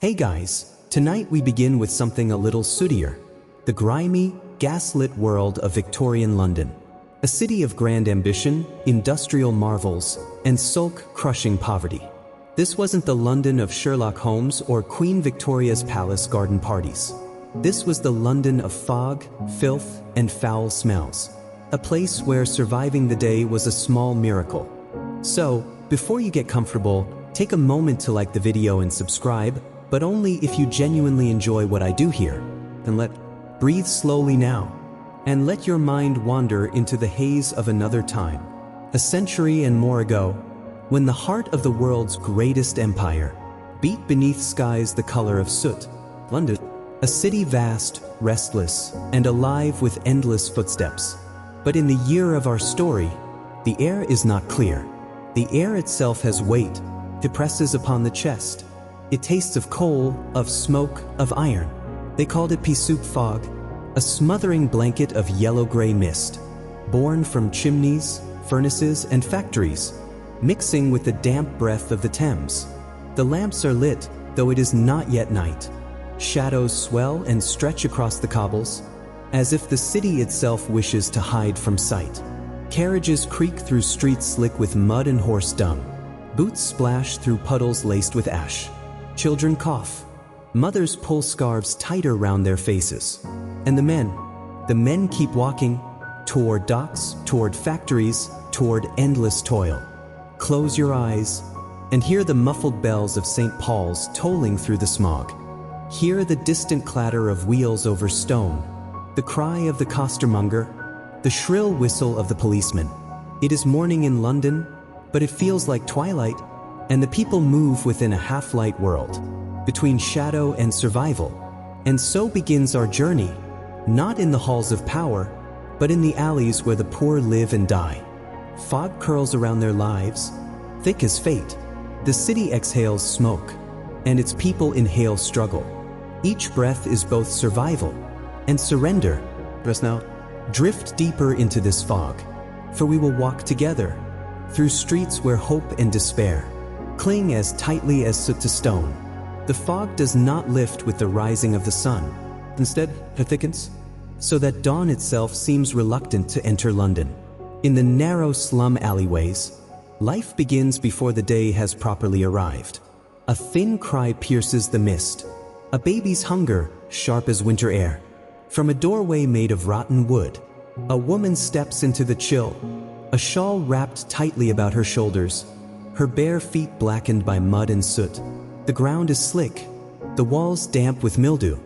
Hey guys, tonight we begin with something a little sootier. The grimy, gaslit world of Victorian London. A city of grand ambition, industrial marvels, and soul-crushing poverty. This wasn't the London of Sherlock Holmes or Queen Victoria's palace garden parties. This was the London of fog, filth, and foul smells. A place where surviving the day was a small miracle. So, before you get comfortable, take a moment to like the video and subscribe, but only if you genuinely enjoy what I do here. And breathe slowly now. And let your mind wander into the haze of another time. A century and more ago, when the heart of the world's greatest empire beat beneath skies the color of soot, London, a city vast, restless, and alive with endless footsteps. But in the year of our story, the air is not clear. The air itself has weight. It presses upon the chest. It tastes of coal, of smoke, of iron. They called it pea soup fog, a smothering blanket of yellow-gray mist, born from chimneys, furnaces, and factories, mixing with the damp breath of the Thames. The lamps are lit, though it is not yet night. Shadows swell and stretch across the cobbles, as if the city itself wishes to hide from sight. Carriages creak through streets slick with mud and horse dung. Boots splash through puddles laced with ash. Children cough. Mothers pull scarves tighter round their faces. And the men keep walking toward docks, toward factories, toward endless toil. Close your eyes and hear the muffled bells of St. Paul's tolling through the smog. Hear the distant clatter of wheels over stone, the cry of the costermonger, the shrill whistle of the policeman. It is morning in London, but it feels like twilight, and the people move within a half-light world, between shadow and survival. And so begins our journey, not in the halls of power, but in the alleys where the poor live and die. Fog curls around their lives, thick as fate. The city exhales smoke, and its people inhale struggle. Each breath is both survival and surrender. Let us now drift deeper into this fog, for we will walk together through streets where hope and despair cling as tightly as soot to stone. The fog does not lift with the rising of the sun. Instead, it thickens, so that dawn itself seems reluctant to enter London. In the narrow slum alleyways, life begins before the day has properly arrived. A thin cry pierces the mist, a baby's hunger, sharp as winter air. From a doorway made of rotten wood, a woman steps into the chill, a shawl wrapped tightly about her shoulders, her bare feet blackened by mud and soot. The ground is slick, the walls damp with mildew,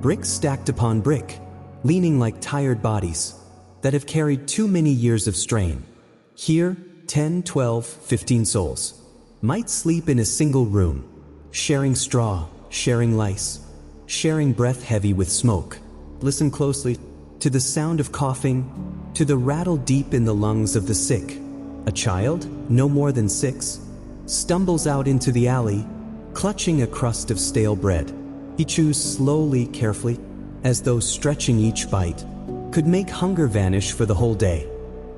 bricks stacked upon brick, leaning like tired bodies that have carried too many years of strain. Here, 10, 12, 15 souls might sleep in a single room, sharing straw, sharing lice, sharing breath heavy with smoke. Listen closely to the sound of coughing, to the rattle deep in the lungs of the sick. A child, no more than 6, stumbles out into the alley, clutching a crust of stale bread. He chews slowly, carefully, as though stretching each bite could make hunger vanish for the whole day.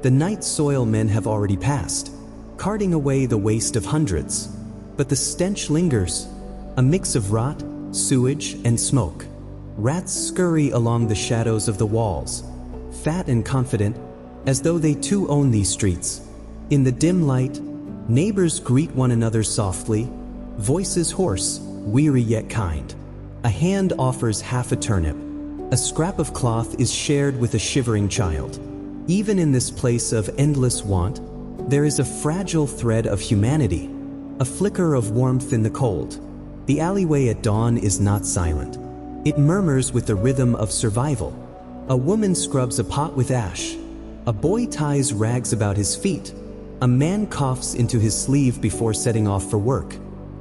The night soil men have already passed, carting away the waste of hundreds. But the stench lingers, a mix of rot, sewage, and smoke. Rats scurry along the shadows of the walls, fat and confident, as though they too own these streets. In the dim light, neighbors greet one another softly, voices hoarse, weary yet kind. A hand offers half a turnip. A scrap of cloth is shared with a shivering child. Even in this place of endless want, there is a fragile thread of humanity, a flicker of warmth in the cold. The alleyway at dawn is not silent. It murmurs with the rhythm of survival. A woman scrubs a pot with ash. A boy ties rags about his feet. A man coughs into his sleeve before setting off for work.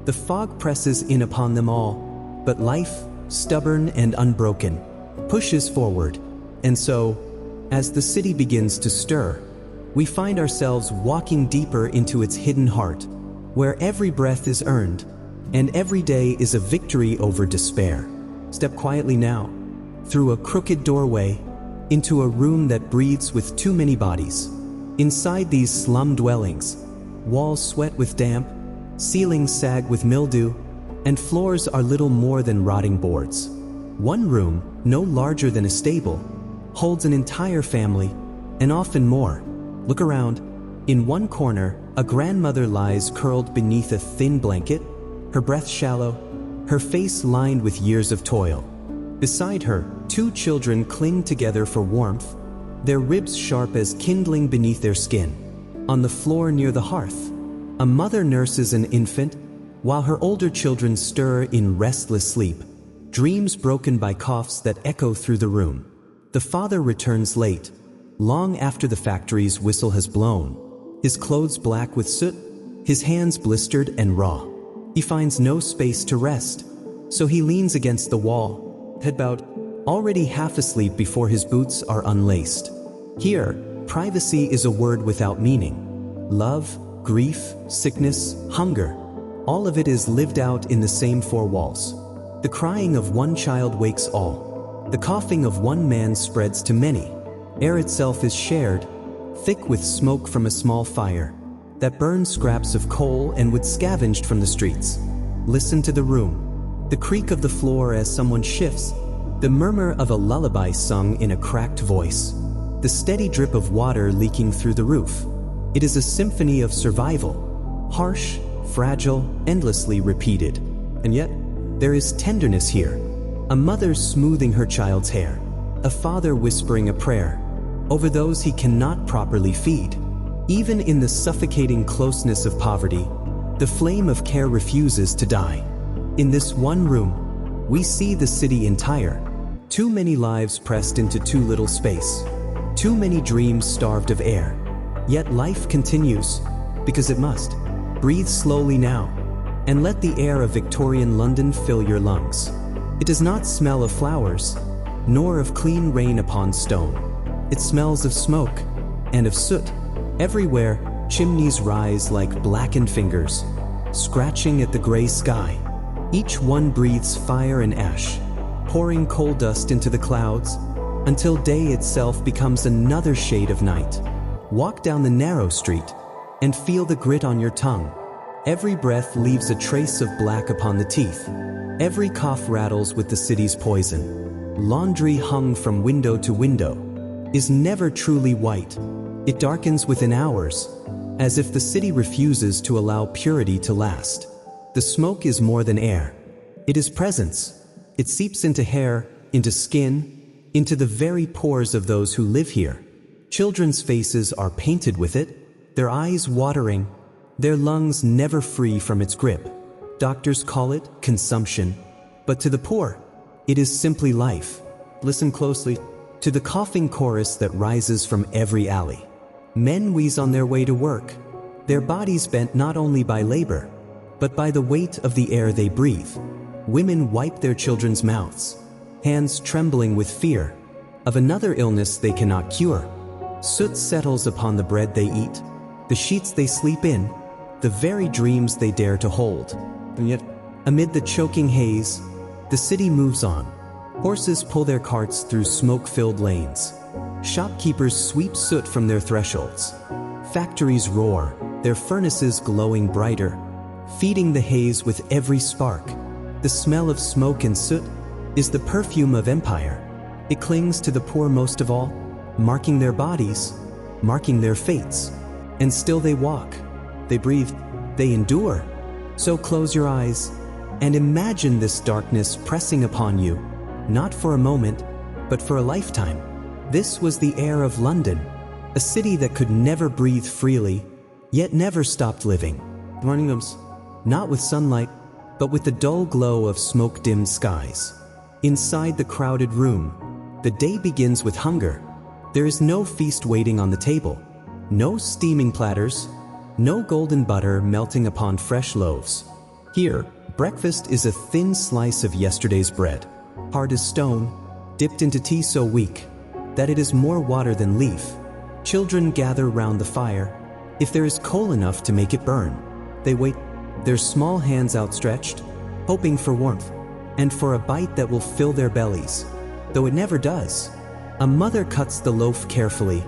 The fog presses in upon them all, but life, stubborn and unbroken, pushes forward. And so, as the city begins to stir, we find ourselves walking deeper into its hidden heart, where every breath is earned, and every day is a victory over despair. Step quietly now, through a crooked doorway, into a room that breathes with too many bodies. Inside these slum dwellings, walls sweat with damp, ceilings sag with mildew, and floors are little more than rotting boards. One room, no larger than a stable, holds an entire family, and often more. Look around. In one corner, a grandmother lies curled beneath a thin blanket, her breath shallow, her face lined with years of toil. Beside her, two children cling together for warmth, their ribs sharp as kindling beneath their skin. On the floor near the hearth, a mother nurses an infant, while her older children stir in restless sleep, dreams broken by coughs that echo through the room. The father returns late, long after the factory's whistle has blown, his clothes black with soot, his hands blistered and raw. He finds no space to rest, so he leans against the wall, head bowed, already half asleep before his boots are unlaced. Here, privacy is a word without meaning. Love, grief, sickness, hunger, all of it is lived out in the same four walls. The crying of one child wakes all. The coughing of one man spreads to many. Air itself is shared, thick with smoke from a small fire that burns scraps of coal and wood scavenged from the streets. Listen to the room, the creak of the floor as someone shifts, the murmur of a lullaby sung in a cracked voice, the steady drip of water leaking through the roof. It is a symphony of survival, harsh, fragile, endlessly repeated. And yet, there is tenderness here. A mother smoothing her child's hair, a father whispering a prayer over those he cannot properly feed. Even in the suffocating closeness of poverty, the flame of care refuses to die. In this one room, we see the city entire. Too many lives pressed into too little space. Too many dreams starved of air. Yet life continues, because it must. Breathe slowly now, and let the air of Victorian London fill your lungs. It does not smell of flowers, nor of clean rain upon stone. It smells of smoke, and of soot. Everywhere, chimneys rise like blackened fingers, scratching at the gray sky. Each one breathes fire and ash, pouring coal dust into the clouds, until day itself becomes another shade of night. Walk down the narrow street, and feel the grit on your tongue. Every breath leaves a trace of black upon the teeth. Every cough rattles with the city's poison. Laundry hung from window to window is never truly white. It darkens within hours, as if the city refuses to allow purity to last. The smoke is more than air. It is presence. It seeps into hair, into skin, into the very pores of those who live here. Children's faces are painted with it, their eyes watering, their lungs never free from its grip. Doctors call it consumption, but to the poor, it is simply life. Listen closely to the coughing chorus that rises from every alley. Men wheeze on their way to work, their bodies bent not only by labor, but by the weight of the air they breathe. Women wipe their children's mouths, hands trembling with fear of another illness they cannot cure. Soot settles upon the bread they eat, the sheets they sleep in, the very dreams they dare to hold. And yet, amid the choking haze, the city moves on. Horses pull their carts through smoke-filled lanes. Shopkeepers sweep soot from their thresholds. Factories roar, their furnaces glowing brighter, feeding the haze with every spark. The smell of smoke and soot is the perfume of empire. It clings to the poor most of all, marking their bodies, marking their fates. And still they walk, they breathe, they endure. So close your eyes and imagine this darkness pressing upon you, not for a moment, but for a lifetime. This was the air of London, a city that could never breathe freely, yet never stopped living. Not with sunlight, but with the dull glow of smoke-dimmed skies. Inside the crowded room, the day begins with hunger. There is no feast waiting on the table, no steaming platters, no golden butter melting upon fresh loaves. Here, breakfast is a thin slice of yesterday's bread, hard as stone, dipped into tea so weak that it is more water than leaf. Children gather round the fire. If there is coal enough to make it burn, they wait, their small hands outstretched, hoping for warmth and for a bite that will fill their bellies, though it never does. A mother cuts the loaf carefully,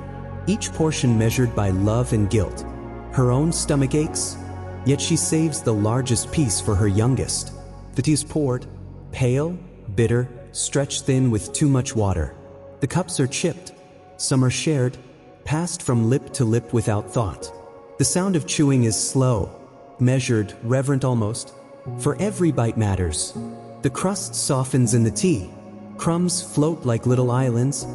each portion measured by love and guilt. Her own stomach aches, yet she saves the largest piece for her youngest. The tea is poured, pale, bitter, stretched thin with too much water. The cups are chipped, some are shared, passed from lip to lip without thought. The sound of chewing is slow, measured, reverent almost, for every bite matters. The crust softens in the tea, crumbs float like little islands,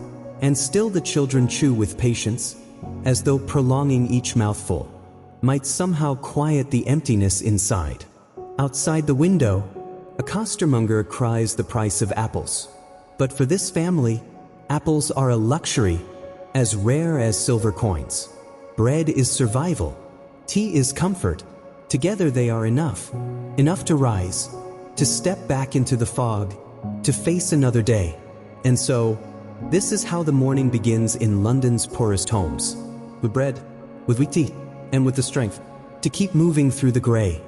and still the children chew with patience, as though prolonging each mouthful might somehow quiet the emptiness inside. Outside the window, a costermonger cries the price of apples. But for this family, apples are a luxury, as rare as silver coins. Bread is survival. Tea is comfort. Together they are enough. Enough to rise, to step back into the fog, to face another day. And so, this is how the morning begins in London's poorest homes. With bread, with weak tea, and with the strength to keep moving through the gray.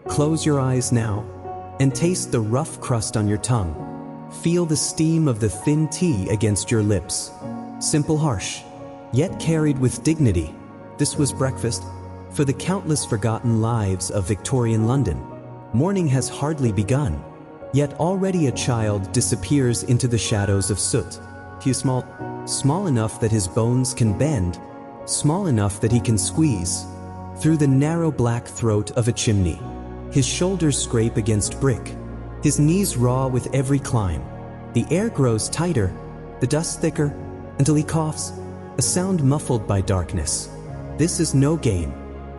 Close your eyes now and taste the rough crust on your tongue. Feel the steam of the thin tea against your lips. Simple, harsh, yet carried with dignity. This was breakfast for the countless forgotten lives of Victorian London. Morning has hardly begun, yet already a child disappears into the shadows of soot. He is small enough that his bones can bend, small enough that he can squeeze through the narrow black throat of a chimney. His shoulders scrape against brick, his knees raw with every climb. The air grows tighter, the dust thicker, until he coughs, a sound muffled by darkness. This is no game.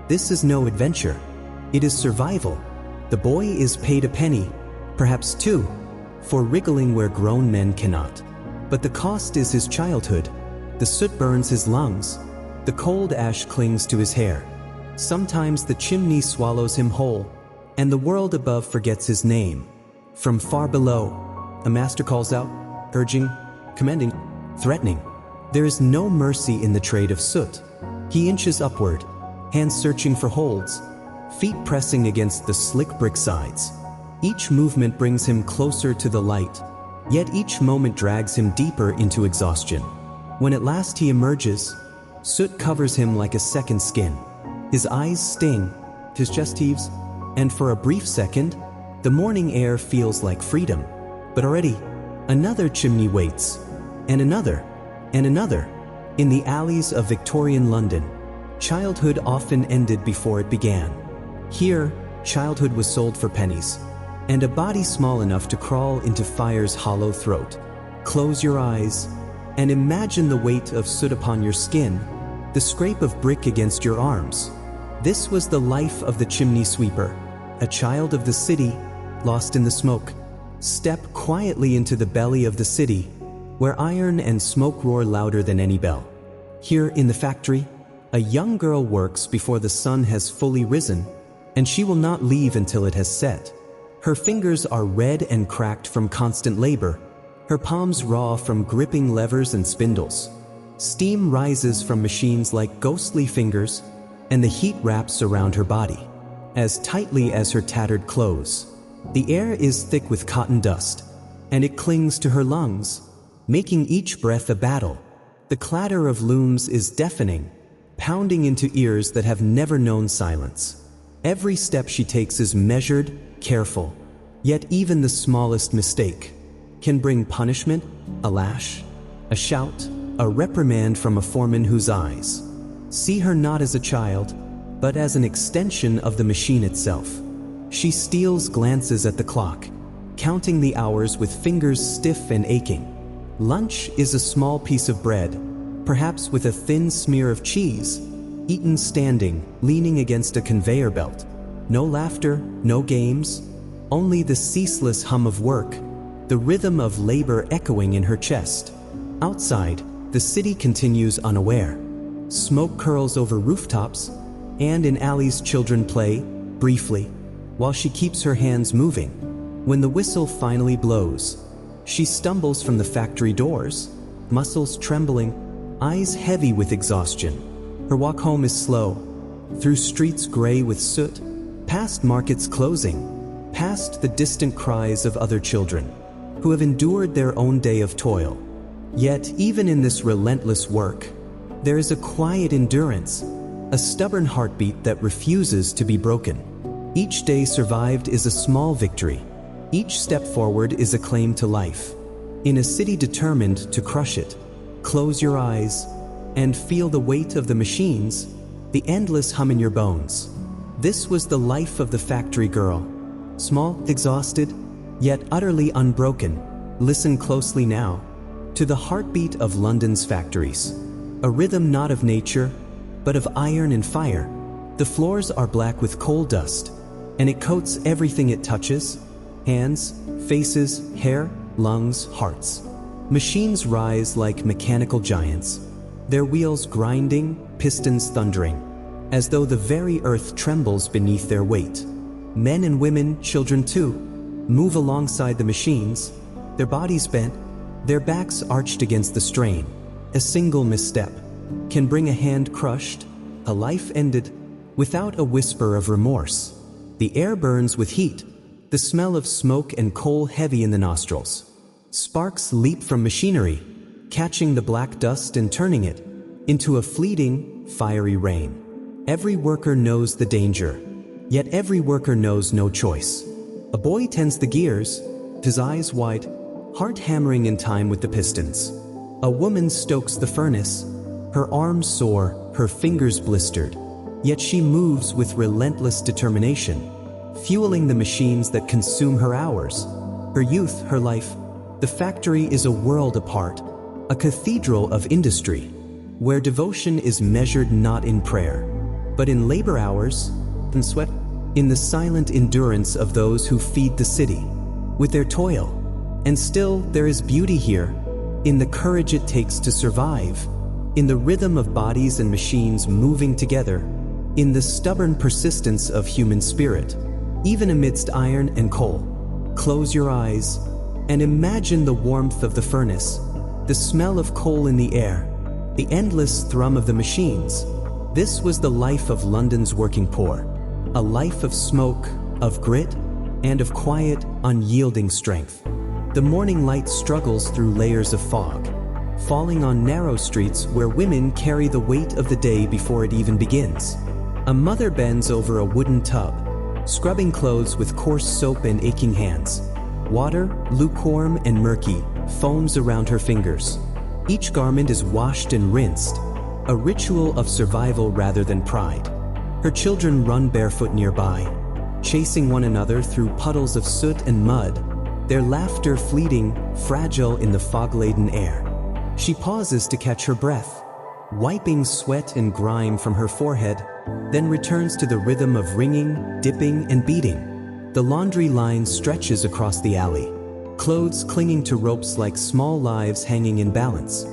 This is no adventure. It is survival. The boy is paid a penny, perhaps two, for wriggling where grown men cannot. But the cost is his childhood. The soot burns his lungs. The cold ash clings to his hair. Sometimes the chimney swallows him whole, and the world above forgets his name. From far below, a master calls out, urging, commending, threatening. There is no mercy in the trade of soot. He inches upward, hands searching for holds, feet pressing against the slick brick sides. Each movement brings him closer to the light, yet each moment drags him deeper into exhaustion. When at last he emerges, soot covers him like a second skin. His eyes sting, his chest heaves, and for a brief second, the morning air feels like freedom. But already, another chimney waits, and another, and another. In the alleys of Victorian London, childhood often ended before it began. Here, childhood was sold for pennies, and a body small enough to crawl into fire's hollow throat. Close your eyes, and imagine the weight of soot upon your skin, the scrape of brick against your arms. This was the life of the chimney sweeper, a child of the city, lost in the smoke. Step quietly into the belly of the city, where iron and smoke roar louder than any bell. Here in the factory, a young girl works before the sun has fully risen, and she will not leave until it has set. Her fingers are red and cracked from constant labor, her palms raw from gripping levers and spindles. Steam rises from machines like ghostly fingers, and the heat wraps around her body, as tightly as her tattered clothes. The air is thick with cotton dust, and it clings to her lungs, making each breath a battle. The clatter of looms is deafening, pounding into ears that have never known silence. Every step she takes is measured, careful, yet even the smallest mistake can bring punishment, a lash, a shout, a reprimand from a foreman whose eyes see her not as a child, but as an extension of the machine itself. She steals glances at the clock, counting the hours with fingers stiff and aching. Lunch is a small piece of bread, perhaps with a thin smear of cheese, eaten standing, leaning against a conveyor belt. No laughter, no games, only the ceaseless hum of work, the rhythm of labor echoing in her chest. Outside, the city continues unaware. Smoke curls over rooftops, and in alleys children play, briefly, while she keeps her hands moving. When the whistle finally blows, she stumbles from the factory doors, muscles trembling, eyes heavy with exhaustion. Her walk home is slow, through streets gray with soot, past markets closing, past the distant cries of other children who have endured their own day of toil. Yet, even in this relentless work, there is a quiet endurance, a stubborn heartbeat that refuses to be broken. Each day survived is a small victory. Each step forward is a claim to life. In a city determined to crush it, close your eyes and feel the weight of the machines, the endless hum in your bones. This was the life of the factory girl. Small, exhausted, yet utterly unbroken. Listen closely now to the heartbeat of London's factories. A rhythm not of nature, but of iron and fire. The floors are black with coal dust, and it coats everything it touches: hands, faces, hair, lungs, hearts. Machines rise like mechanical giants, their wheels grinding, pistons thundering, as though the very earth trembles beneath their weight. Men and women, children too, move alongside the machines, their bodies bent, their backs arched against the strain. A single misstep can bring a hand crushed, a life ended, without a whisper of remorse. The air burns with heat, the smell of smoke and coal heavy in the nostrils. Sparks leap from machinery, catching the black dust and turning it into a fleeting, fiery rain. Every worker knows the danger, yet every worker knows no choice. A boy tends the gears, his eyes wide, heart hammering in time with the pistons. A woman stokes the furnace, her arms sore, her fingers blistered, yet she moves with relentless determination, fueling the machines that consume her hours, her youth, her life. The factory is a world apart, a cathedral of industry, where devotion is measured not in prayer, but in labor hours and sweat, in the silent endurance of those who feed the city with their toil. And still there is beauty here, in the courage it takes to survive, in the rhythm of bodies and machines moving together, in the stubborn persistence of human spirit, even amidst iron and coal. Close your eyes and imagine the warmth of the furnace, the smell of coal in the air, the endless thrum of the machines. This was the life of London's working poor, a life of smoke, of grit, and of quiet, unyielding strength. The morning light struggles through layers of fog, falling on narrow streets where women carry the weight of the day before it even begins. A mother bends over a wooden tub, scrubbing clothes with coarse soap and aching hands. Water, lukewarm and murky, foams around her fingers. Each garment is washed and rinsed, a ritual of survival rather than pride. Her children run barefoot nearby, chasing one another through puddles of soot and mud, their laughter fleeting, fragile in the fog-laden air. She pauses to catch her breath, wiping sweat and grime from her forehead, then returns to the rhythm of ringing, dipping, and beating. The laundry line stretches across the alley, clothes clinging to ropes like small lives hanging in balance.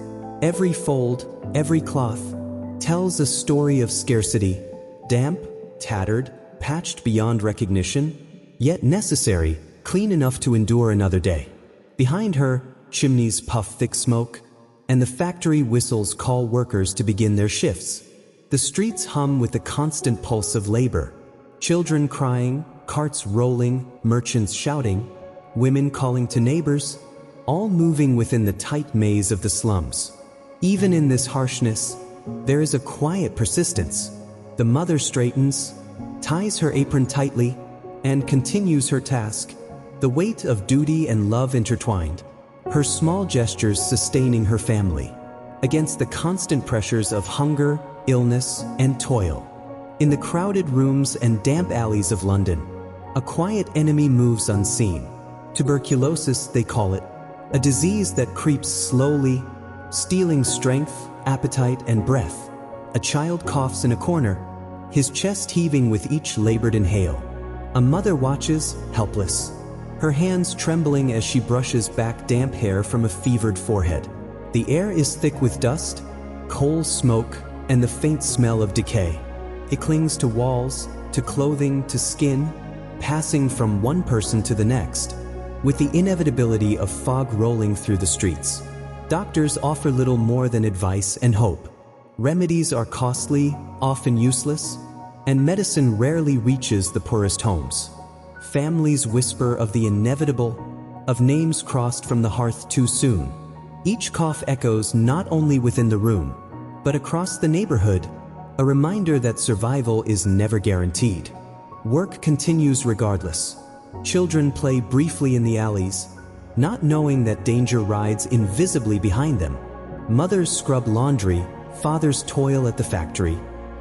Every fold, every cloth, tells a story of scarcity, damp, tattered, patched beyond recognition, yet necessary, clean enough to endure another day. Behind her, chimneys puff thick smoke, and the factory whistles call workers to begin their shifts. The streets hum with the constant pulse of labor. Children crying, carts rolling, merchants shouting, women calling to neighbors, all moving within the tight maze of the slums. Even in this harshness, there is a quiet persistence. The mother straightens, ties her apron tightly, and continues her task, the weight of duty and love intertwined, her small gestures sustaining her family against the constant pressures of hunger, illness, and toil. In the crowded rooms and damp alleys of London, a quiet enemy moves unseen. Tuberculosis, they call it, a disease that creeps slowly, stealing strength, appetite, and breath. A child coughs in a corner, his chest heaving with each labored inhale. A mother watches, helpless, her hands trembling as she brushes back damp hair from a fevered forehead. The air is thick with dust, coal smoke, and the faint smell of decay. It clings to walls, to clothing, to skin, passing from one person to the next, with the inevitability of fog rolling through the streets. Doctors offer little more than advice and hope. Remedies are costly, often useless, and medicine rarely reaches the poorest homes. Families whisper of the inevitable, of names crossed from the hearth too soon. Each cough echoes not only within the room, but across the neighborhood, a reminder that survival is never guaranteed. Work continues regardless. Children play briefly in the alleys, not knowing that danger rides invisibly behind them. Mothers scrub laundry, fathers toil at the factory,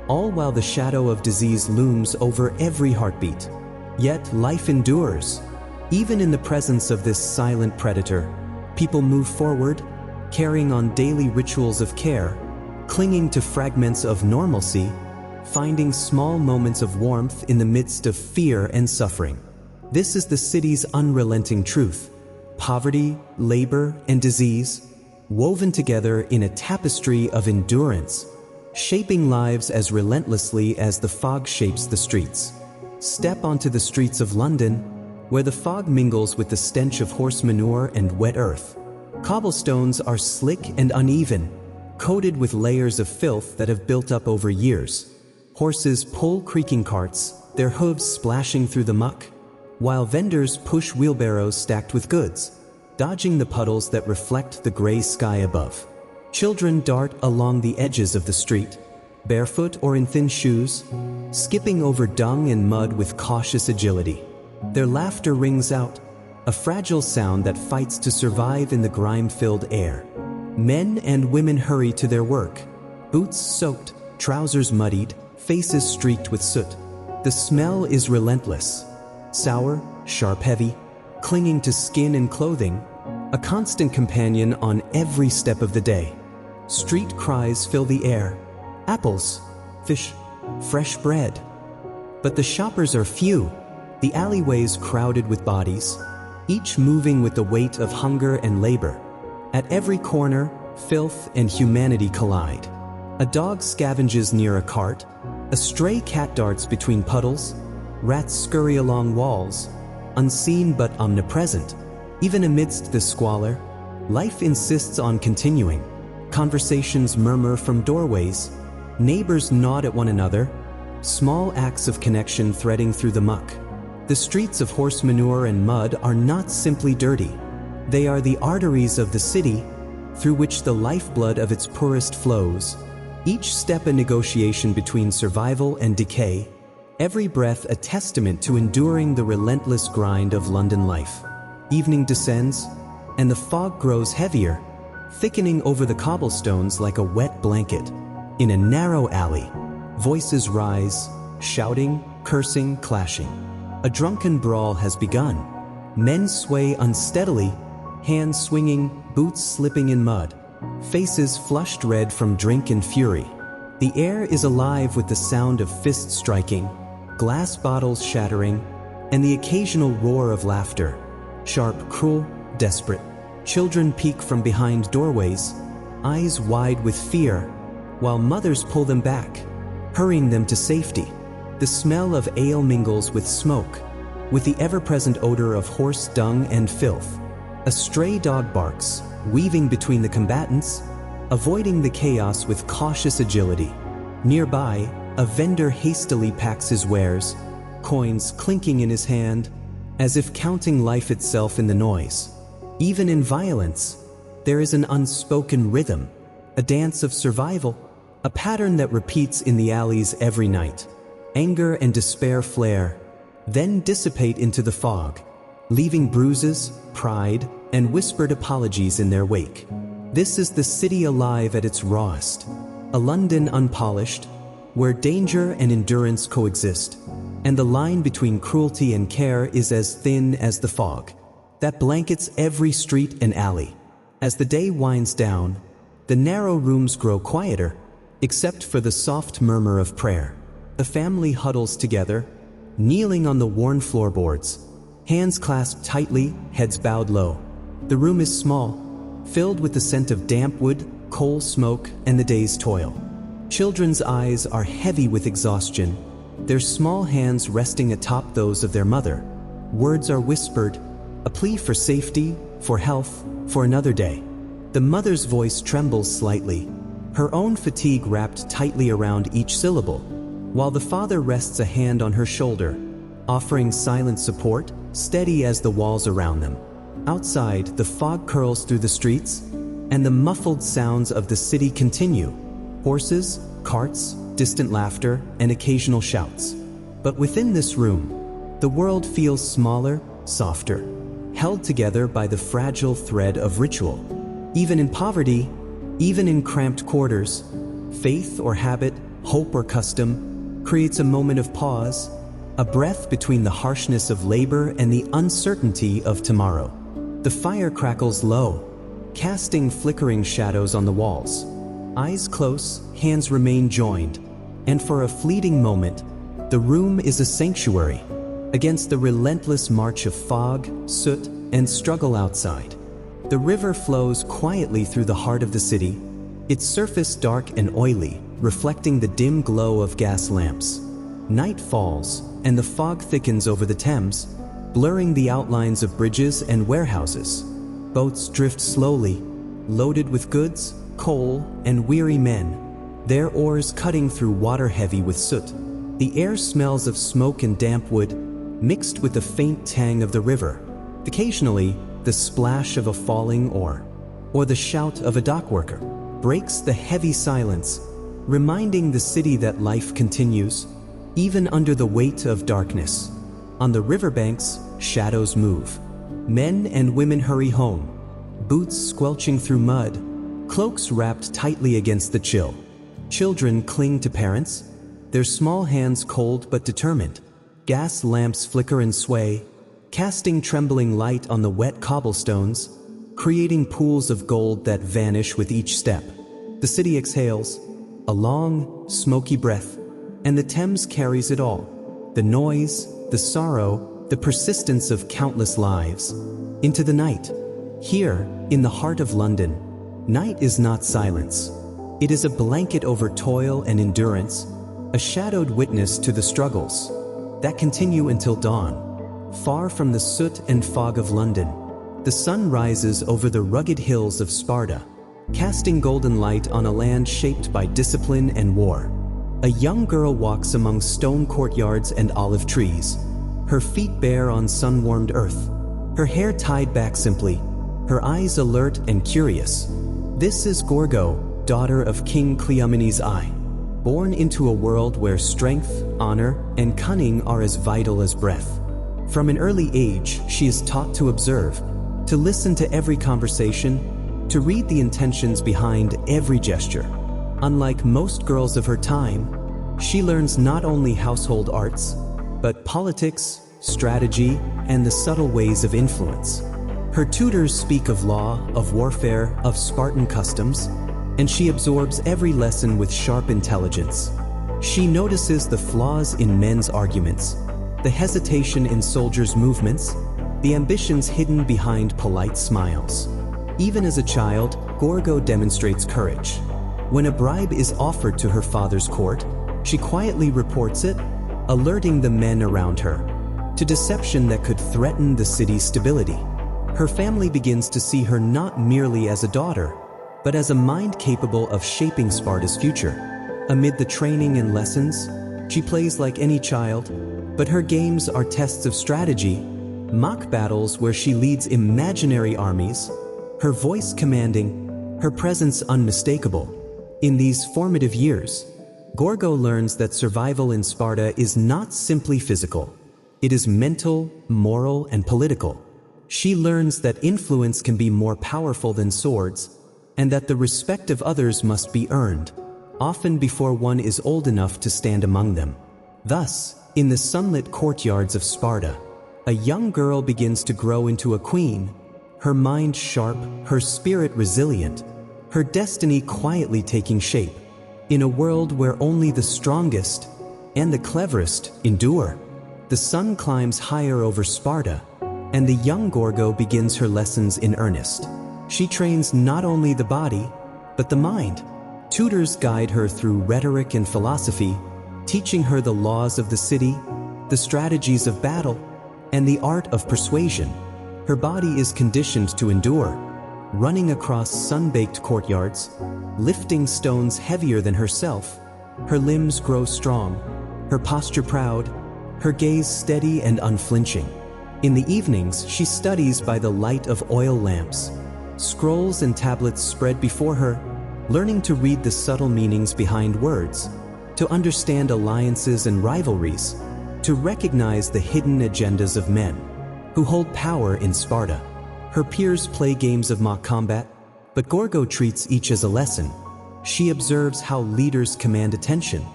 all while the shadow of disease looms over every heartbeat. Yet life endures. Even in the presence of this silent predator, people move forward, carrying on daily rituals of care, clinging to fragments of normalcy, finding small moments of warmth in the midst of fear and suffering. This is the city's unrelenting truth. Poverty, labor, and disease, woven together in a tapestry of endurance, shaping lives as relentlessly as the fog shapes the streets. Step onto the streets of London, where the fog mingles with the stench of horse manure and wet earth. Cobblestones are slick and uneven, coated with layers of filth that have built up over years. Horses pull creaking carts, their hooves splashing through the muck, while vendors push wheelbarrows stacked with goods, dodging the puddles that reflect the gray sky above. Children dart along the edges of the street, barefoot or in thin shoes, skipping over dung and mud with cautious agility. Their laughter rings out, a fragile sound that fights to survive in the grime-filled air. Men and women hurry to their work, boots soaked, trousers muddied, faces streaked with soot. The smell is relentless, sour, sharp-heavy, clinging to skin and clothing, a constant companion on every step of the day. Street cries fill the air. Apples, fish, fresh bread. But the shoppers are few, the alleyways crowded with bodies, each moving with the weight of hunger and labor. At every corner, filth and humanity collide. A dog scavenges near a cart, a stray cat darts between puddles, rats scurry along walls, unseen but omnipresent. Even amidst the squalor, life insists on continuing. Conversations murmur from doorways, neighbors nod at one another, small acts of connection threading through the muck. The streets of horse manure and mud are not simply dirty. They are the arteries of the city, through which the lifeblood of its poorest flows, each step a negotiation between survival and decay, every breath a testament to enduring the relentless grind of London life. Evening descends, and the fog grows heavier, thickening over the cobblestones like a wet blanket. In a narrow alley, voices rise, shouting, cursing, clashing. A drunken brawl has begun. Men sway unsteadily, hands swinging, boots slipping in mud, faces flushed red from drink and fury. The air is alive with the sound of fists striking, glass bottles shattering, and the occasional roar of laughter. Sharp, cruel, desperate. Children peek from behind doorways, eyes wide with fear, while mothers pull them back, hurrying them to safety. The smell of ale mingles with smoke, with the ever-present odor of horse dung and filth. A stray dog barks, weaving between the combatants, avoiding the chaos with cautious agility. Nearby, a vendor hastily packs his wares, coins clinking in his hand, as if counting life itself in the noise. Even in violence, there is an unspoken rhythm, a dance of survival, a pattern that repeats in the alleys every night. Anger and despair flare, then dissipate into the fog, leaving bruises, pride, and whispered apologies in their wake. This is the city alive at its rawest, a London unpolished, where danger and endurance coexist, and the line between cruelty and care is as thin as the fog that blankets every street and alley. As the day winds down, the narrow rooms grow quieter, except for the soft murmur of prayer. The family huddles together, kneeling on the worn floorboards, hands clasped tightly, heads bowed low. The room is small, filled with the scent of damp wood, coal smoke, and the day's toil. Children's eyes are heavy with exhaustion, their small hands resting atop those of their mother. Words are whispered, a plea for safety, for health, for another day. The mother's voice trembles slightly, her own fatigue wrapped tightly around each syllable, while the father rests a hand on her shoulder, offering silent support, steady as the walls around them. Outside, the fog curls through the streets, and the muffled sounds of the city continue. Horses, carts, distant laughter, and occasional shouts. But within this room, The world feels smaller, softer, held together by the fragile thread of ritual. Even in poverty, even in cramped quarters, faith or habit, hope or custom, creates a moment of pause, a breath between the harshness of labor and the uncertainty of tomorrow. The fire crackles low, casting flickering shadows on the walls. Eyes close, hands remain joined, and for a fleeting moment, the room is a sanctuary against the relentless march of fog, soot, and struggle outside. The river flows quietly through the heart of the city, its surface dark and oily, reflecting the dim glow of gas lamps. Night falls, and the fog thickens over the Thames, blurring the outlines of bridges and warehouses. Boats drift slowly, loaded with goods, coal, and weary men, their oars cutting through water heavy with soot. The air smells of smoke and damp wood, mixed with the faint tang of the river. Occasionally, the splash of a falling oar, or the shout of a dockworker, breaks the heavy silence, reminding the city that life continues, even under the weight of darkness. On the riverbanks, shadows move. Men and women hurry home, boots squelching through mud, cloaks wrapped tightly against the chill. Children cling to parents, their small hands cold but determined. Gas lamps flicker and sway, casting trembling light on the wet cobblestones, creating pools of gold that vanish with each step. The city exhales, a long, smoky breath, and the Thames carries it all. The noise, the sorrow, the persistence of countless lives. Into the night. Here, in the heart of London, night is not silence. It is a blanket over toil and endurance, a shadowed witness to the struggles that continue until dawn. Far from the soot and fog of London, the sun rises over the rugged hills of Sparta, casting golden light on a land shaped by discipline and war. A young girl walks among stone courtyards and olive trees, her feet bare on sun-warmed earth, her hair tied back simply, her eyes alert and curious. This is Gorgo, daughter of King Cleomenes I, born into a world where strength, honor, and cunning are as vital as breath. From an early age, she is taught to observe, to listen to every conversation, to read the intentions behind every gesture. Unlike most girls of her time, she learns not only household arts, but politics, strategy, and the subtle ways of influence. Her tutors speak of law, of warfare, of Spartan customs, and she absorbs every lesson with sharp intelligence. She notices the flaws in men's arguments, the hesitation in soldiers' movements, the ambitions hidden behind polite smiles. Even as a child, Gorgo demonstrates courage. When a bribe is offered to her father's court, she quietly reports it, alerting the men around her to deception that could threaten the city's stability. Her family begins to see her not merely as a daughter, but as a mind capable of shaping Sparta's future. Amid the training and lessons, she plays like any child, but her games are tests of strategy, mock battles where she leads imaginary armies, her voice commanding, her presence unmistakable. In these formative years, Gorgo learns that survival in Sparta is not simply physical. It is mental, moral, and political. She learns that influence can be more powerful than swords, and that the respect of others must be earned, often before one is old enough to stand among them. Thus, in the sunlit courtyards of Sparta, a young girl begins to grow into a queen, her mind sharp, her spirit resilient, her destiny quietly taking shape. In a world where only the strongest and the cleverest endure, the sun climbs higher over Sparta, and the young Gorgo begins her lessons in earnest. She trains not only the body, but the mind. Tutors guide her through rhetoric and philosophy, teaching her the laws of the city, the strategies of battle, and the art of persuasion. Her body is conditioned to endure, running across sun-baked courtyards, lifting stones heavier than herself. Her limbs grow strong, her posture proud, her gaze steady and unflinching. In the evenings, she studies by the light of oil lamps. Scrolls and tablets spread before her, learning to read the subtle meanings behind words, to understand alliances and rivalries, to recognize the hidden agendas of men who hold power in Sparta. Her peers play games of mock combat, but Gorgo treats each as a lesson. She observes how leaders command attention,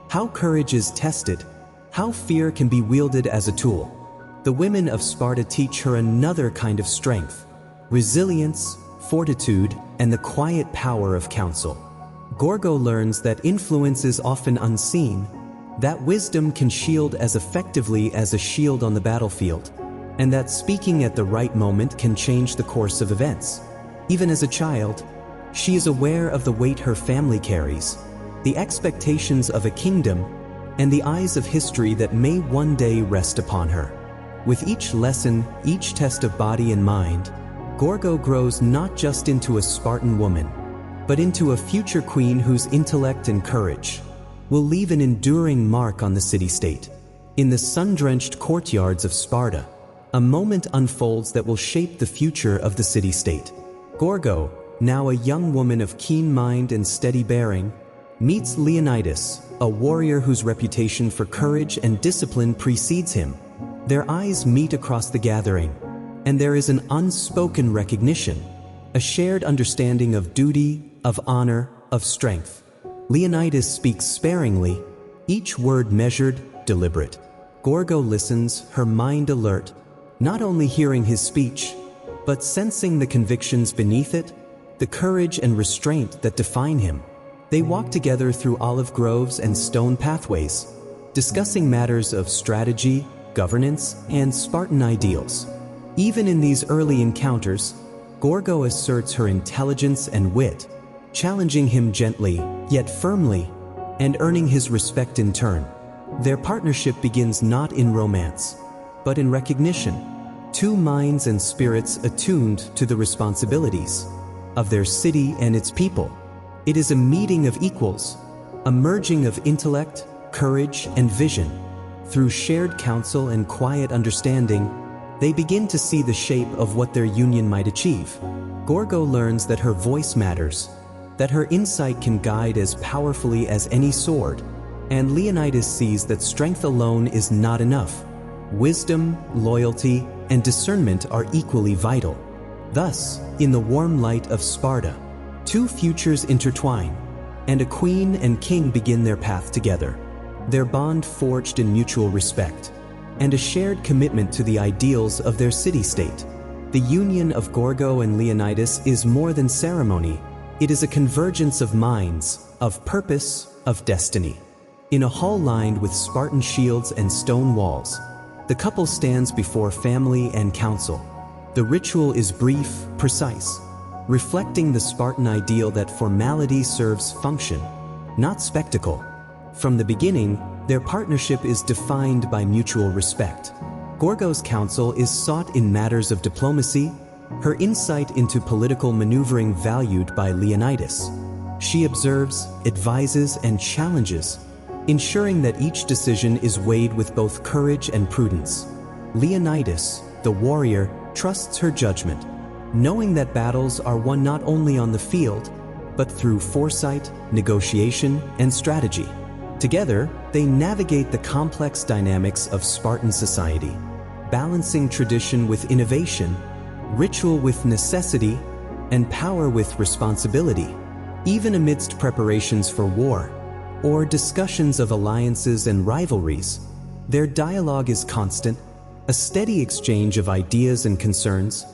how courage is tested, how fear can be wielded as a tool. The women of Sparta teach her another kind of strength: resilience, fortitude, and the quiet power of counsel. Gorgo learns that influence is often unseen, that wisdom can shield as effectively as a shield on the battlefield, and that speaking at the right moment can change the course of events. Even as a child, she is aware of the weight her family carries, the expectations of a kingdom, and the eyes of history that may one day rest upon her. With each lesson, each test of body and mind, Gorgo grows not just into a Spartan woman, but into a future queen whose intellect and courage will leave an enduring mark on the city-state. In the sun-drenched courtyards of Sparta, a moment unfolds that will shape the future of the city-state. Gorgo, now a young woman of keen mind and steady bearing, meets Leonidas, a warrior whose reputation for courage and discipline precedes him. Their eyes meet across the gathering, and there is an unspoken recognition, a shared understanding of duty, of honor, of strength. Leonidas speaks sparingly, each word measured, deliberate. Gorgo listens, her mind alert, not only hearing his speech, but sensing the convictions beneath it, the courage and restraint that define him. They walk together through olive groves and stone pathways, discussing matters of strategy, governance, and Spartan ideals. Even in these early encounters, Gorgo asserts her intelligence and wit, challenging him gently, yet firmly, and earning his respect in turn. Their partnership begins not in romance, but in recognition. Two minds and spirits attuned to the responsibilities of their city and its people. It is a meeting of equals, a merging of intellect, courage, and vision. Through shared counsel and quiet understanding, they begin to see the shape of what their union might achieve. Gorgo learns that her voice matters, that her insight can guide as powerfully as any sword, and Leonidas sees that strength alone is not enough. Wisdom, loyalty, and discernment are equally vital. Thus, in the warm light of Sparta, two futures intertwine, and a queen and king begin their path together, their bond forged in mutual respect, and a shared commitment to the ideals of their city-state. The union of Gorgo and Leonidas is more than ceremony. It is a convergence of minds, of purpose, of destiny. In a hall lined with Spartan shields and stone walls, the couple stands before family and council. The ritual is brief, precise, reflecting the Spartan ideal that formality serves function, not spectacle. From the beginning, their partnership is defined by mutual respect. Gorgo's counsel is sought in matters of diplomacy, her insight into political maneuvering valued by Leonidas. She observes, advises, and challenges, ensuring that each decision is weighed with both courage and prudence. Leonidas, the warrior, trusts her judgment, knowing that battles are won not only on the field, but through foresight, negotiation, and strategy. Together, they navigate the complex dynamics of Spartan society, balancing tradition with innovation, ritual with necessity, and power with responsibility. Even amidst preparations for war, or discussions of alliances and rivalries, their dialogue is constant, a steady exchange of ideas and concerns,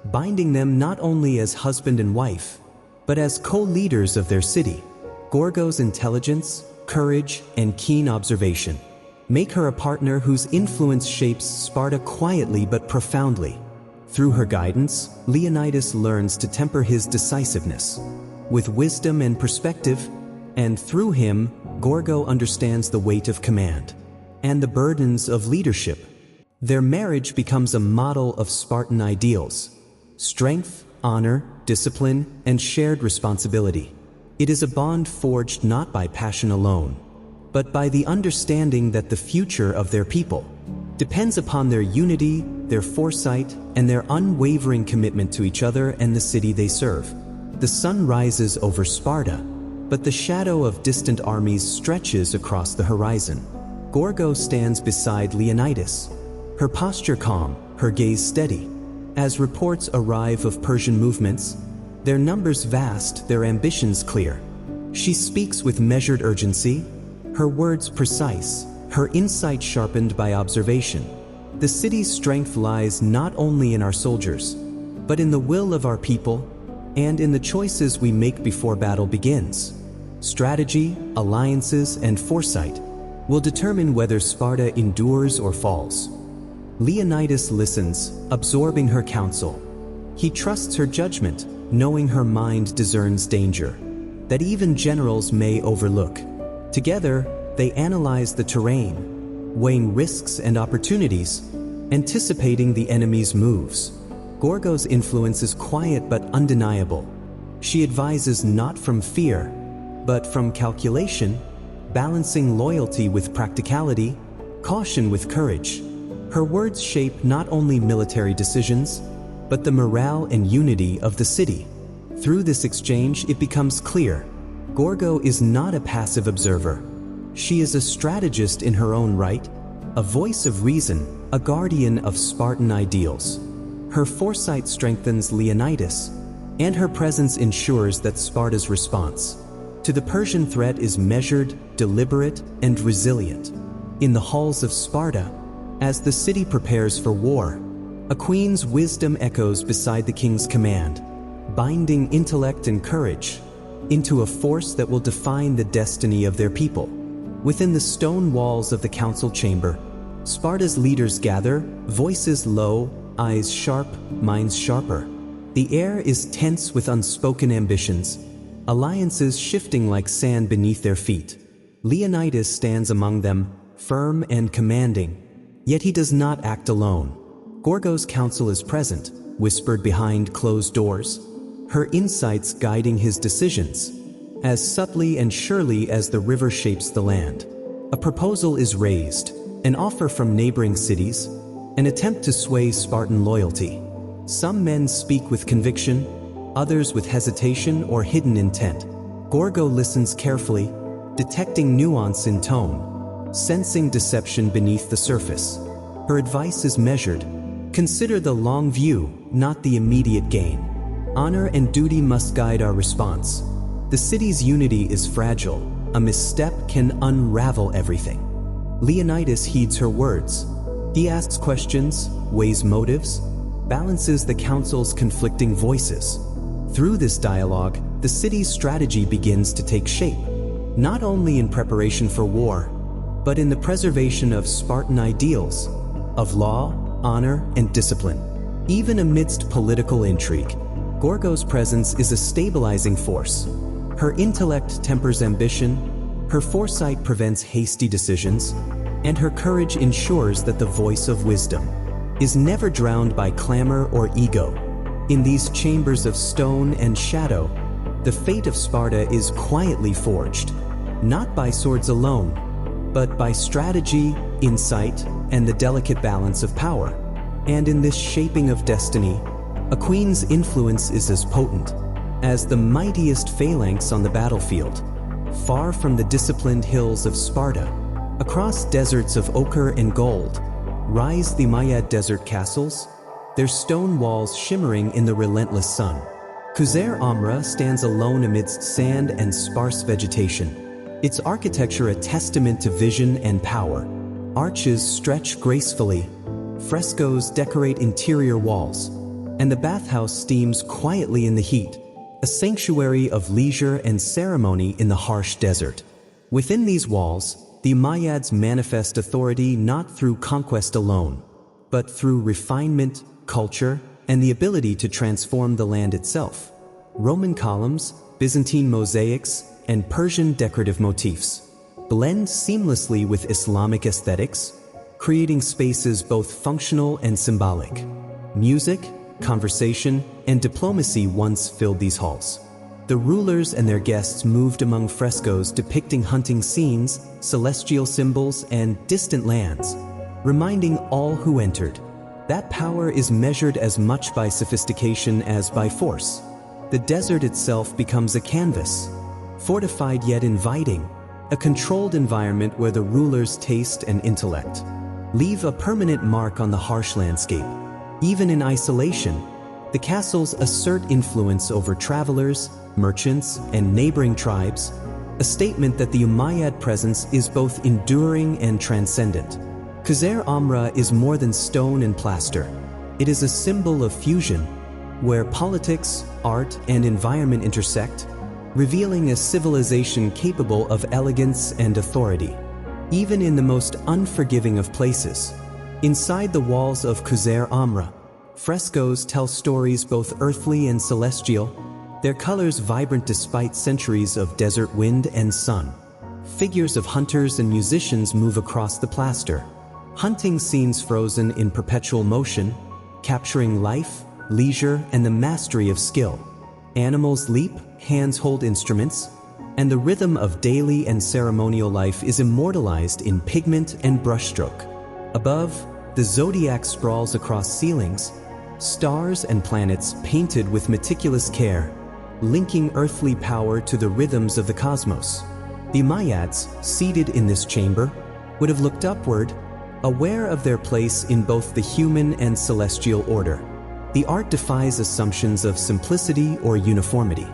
binding them not only as husband and wife, but as co-leaders of their city. Gorgo's intelligence, courage, and keen observation make her a partner whose influence shapes Sparta quietly but profoundly. Through her guidance, Leonidas learns to temper his decisiveness with wisdom and perspective, and through him, Gorgo understands the weight of command and the burdens of leadership. Their marriage becomes a model of Spartan ideals: strength, honor, discipline, and shared responsibility. It is a bond forged not by passion alone, but by the understanding that the future of their people depends upon their unity, their foresight, and their unwavering commitment to each other and the city they serve. The sun rises over Sparta, but the shadow of distant armies stretches across the horizon. Gorgo stands beside Leonidas, her posture calm, her gaze steady. As reports arrive of Persian movements, their numbers vast, their ambitions clear. She speaks with measured urgency, her words precise, her insight sharpened by observation. The city's strength lies not only in our soldiers, but in the will of our people and in the choices we make before battle begins. Strategy, alliances, and foresight will determine whether Sparta endures or falls. Leonidas listens, absorbing her counsel. He trusts her judgment, knowing her mind discerns danger that even generals may overlook. Together, they analyze the terrain, weighing risks and opportunities, anticipating the enemy's moves. Gorgo's influence is quiet but undeniable. She advises not from fear, but from calculation, balancing loyalty with practicality, caution with courage. Her words shape not only military decisions, but the morale and unity of the city. Through this exchange, it becomes clear: Gorgo is not a passive observer. She is a strategist in her own right, a voice of reason, a guardian of Spartan ideals. Her foresight strengthens Leonidas, and her presence ensures that Sparta's response to the Persian threat is measured, deliberate, and resilient. In the halls of Sparta, as the city prepares for war, a queen's wisdom echoes beside the king's command, binding intellect and courage into a force that will define the destiny of their people. Within the stone walls of the council chamber, Sparta's leaders gather, voices low, eyes sharp, minds sharper. The air is tense with unspoken ambitions, alliances shifting like sand beneath their feet. Leonidas stands among them, firm and commanding, yet he does not act alone. Gorgo's counsel is present, whispered behind closed doors, her insights guiding his decisions, as subtly and surely as the river shapes the land. A proposal is raised, an offer from neighboring cities, an attempt to sway Spartan loyalty. Some men speak with conviction, others with hesitation or hidden intent. Gorgo listens carefully, detecting nuance in tone, sensing deception beneath the surface. Her advice is measured. Consider the long view, not the immediate gain. Honor and duty must guide our response. The city's unity is fragile. A misstep can unravel everything. Leonidas heeds her words. He asks questions, weighs motives, balances the council's conflicting voices. Through this dialogue, the city's strategy begins to take shape, not only in preparation for war, but in the preservation of Spartan ideals, of law, honor, and discipline. Even amidst political intrigue, Gorgo's presence is a stabilizing force. Her intellect tempers ambition, her foresight prevents hasty decisions, and her courage ensures that the voice of wisdom is never drowned by clamor or ego. In these chambers of stone and shadow, the fate of Sparta is quietly forged, not by swords alone, but by strategy, insight, and the delicate balance of power. And in this shaping of destiny, a queen's influence is as potent as the mightiest phalanx on the battlefield. Far from the disciplined hills of Sparta, across deserts of ochre and gold, rise the Umayyad desert castles, their stone walls shimmering in the relentless sun. Qusayr Amra stands alone amidst sand and sparse vegetation, its architecture a testament to vision and power. Arches stretch gracefully, frescoes decorate interior walls, and the bathhouse steams quietly in the heat, a sanctuary of leisure and ceremony in the harsh desert. Within these walls, the Umayyads manifest authority not through conquest alone, but through refinement, culture, and the ability to transform the land itself. Roman columns, Byzantine mosaics, and Persian decorative motifs blend seamlessly with Islamic aesthetics, creating spaces both functional and symbolic. Music, conversation, and diplomacy once filled these halls. The rulers and their guests moved among frescoes depicting hunting scenes, celestial symbols, and distant lands, reminding all who entered that power is measured as much by sophistication as by force. The desert itself becomes a canvas, fortified yet inviting, a controlled environment where the ruler's taste and intellect leave a permanent mark on the harsh landscape. Even in isolation, the castles assert influence over travelers, merchants, and neighboring tribes, a statement that the Umayyad presence is both enduring and transcendent. Qusr Amra is more than stone and plaster. It is a symbol of fusion, where politics, art, and environment intersect, revealing a civilization capable of elegance and authority. Even in the most unforgiving of places, inside the walls of Qusr Amra, frescoes tell stories both earthly and celestial, their colors vibrant despite centuries of desert wind and sun. Figures of hunters and musicians move across the plaster, hunting scenes frozen in perpetual motion, capturing life, leisure, and the mastery of skill. Animals leap, hands hold instruments, and the rhythm of daily and ceremonial life is immortalized in pigment and brushstroke. Above, the zodiac sprawls across ceilings, stars and planets painted with meticulous care, linking earthly power to the rhythms of the cosmos. The Umayyads, seated in this chamber, would have looked upward, aware of their place in both the human and celestial order. The art defies assumptions of simplicity or uniformity.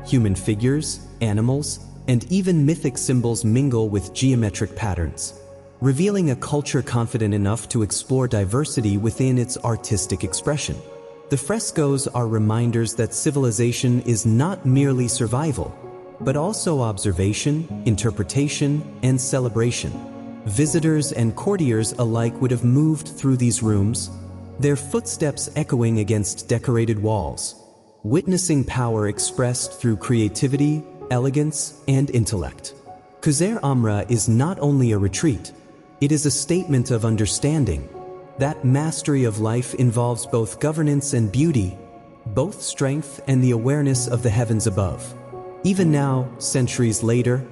Human figures, animals, and even mythic symbols mingle with geometric patterns, revealing a culture confident enough to explore diversity within its artistic expression. The frescoes are reminders that civilization is not merely survival, but also observation, interpretation, and celebration. Visitors and courtiers alike would have moved through these rooms, their footsteps echoing against decorated walls, witnessing power expressed through creativity, elegance, and intellect. Qusr Amra is not only a retreat, it is a statement of understanding. That mastery of life involves both governance and beauty, both strength and the awareness of the heavens above. Even now, centuries later,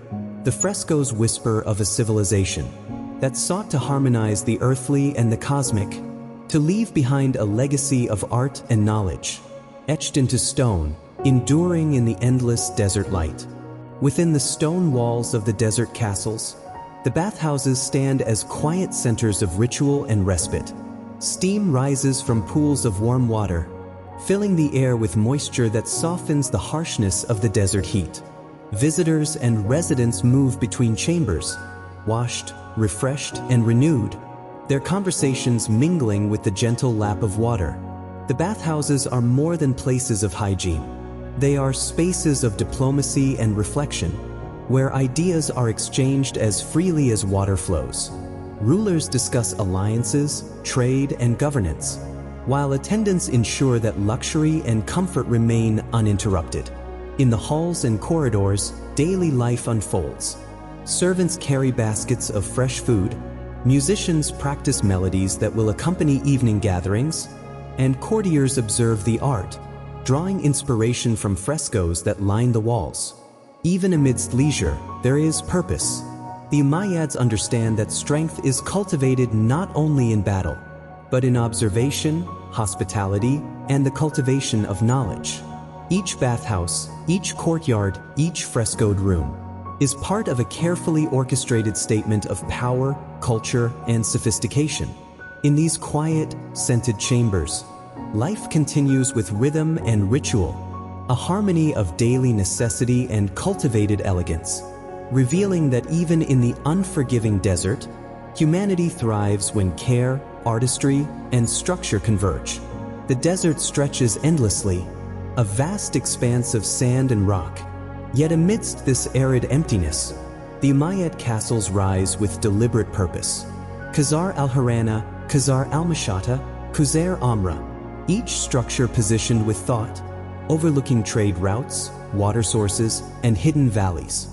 the frescoes whisper of a civilization that sought to harmonize the earthly and the cosmic, to leave behind a legacy of art and knowledge, etched into stone, enduring in the endless desert light. Within the stone walls of the desert castles, the bathhouses stand as quiet centers of ritual and respite. Steam rises from pools of warm water, filling the air with moisture that softens the harshness of the desert heat. Visitors and residents move between chambers, washed, refreshed, and renewed, their conversations mingling with the gentle lap of water. The bathhouses are more than places of hygiene. They are spaces of diplomacy and reflection, where ideas are exchanged as freely as water flows. Rulers discuss alliances, trade, and governance, while attendants ensure that luxury and comfort remain uninterrupted. In the halls and corridors, daily life unfolds. Servants carry baskets of fresh food, musicians practice melodies that will accompany evening gatherings, and courtiers observe the art, drawing inspiration from frescoes that line the walls. Even amidst leisure, there is purpose. The Umayyads understand that strength is cultivated not only in battle, but in observation, hospitality, and the cultivation of knowledge. Each bathhouse, each courtyard, each frescoed room is part of a carefully orchestrated statement of power, culture, and sophistication. In these quiet, scented chambers, life continues with rhythm and ritual, a harmony of daily necessity and cultivated elegance, revealing that even in the unforgiving desert, humanity thrives when care, artistry, and structure converge. The desert stretches endlessly, a vast expanse of sand and rock. Yet amidst this arid emptiness, the Umayyad castles rise with deliberate purpose. Qusr al-Harana, Qusr al-Mashata, Qusr Amra, each structure positioned with thought, overlooking trade routes, water sources, and hidden valleys.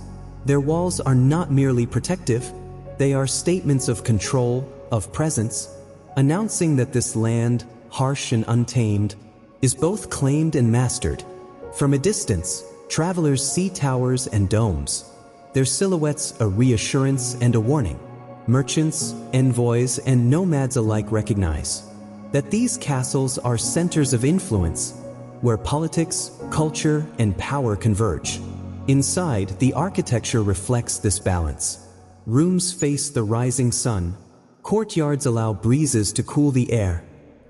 Their walls are not merely protective, they are statements of control, of presence, announcing that this land, harsh and untamed, is both claimed and mastered. From a distance, travelers see towers and domes, their silhouettes a reassurance and a warning. Merchants, envoys, and nomads alike recognize that these castles are centers of influence, where politics, culture, and power converge. Inside, the architecture reflects this balance. Rooms face the rising sun, courtyards allow breezes to cool the air,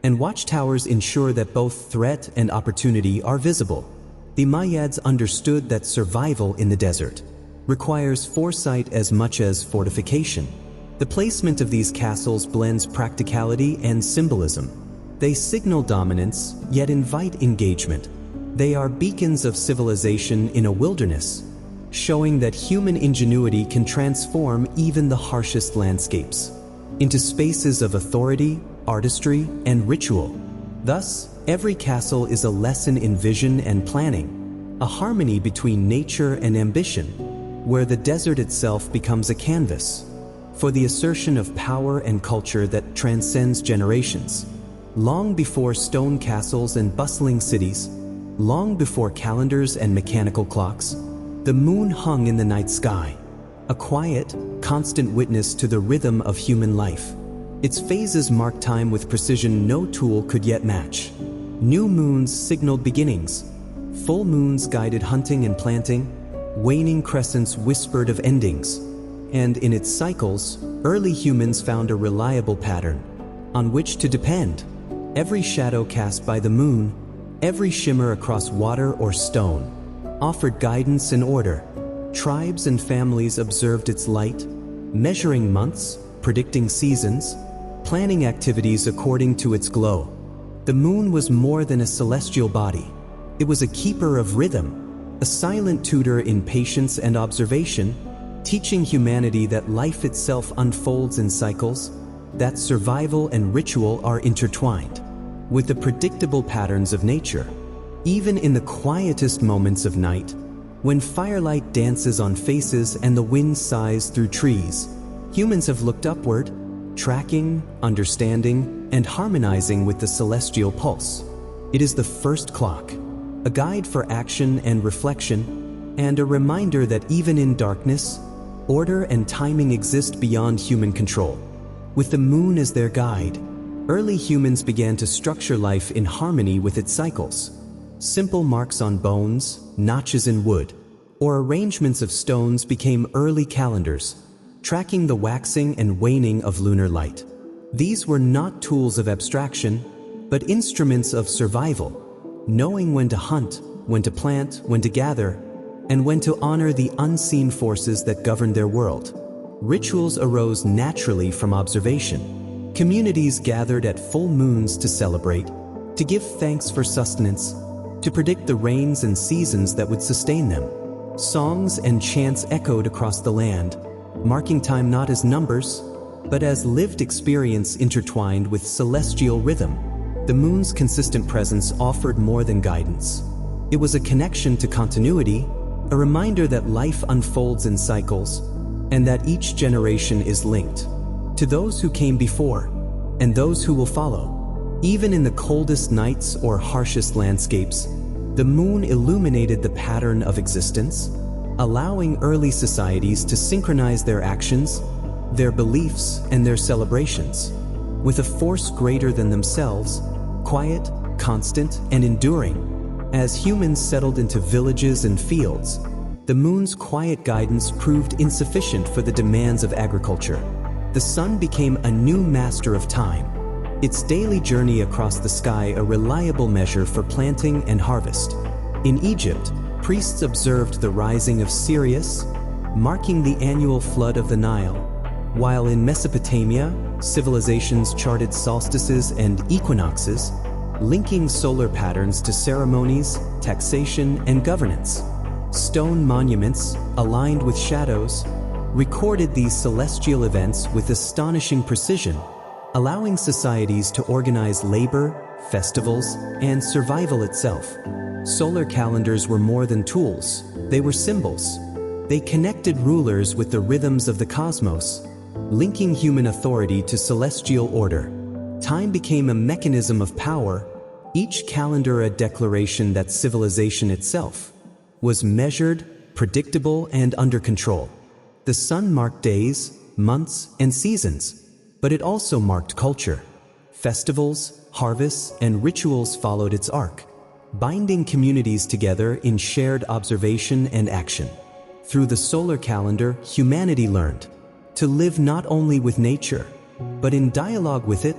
and watchtowers ensure that both threat and opportunity are visible. The Mayyads understood that survival in the desert requires foresight as much as fortification. The placement of these castles blends practicality and symbolism. They signal dominance, yet invite engagement. They are beacons of civilization in a wilderness, showing that human ingenuity can transform even the harshest landscapes into spaces of authority, artistry, and ritual. Thus, every castle is a lesson in vision and planning, a harmony between nature and ambition, where the desert itself becomes a canvas for the assertion of power and culture that transcends generations. Long before stone castles and bustling cities, long before calendars and mechanical clocks, the moon hung in the night sky, a quiet, constant witness to the rhythm of human life. Its phases marked time with precision no tool could yet match. New moons signaled beginnings, full moons guided hunting and planting, waning crescents whispered of endings, and in its cycles, early humans found a reliable pattern on which to depend. Every shadow cast by the moon, every shimmer across water or stone, offered guidance and order. Tribes and families observed its light, measuring months, predicting seasons, planning activities according to its glow. The moon was more than a celestial body. It was a keeper of rhythm, a silent tutor in patience and observation, teaching humanity that life itself unfolds in cycles, that survival and ritual are intertwined with the predictable patterns of nature. Even in the quietest moments of night, when firelight dances on faces and the wind sighs through trees, humans have looked upward, tracking, understanding, and harmonizing with the celestial pulse. It is the first clock, a guide for action and reflection, and a reminder that even in darkness, order and timing exist beyond human control. With the moon as their guide, early humans began to structure life in harmony with its cycles. Simple marks on bones, notches in wood, or arrangements of stones became early calendars, tracking the waxing and waning of lunar light. These were not tools of abstraction, but instruments of survival, knowing when to hunt, when to plant, when to gather, and when to honor the unseen forces that governed their world. Rituals arose naturally from observation. Communities gathered at full moons to celebrate, to give thanks for sustenance, to predict the rains and seasons that would sustain them. Songs and chants echoed across the land, marking time not as numbers, but as lived experience intertwined with celestial rhythm. The moon's consistent presence offered more than guidance. It was a connection to continuity, a reminder that life unfolds in cycles, and that each generation is linked to those who came before and those who will follow. Even in the coldest nights or harshest landscapes, the moon illuminated the pattern of existence, allowing early societies to synchronize their actions, their beliefs, and their celebrations with a force greater than themselves, quiet, constant, and enduring. As humans settled into villages and fields, the moon's quiet guidance proved insufficient for the demands of agriculture. The sun became a new master of time, its daily journey across the sky a reliable measure for planting and harvest. In Egypt, priests observed the rising of Sirius, marking the annual flood of the Nile, while in Mesopotamia, civilizations charted solstices and equinoxes, linking solar patterns to ceremonies, taxation, and governance. Stone monuments, aligned with shadows, recorded these celestial events with astonishing precision, allowing societies to organize labor, festivals, and survival itself. Solar calendars were more than tools, they were symbols. They connected rulers with the rhythms of the cosmos, linking human authority to celestial order. Time became a mechanism of power, each calendar a declaration that civilization itself was measured, predictable, and under control. The sun marked days, months, and seasons, but it also marked culture. Festivals, harvests, and rituals followed its arc. binding communities together in shared observation and action. Through the solar calendar, humanity learned to live not only with nature, but in dialogue with it,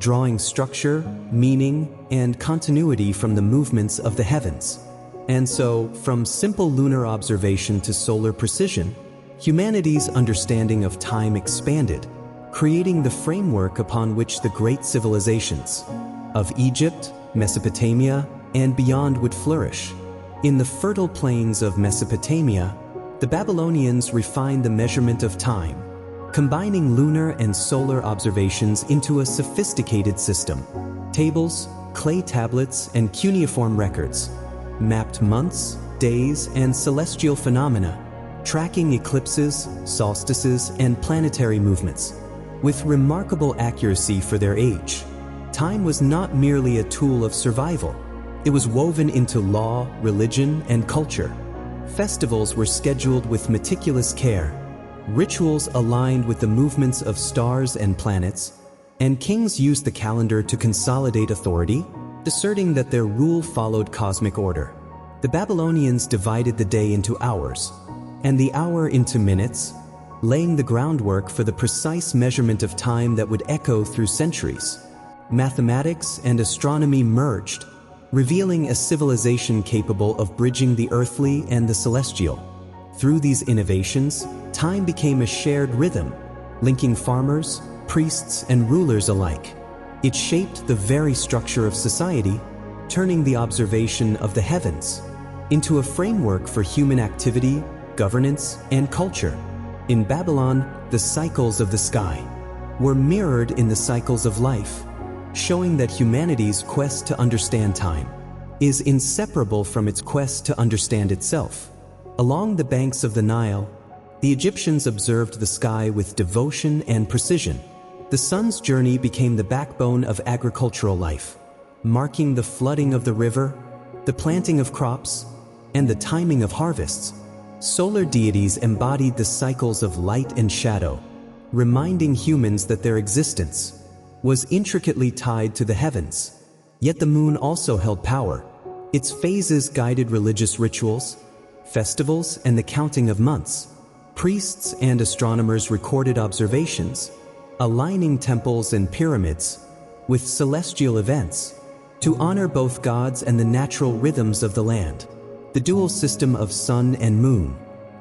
drawing structure, meaning, and continuity from the movements of the heavens. And so, from simple lunar observation to solar precision, humanity's understanding of time expanded, creating the framework upon which the great civilizations of Egypt, Mesopotamia, and beyond would flourish. In the fertile plains of Mesopotamia, the Babylonians refined the measurement of time, combining lunar and solar observations into a sophisticated system. Tables, clay tablets, and cuneiform records mapped months, days, and celestial phenomena, tracking eclipses, solstices, and planetary movements. With remarkable accuracy for their age, time was not merely a tool of survival. It was woven into law, religion, and culture. Festivals were scheduled with meticulous care, rituals aligned with the movements of stars and planets, and kings used the calendar to consolidate authority, asserting that their rule followed cosmic order. The Babylonians divided the day into hours, and the hour into minutes, laying the groundwork for the precise measurement of time that would echo through centuries. Mathematics and astronomy merged, revealing a civilization capable of bridging the earthly and the celestial. Through these innovations, time became a shared rhythm, linking farmers, priests, and rulers alike. It shaped the very structure of society, turning the observation of the heavens into a framework for human activity, governance, and culture. In Babylon, the cycles of the sky were mirrored in the cycles of life, showing that humanity's quest to understand time is inseparable from its quest to understand itself. Along the banks of the Nile, the Egyptians observed the sky with devotion and precision. The sun's journey became the backbone of agricultural life, marking the flooding of the river, the planting of crops, and the timing of harvests. Solar deities embodied the cycles of light and shadow, reminding humans that their existence was intricately tied to the heavens. Yet the moon also held power. Its phases guided religious rituals, festivals, and the counting of months. Priests and astronomers recorded observations, aligning temples and pyramids with celestial events to honor both gods and the natural rhythms of the land. The dual system of sun and moon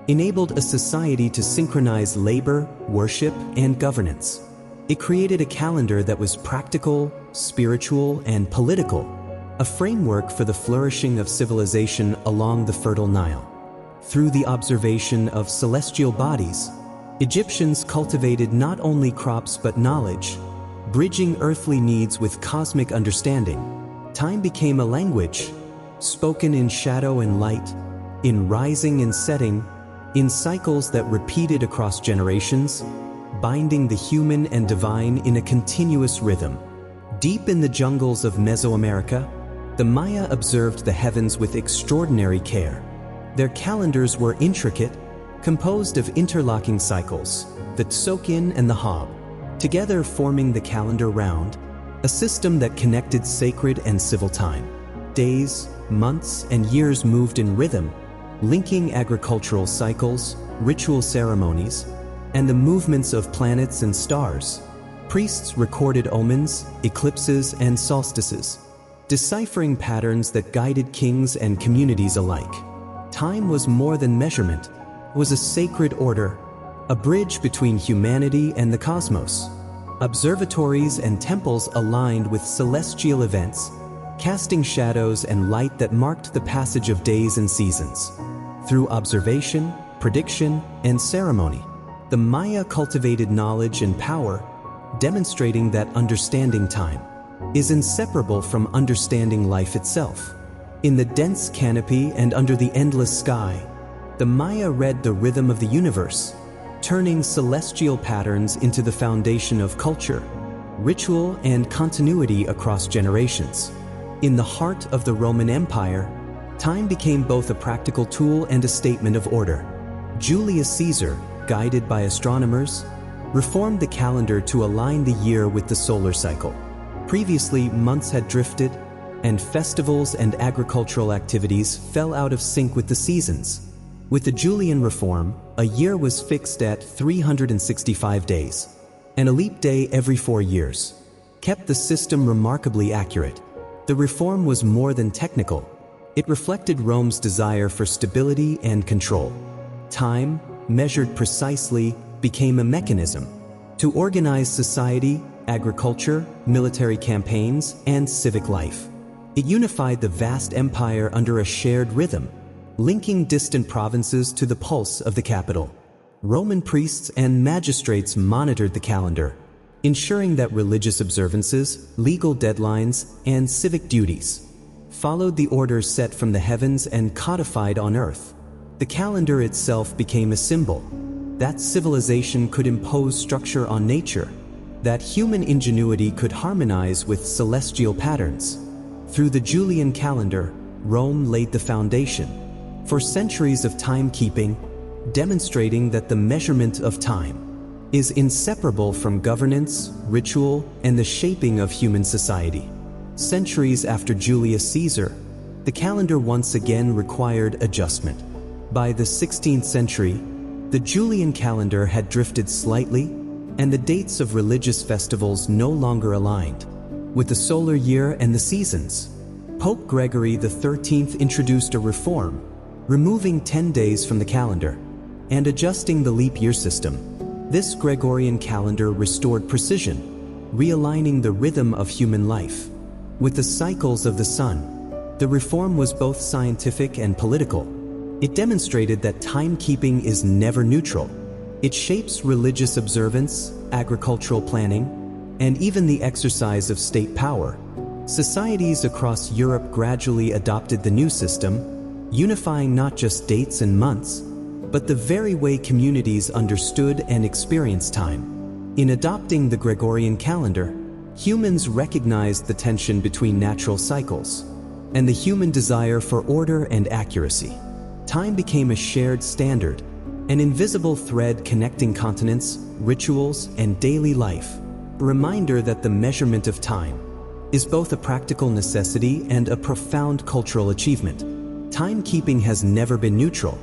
enabled a society to synchronize labor, worship, and governance. It created a calendar that was practical, spiritual, and political, a framework for the flourishing of civilization along the fertile Nile. Through the observation of celestial bodies, Egyptians cultivated not only crops but knowledge, bridging earthly needs with cosmic understanding. Time became a language, spoken in shadow and light, in rising and setting, in cycles that repeated across generations, binding the human and divine in a continuous rhythm. Deep in the jungles of Mesoamerica, the Maya observed the heavens with extraordinary care. Their calendars were intricate, composed of interlocking cycles, the tzolk'in and the hab, together forming the calendar round, a system that connected sacred and civil time. Days, months, and years moved in rhythm, linking agricultural cycles, ritual ceremonies, and the movements of planets and stars. Priests recorded omens, eclipses, and solstices, deciphering patterns that guided kings and communities alike. Time was more than measurement, it was a sacred order, a bridge between humanity and the cosmos. Observatories and temples aligned with celestial events, casting shadows and light that marked the passage of days and seasons. Through observation, prediction, and ceremony, the Maya cultivated knowledge and power, demonstrating that understanding time is inseparable from understanding life itself. In the dense canopy and under the endless sky, the Maya read the rhythm of the universe, turning celestial patterns into the foundation of culture, ritual, and continuity across generations. In the heart of the Roman Empire, time became both a practical tool and a statement of order. Julius Caesar, guided by astronomers, reformed the calendar to align the year with the solar cycle. Previously, months had drifted, and festivals and agricultural activities fell out of sync with the seasons. With the Julian reform, a year was fixed at 365 days, and a leap day every 4 years kept the system remarkably accurate. The reform was more than technical. It reflected Rome's desire for stability and control. Time, measured precisely, became a mechanism to organize society, agriculture, military campaigns, and civic life. It unified the vast empire under a shared rhythm, linking distant provinces to the pulse of the capital. Roman priests and magistrates monitored the calendar, ensuring that religious observances, legal deadlines, and civic duties followed the orders set from the heavens and codified on earth. The calendar itself became a symbol that civilization could impose structure on nature, that human ingenuity could harmonize with celestial patterns. Through the Julian calendar, Rome laid the foundation for centuries of timekeeping, demonstrating that the measurement of time is inseparable from governance, ritual, and the shaping of human society. Centuries after Julius Caesar, the calendar once again required adjustment. By the 16th century, the Julian calendar had drifted slightly, and the dates of religious festivals no longer aligned with the solar year and the seasons. Pope Gregory XIII introduced a reform, removing 10 days from the calendar and adjusting the leap year system. This Gregorian calendar restored precision, realigning the rhythm of human life with the cycles of the sun. The reform was both scientific and political. It demonstrated that timekeeping is never neutral. It shapes religious observance, agricultural planning, and even the exercise of state power. Societies across Europe gradually adopted the new system, unifying not just dates and months, but the very way communities understood and experienced time. In adopting the Gregorian calendar, humans recognized the tension between natural cycles and the human desire for order and accuracy. Time became a shared standard, an invisible thread connecting continents, rituals, and daily life. A reminder that the measurement of time is both a practical necessity and a profound cultural achievement. Timekeeping has never been neutral.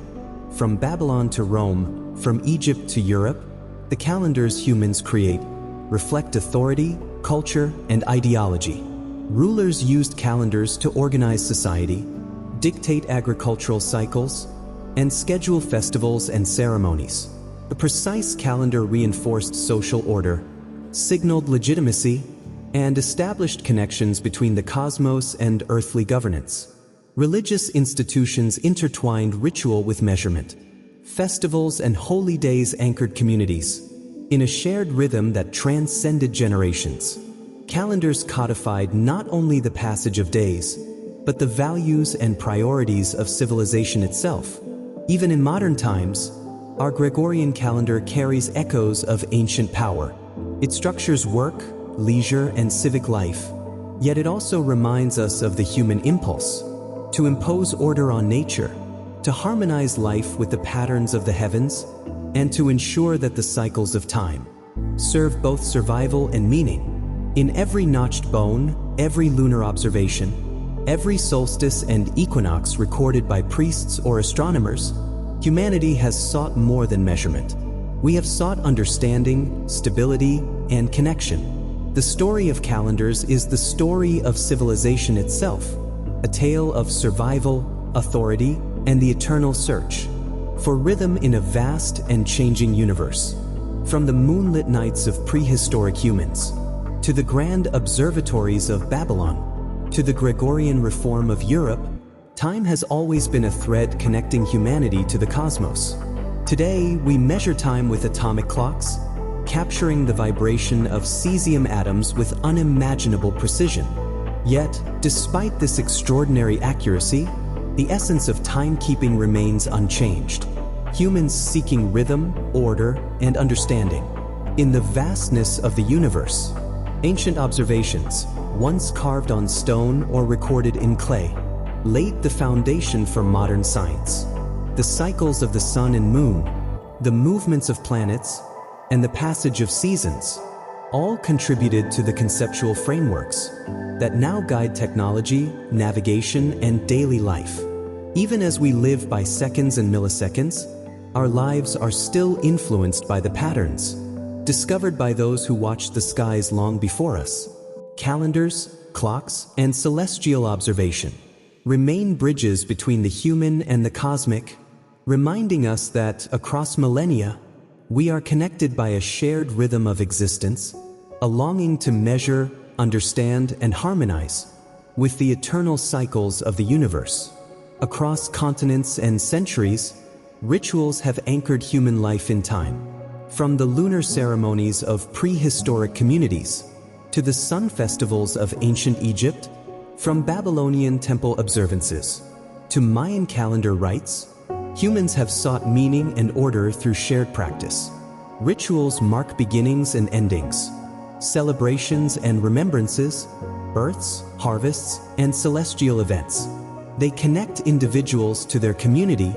From Babylon to Rome, from Egypt to Europe, the calendars humans create reflect authority, culture, and ideology. Rulers used calendars to organize society, dictate agricultural cycles, and schedule festivals and ceremonies. A precise calendar reinforced social order, signaled legitimacy, and established connections between the cosmos and earthly governance. Religious institutions intertwined ritual with measurement. Festivals and holy days anchored communities in a shared rhythm that transcended generations. Calendars codified not only the passage of days, but the values and priorities of civilization itself. Even in modern times, our Gregorian calendar carries echoes of ancient power. It structures work, leisure, and civic life, yet it also reminds us of the human impulse to impose order on nature, to harmonize life with the patterns of the heavens, and to ensure that the cycles of time serve both survival and meaning. In every notched bone, every lunar observation, every solstice and equinox recorded by priests or astronomers, humanity has sought more than measurement. We have sought understanding, stability, and connection. The story of calendars is the story of civilization itself, a tale of survival, authority, and the eternal search for rhythm in a vast and changing universe. From the moonlit nights of prehistoric humans, to the grand observatories of Babylon, to the Gregorian reform of Europe, time has always been a thread connecting humanity to the cosmos. Today, we measure time with atomic clocks, capturing the vibration of cesium atoms with unimaginable precision. Yet, despite this extraordinary accuracy, the essence of timekeeping remains unchanged. Humans seeking rhythm, order, and understanding. In the vastness of the universe, ancient observations, once carved on stone or recorded in clay, laid the foundation for modern science. The cycles of the sun and moon, the movements of planets, and the passage of seasons all contributed to the conceptual frameworks that now guide technology, navigation, and daily life. Even as we live by seconds and milliseconds, our lives are still influenced by the patterns discovered by those who watched the skies long before us. Calendars, clocks, and celestial observation remain bridges between the human and the cosmic, reminding us that, across millennia, we are connected by a shared rhythm of existence, a longing to measure, understand, and harmonize with the eternal cycles of the universe. Across continents and centuries, rituals have anchored human life in time. From the lunar ceremonies of prehistoric communities to the sun festivals of ancient Egypt, from Babylonian temple observances to Mayan calendar rites, humans have sought meaning and order through shared practice. Rituals mark beginnings and endings, celebrations and remembrances, births, harvests, and celestial events. They connect individuals to their community,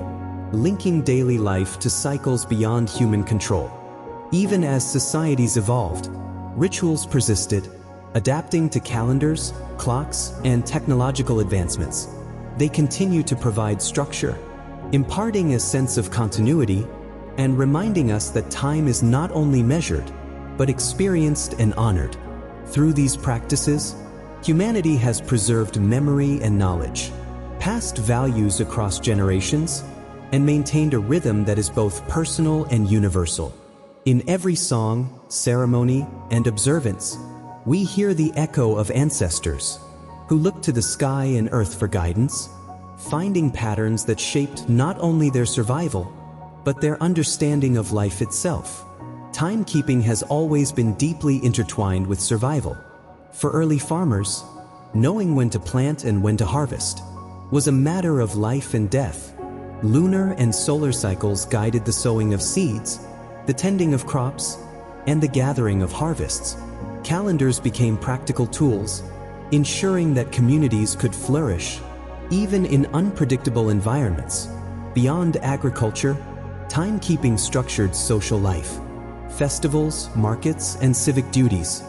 linking daily life to cycles beyond human control. Even as societies evolved, rituals persisted, adapting to calendars, clocks, and technological advancements. They continue to provide structure, imparting a sense of continuity and reminding us that time is not only measured, but experienced and honored. Through these practices, humanity has preserved memory and knowledge, passed values across generations, and maintained a rhythm that is both personal and universal. In every song, ceremony, and observance, we hear the echo of ancestors who looked to the sky and earth for guidance, finding patterns that shaped not only their survival, but their understanding of life itself. Timekeeping has always been deeply intertwined with survival. For early farmers, knowing when to plant and when to harvest was a matter of life and death. Lunar and solar cycles guided the sowing of seeds, the tending of crops, and the gathering of harvests. Calendars became practical tools, ensuring that communities could flourish, even in unpredictable environments. Beyond agriculture, timekeeping structured social life. Festivals, markets, and civic duties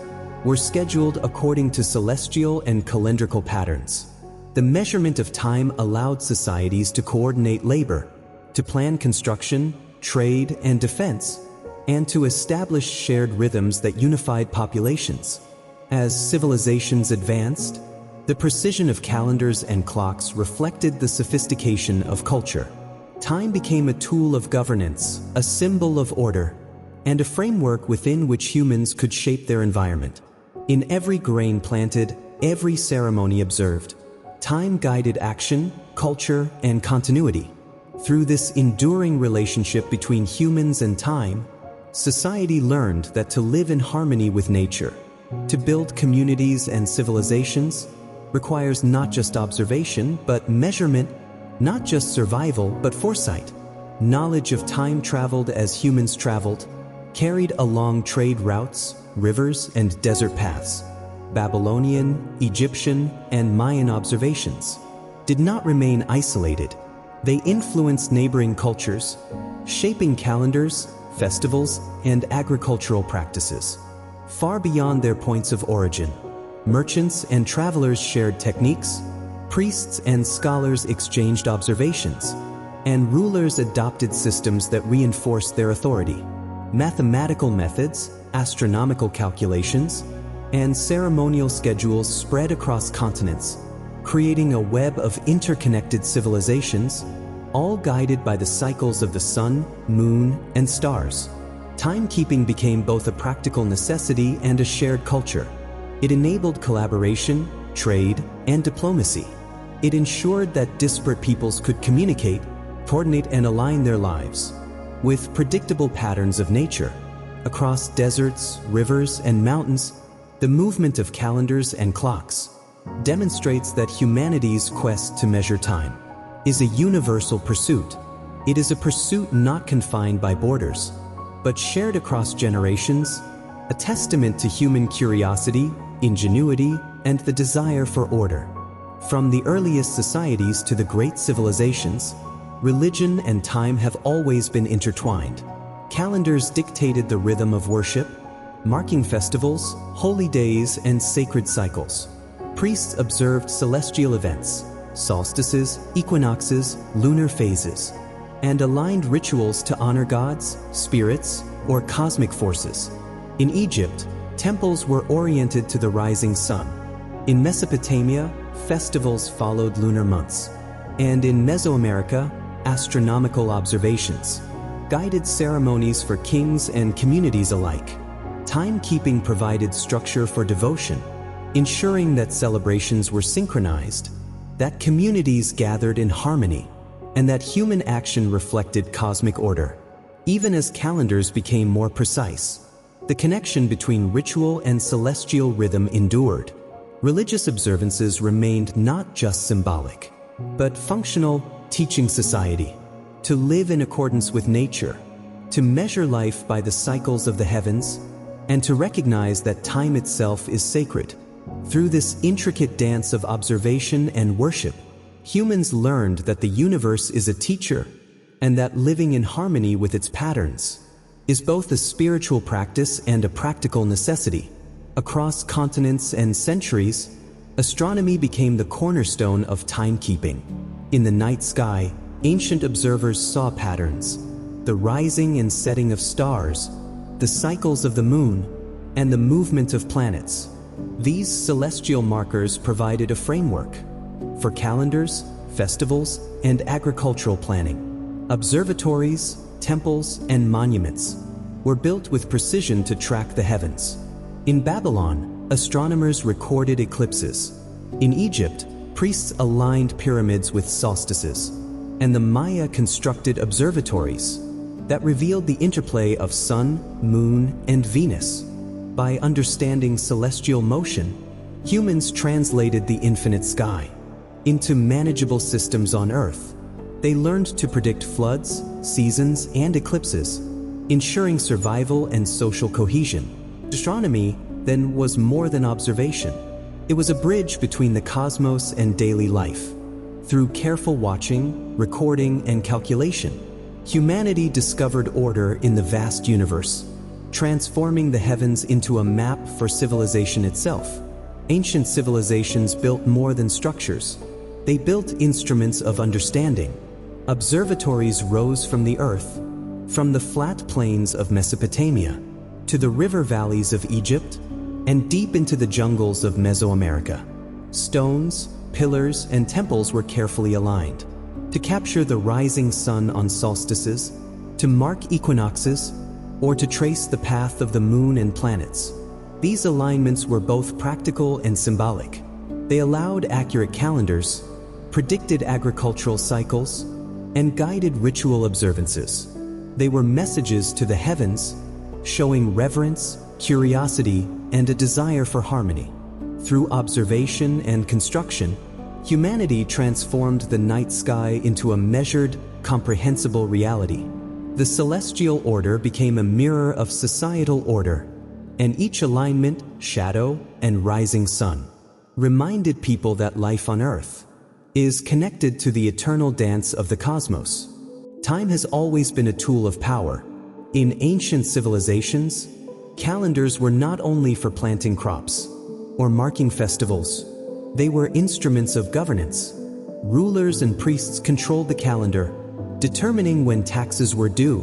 were scheduled according to celestial and calendrical patterns. The measurement of time allowed societies to coordinate labor, to plan construction, trade, and defense, and to establish shared rhythms that unified populations. As civilizations advanced, the precision of calendars and clocks reflected the sophistication of culture. Time became a tool of governance, a symbol of order, and a framework within which humans could shape their environment. In every grain planted, every ceremony observed, time guided action, culture, and continuity. Through this enduring relationship between humans and time, society learned that to live in harmony with nature, to build communities and civilizations, requires not just observation, but measurement, not just survival, but foresight. Knowledge of time traveled as humans traveled, carried along trade routes, rivers, and desert paths. Babylonian, Egyptian, and Mayan observations did not remain isolated. They influenced neighboring cultures, shaping calendars, festivals, and agricultural practices. Far beyond their points of origin, merchants and travelers shared techniques, priests and scholars exchanged observations, and rulers adopted systems that reinforced their authority. Mathematical methods, astronomical calculations, and ceremonial schedules spread across continents, creating a web of interconnected civilizations, all guided by the cycles of the sun, moon, and stars. Timekeeping became both a practical necessity and a shared culture. It enabled collaboration, trade, and diplomacy. It ensured that disparate peoples could communicate, coordinate, and align their lives with predictable patterns of nature. Across deserts, rivers, and mountains, the movement of calendars and clocks demonstrates that humanity's quest to measure time is a universal pursuit. It is a pursuit not confined by borders, but shared across generations, a testament to human curiosity, ingenuity, and the desire for order. From the earliest societies to the great civilizations, religion and time have always been intertwined. Calendars dictated the rhythm of worship, marking festivals, holy days, and sacred cycles. Priests observed celestial events, solstices, equinoxes, lunar phases, and aligned rituals to honor gods, spirits, or cosmic forces. In Egypt, temples were oriented to the rising sun. In Mesopotamia, festivals followed lunar months. And in Mesoamerica, astronomical observations guided ceremonies for kings and communities alike. Timekeeping provided structure for devotion, ensuring that celebrations were synchronized, that communities gathered in harmony, and that human action reflected cosmic order. Even as calendars became more precise, the connection between ritual and celestial rhythm endured. Religious observances remained not just symbolic, but functional, teaching society to live in accordance with nature, to measure life by the cycles of the heavens, and to recognize that time itself is sacred. Through this intricate dance of observation and worship, humans learned that the universe is a teacher, and that living in harmony with its patterns is both a spiritual practice and a practical necessity. Across continents and centuries, astronomy became the cornerstone of timekeeping. In the night sky, ancient observers saw patterns: the rising and setting of stars, the cycles of the moon, and the movement of planets. These celestial markers provided a framework for calendars, festivals, and agricultural planning. Observatories, temples, and monuments were built with precision to track the heavens. In Babylon, astronomers recorded eclipses. In Egypt, priests aligned pyramids with solstices, and the Maya constructed observatories that revealed the interplay of sun, moon, and Venus. By understanding celestial motion, humans translated the infinite sky into manageable systems on Earth. They learned to predict floods, seasons, and eclipses, ensuring survival and social cohesion. Astronomy, then, was more than observation. It was a bridge between the cosmos and daily life. Through careful watching, recording, and calculation, humanity discovered order in the vast universe, transforming the heavens into a map for civilization itself. Ancient civilizations built more than structures. They built instruments of understanding. Observatories rose from the earth, from the flat plains of Mesopotamia to the river valleys of Egypt and deep into the jungles of Mesoamerica. Stones, pillars, and temples were carefully aligned to capture the rising sun on solstices, to mark equinoxes, or to trace the path of the moon and planets. These alignments were both practical and symbolic. They allowed accurate calendars, predicted agricultural cycles, and guided ritual observances. They were messages to the heavens, showing reverence, curiosity, and a desire for harmony. Through observation and construction, humanity transformed the night sky into a measured, comprehensible reality. The celestial order became a mirror of societal order, and each alignment, shadow, and rising sun reminded people that life on Earth is connected to the eternal dance of the cosmos. Time has always been a tool of power. In ancient civilizations, calendars were not only for planting crops or marking festivals. They were instruments of governance. Rulers and priests controlled the calendar, determining when taxes were due,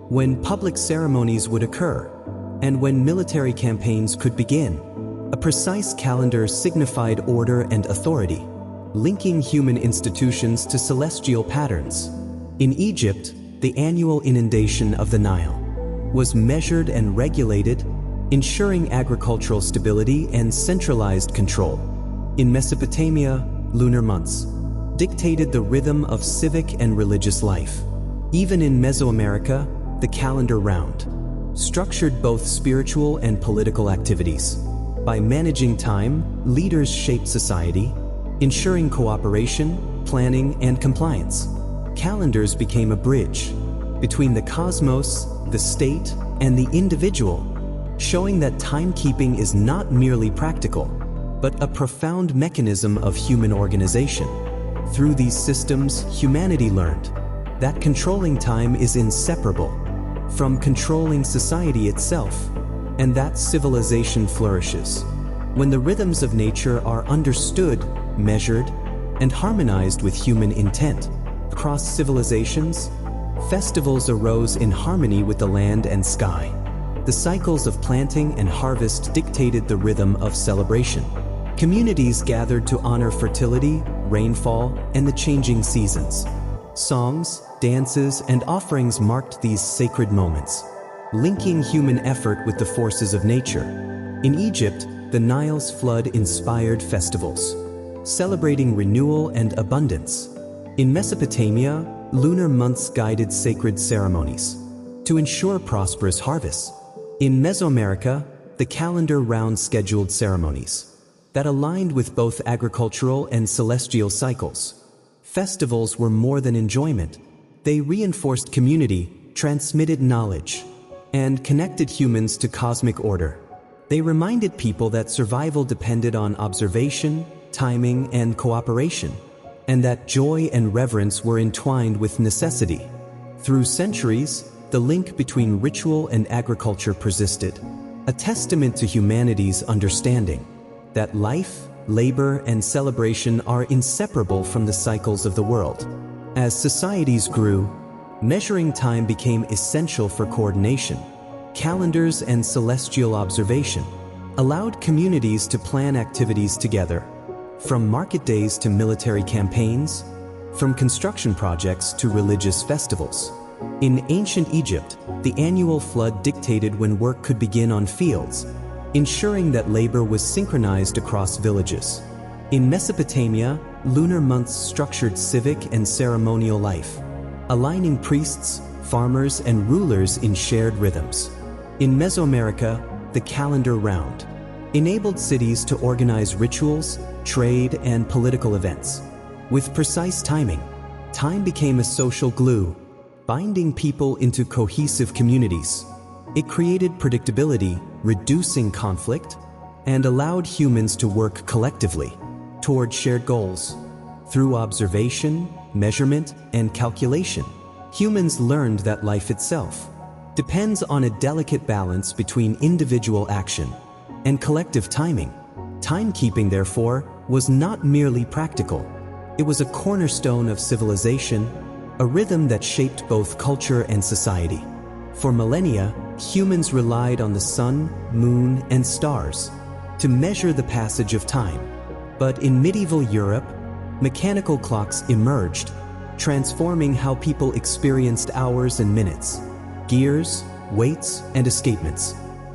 when public ceremonies would occur, and when military campaigns could begin. A precise calendar signified order and authority, linking human institutions to celestial patterns. In Egypt, the annual inundation of the Nile was measured and regulated, ensuring agricultural stability and centralized control. In Mesopotamia, lunar months dictated the rhythm of civic and religious life. Even in Mesoamerica, the calendar round structured both spiritual and political activities. By managing time, leaders shaped society, ensuring cooperation, planning, and compliance. Calendars became a bridge between the cosmos, the state, and the individual, showing that timekeeping is not merely practical, but a profound mechanism of human organization. Through these systems, humanity learned that controlling time is inseparable from controlling society itself. and that civilization flourishes. When the rhythms of nature are understood, measured, and harmonized with human intent. Across civilizations, festivals arose in harmony with the land and sky. The cycles of planting and harvest dictated the rhythm of celebration. Communities gathered to honor fertility, rainfall, and the changing seasons. Songs, dances, and offerings marked these sacred moments, linking human effort with the forces of nature. In Egypt, the Nile's flood inspired festivals, celebrating renewal and abundance. In Mesopotamia, lunar months guided sacred ceremonies to ensure prosperous harvests. In Mesoamerica, the calendar round scheduled ceremonies that aligned with both agricultural and celestial cycles. Festivals were more than enjoyment. They reinforced community, transmitted knowledge, and connected humans to cosmic order. They reminded people that survival depended on observation, timing, and cooperation, and that joy and reverence were entwined with necessity. Through centuries, the link between ritual and agriculture persisted, a testament to humanity's understanding that life, labor, and celebration are inseparable from the cycles of the world. As societies grew, measuring time became essential for coordination. Calendars and celestial observation allowed communities to plan activities together, from market days to military campaigns, from construction projects to religious festivals. In ancient Egypt, the annual flood dictated when work could begin on fields, ensuring that labor was synchronized across villages. In Mesopotamia, lunar months structured civic and ceremonial life, aligning priests, farmers, and rulers in shared rhythms. In Mesoamerica, the calendar round enabled cities to organize rituals, trade, and political events. With precise timing, time became a social glue, binding people into cohesive communities. It created predictability, reducing conflict, and allowed humans to work collectively toward shared goals. Through observation, measurement, and calculation, humans learned that life itself depends on a delicate balance between individual action and collective timing. Timekeeping, therefore, was not merely practical. It was a cornerstone of civilization, a rhythm that shaped both culture and society. For millennia, humans relied on the sun, moon, and stars to measure the passage of time. But in medieval Europe, mechanical clocks emerged, transforming how people experienced hours and minutes. Gears, weights, and escapements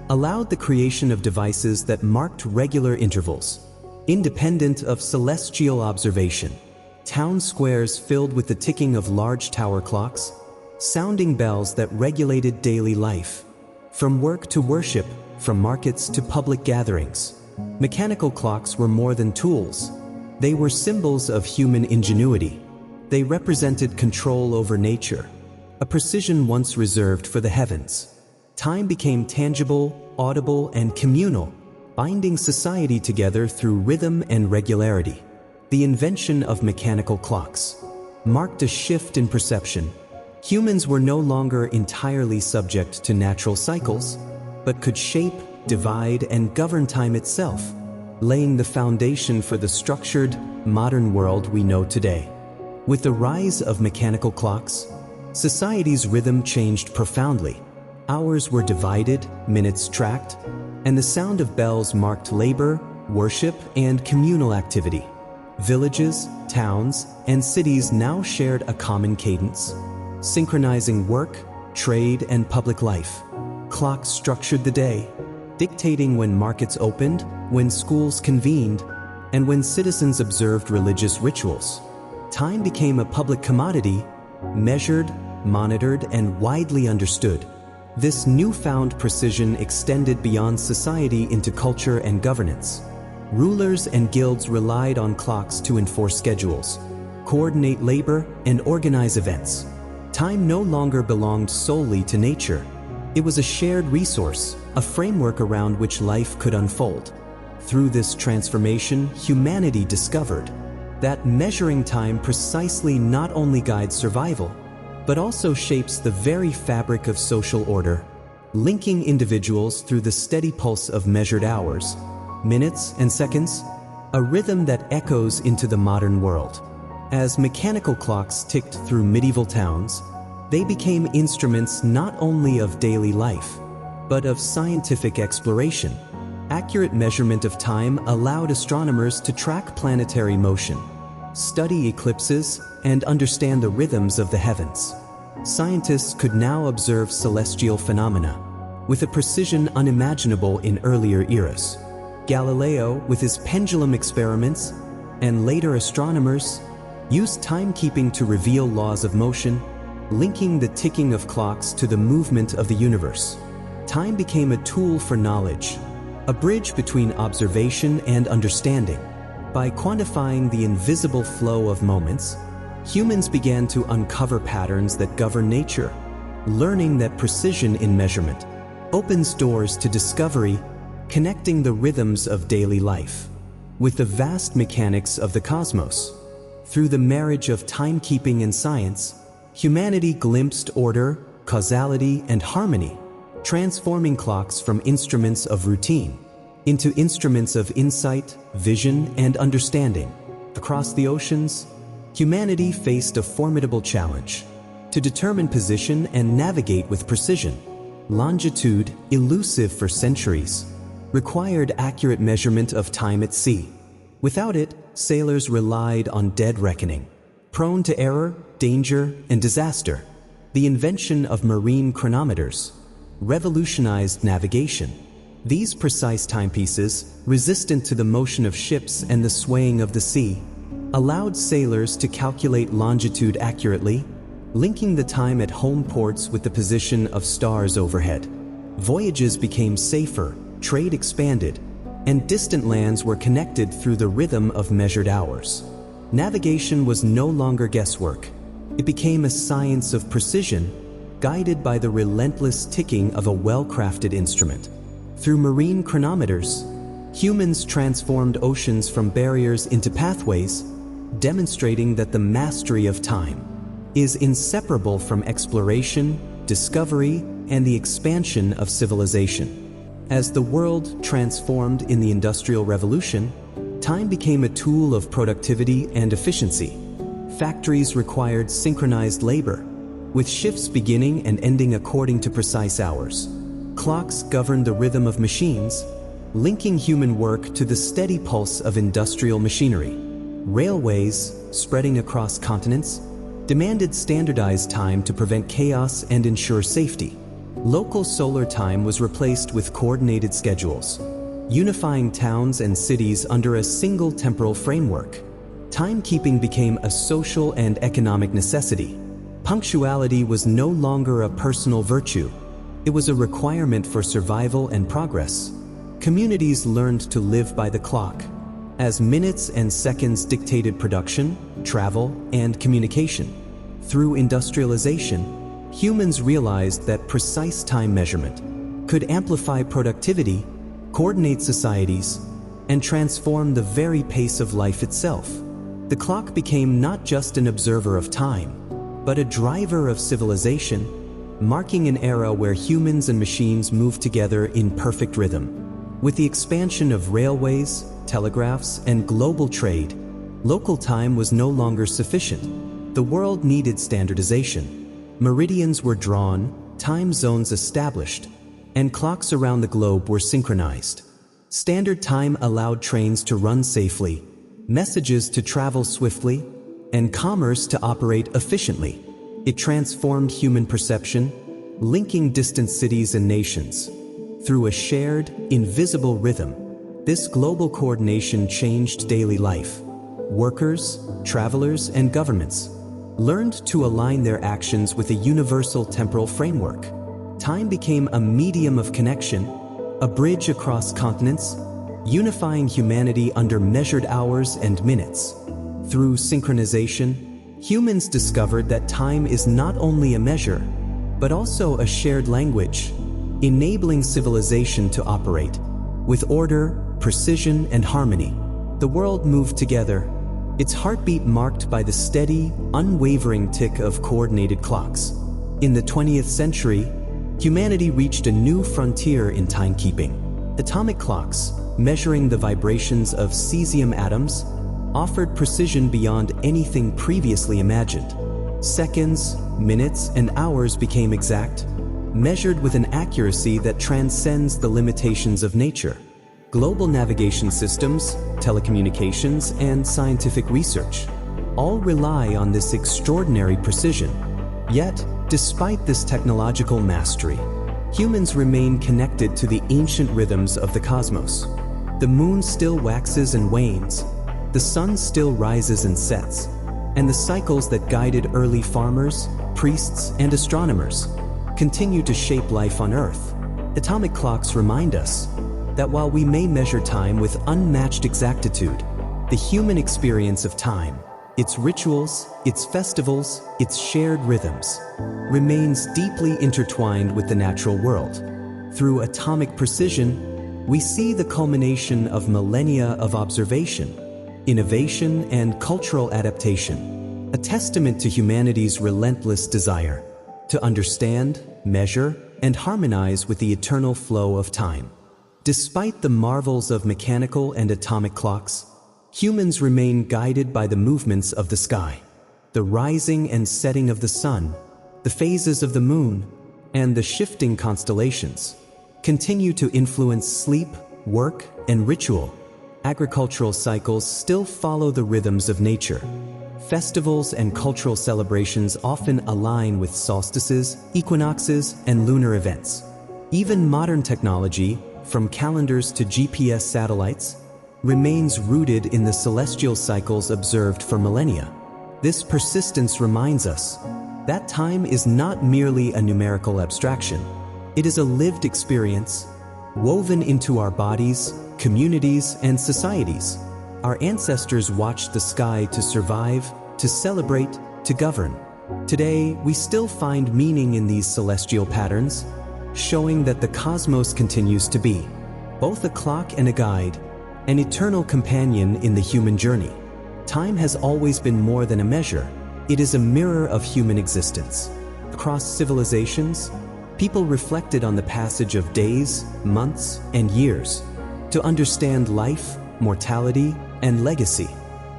allowed the creation of devices that marked regular intervals, independent of celestial observation. Town squares filled with the ticking of large tower clocks, sounding bells that regulated daily life. From work to worship, from markets to public gatherings, mechanical clocks were more than tools. They were symbols of human ingenuity. They represented control over nature, a precision once reserved for the heavens. Time became tangible, audible, and communal, binding society together through rhythm and regularity. The invention of mechanical clocks marked a shift in perception. Humans were no longer entirely subject to natural cycles, but could shape, divide, and govern time itself, laying the foundation for the structured, modern world we know today. With the rise of mechanical clocks, society's rhythm changed profoundly. Hours were divided, minutes tracked, and the sound of bells marked labor, worship, and communal activity. Villages, towns, and cities now shared a common cadence, synchronizing work, trade, and public life. Clocks structured the day, dictating when markets opened, when schools convened, and when citizens observed religious rituals. Time became a public commodity, measured, monitored, and widely understood. This newfound precision extended beyond society into culture and governance. Rulers and guilds relied on clocks to enforce schedules, coordinate labor, and organize events. Time no longer belonged solely to nature. It was a shared resource, a framework around which life could unfold. Through this transformation, humanity discovered that measuring time precisely not only guides survival, but also shapes the very fabric of social order. linking individuals through the steady pulse of measured hours, minutes, and seconds, a rhythm that echoes into the modern world. As mechanical clocks ticked through medieval towns, they became instruments not only of daily life, but of scientific exploration. Accurate measurement of time allowed astronomers to track planetary motion, study eclipses, and understand the rhythms of the heavens. Scientists could now observe celestial phenomena with a precision unimaginable in earlier eras. Galileo, with his pendulum experiments, and later astronomers, used timekeeping to reveal laws of motion, linking the ticking of clocks to the movement of the universe. Time became a tool for knowledge, a bridge between observation and understanding. By quantifying the invisible flow of moments, humans began to uncover patterns that govern nature, learning that precision in measurement opens doors to discovery, connecting the rhythms of daily life with the vast mechanics of the cosmos. Through the marriage of timekeeping and science, humanity glimpsed order, causality, and harmony, transforming clocks from instruments of routine into instruments of insight, vision, and understanding. Across the oceans, humanity faced a formidable challenge: to determine position and navigate with precision. Longitude, elusive for centuries, required accurate measurement of time at sea. Without it, sailors relied on dead reckoning, prone to error, danger, and disaster. The invention of marine chronometers revolutionized navigation. These precise timepieces, resistant to the motion of ships and the swaying of the sea, allowed sailors to calculate longitude accurately, linking the time at home ports with the position of stars overhead. Voyages became safer, trade expanded, and distant lands were connected through the rhythm of measured hours. Navigation was no longer guesswork. It became a science of precision, guided by the relentless ticking of a well-crafted instrument. Through marine chronometers, humans transformed oceans from barriers into pathways, demonstrating that the mastery of time is inseparable from exploration, discovery, and the expansion of civilization. As the world transformed in the Industrial Revolution, time became a tool of productivity and efficiency. Factories required synchronized labor, with shifts beginning and ending according to precise hours. Clocks governed the rhythm of machines, linking human work to the steady pulse of industrial machinery. Railways, spreading across continents, demanded standardized time to prevent chaos and ensure safety. Local solar time was replaced with coordinated schedules, unifying towns and cities under a single temporal framework. Timekeeping became a social and economic necessity. Punctuality was no longer a personal virtue. It was a requirement for survival and progress. Communities learned to live by the clock, as minutes and seconds dictated production, travel, and communication. Through industrialization, humans realized that precise time measurement could amplify productivity, coordinate societies, and transform the very pace of life itself. The clock became not just an observer of time, but a driver of civilization, marking an era where humans and machines moved together in perfect rhythm. With the expansion of railways, telegraphs, and global trade, local time was no longer sufficient. The world needed standardization. Meridians were drawn, time zones established, and clocks around the globe were synchronized. Standard time allowed trains to run safely, messages to travel swiftly, and commerce to operate efficiently. It transformed human perception, linking distant cities and nations. Through a shared, invisible rhythm, this global coordination changed daily life. Workers, travelers, and governments learned to align their actions with a universal temporal framework. Time became a medium of connection, a bridge across continents, unifying humanity under measured hours and minutes. Through synchronization, humans discovered that time is not only a measure, but also a shared language, enabling civilization to operate with order, precision, and harmony. The world moved together, its heartbeat marked by the steady, unwavering tick of coordinated clocks. In the 20th century, humanity reached a new frontier in timekeeping. Atomic clocks, measuring the vibrations of cesium atoms, offered precision beyond anything previously imagined. Seconds, minutes, and hours became exact, measured with an accuracy that transcends the limitations of nature. Global navigation systems, telecommunications, and scientific research all rely on this extraordinary precision. Yet, despite this technological mastery, humans remain connected to the ancient rhythms of the cosmos. The moon still waxes and wanes, the sun still rises and sets, and the cycles that guided early farmers, priests, and astronomers continue to shape life on Earth. Atomic clocks remind us that while we may measure time with unmatched exactitude, the human experience of time, its rituals, its festivals, its shared rhythms, remains deeply intertwined with the natural world. Through atomic precision, we see the culmination of millennia of observation, innovation, and cultural adaptation, a testament to humanity's relentless desire to understand, measure, and harmonize with the eternal flow of time. Despite the marvels of mechanical and atomic clocks, humans remain guided by the movements of the sky. The rising and setting of the sun, the phases of the moon, and the shifting constellations continue to influence sleep, work, and ritual. Agricultural cycles still follow the rhythms of nature. Festivals and cultural celebrations often align with solstices, equinoxes, and lunar events. Even modern technology, from calendars to GPS satellites, remains rooted in the celestial cycles observed for millennia. This persistence reminds us that time is not merely a numerical abstraction. It is a lived experience, woven into our bodies, communities, and societies. Our ancestors watched the sky to survive, to celebrate, to govern. Today, we still find meaning in these celestial patterns, showing that the cosmos continues to be both a clock and a guide, an eternal companion in the human journey. Time has always been more than a measure. It is a mirror of human existence. Across civilizations, people reflected on the passage of days, months, and years to understand life, mortality, and legacy.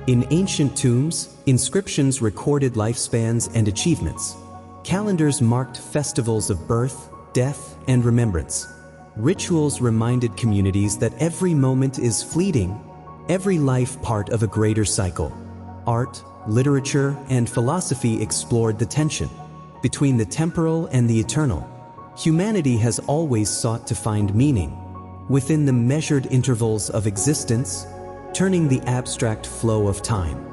In ancient tombs, inscriptions recorded lifespans and achievements. Calendars marked festivals of birth, death, and remembrance. Rituals reminded communities that every moment is fleeting, every life part of a greater cycle. Art, literature, and philosophy explored the tension between the temporal and the eternal. Humanity has always sought to find meaning within the measured intervals of existence, turning the abstract flow of time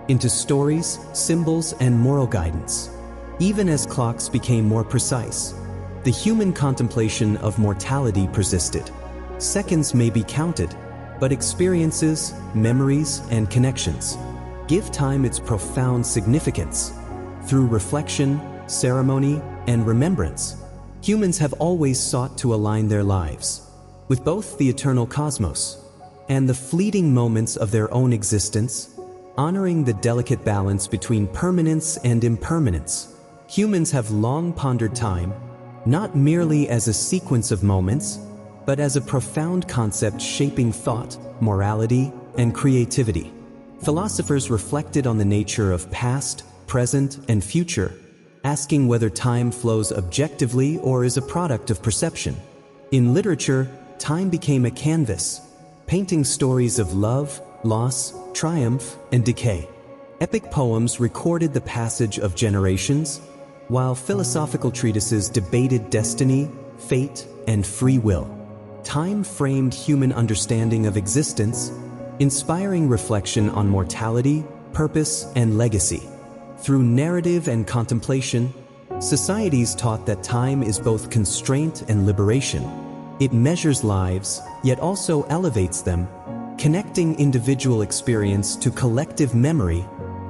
into stories, symbols, and moral guidance. Even as clocks became more precise, the human contemplation of mortality persisted. Seconds may be counted, but experiences, memories, and connections give time its profound significance. Through reflection, ceremony, and remembrance, humans have always sought to align their lives with both the eternal cosmos and the fleeting moments of their own existence, honoring the delicate balance between permanence and impermanence. Humans have long pondered time, not merely as a sequence of moments, but as a profound concept shaping thought, morality, and creativity. Philosophers reflected on the nature of past, present, and future, asking whether time flows objectively or is a product of perception. In literature, time became a canvas, painting stories of love, loss, triumph, and decay. Epic poems recorded the passage of generations, while philosophical treatises debated destiny, fate, and free will. Time framed human understanding of existence, inspiring reflection on mortality, purpose, and legacy. Through narrative and contemplation, societies taught that time is both constraint and liberation. It measures lives, yet also elevates them, connecting individual experience to collective memory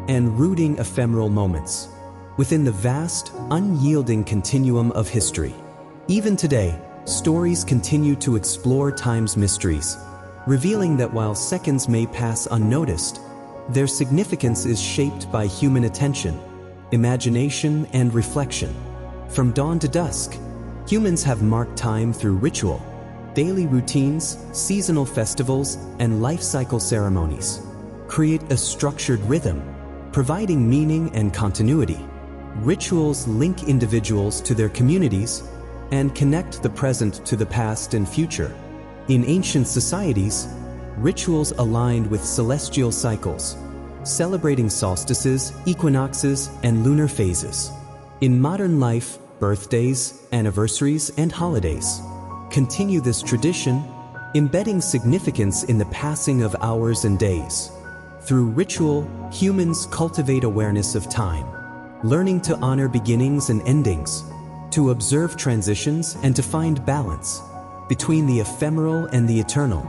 and rooting ephemeral moments within the vast, unyielding continuum of history. Even today, stories continue to explore time's mysteries, revealing that while seconds may pass unnoticed, their significance is shaped by human attention, imagination, and reflection. From dawn to dusk, Humans have marked time through ritual, daily routines, seasonal festivals, and life cycle ceremonies. Create a structured rhythm, providing meaning and continuity. Rituals link individuals to their communities and connect the present to the past and future. In ancient societies, rituals aligned with celestial cycles, celebrating solstices, equinoxes, and lunar phases. In modern life, birthdays, anniversaries, and holidays continue this tradition, embedding significance in the passing of hours and days. Through ritual, humans cultivate awareness of time, learning to honor beginnings and endings, to observe transitions and to find balance between the ephemeral and the eternal.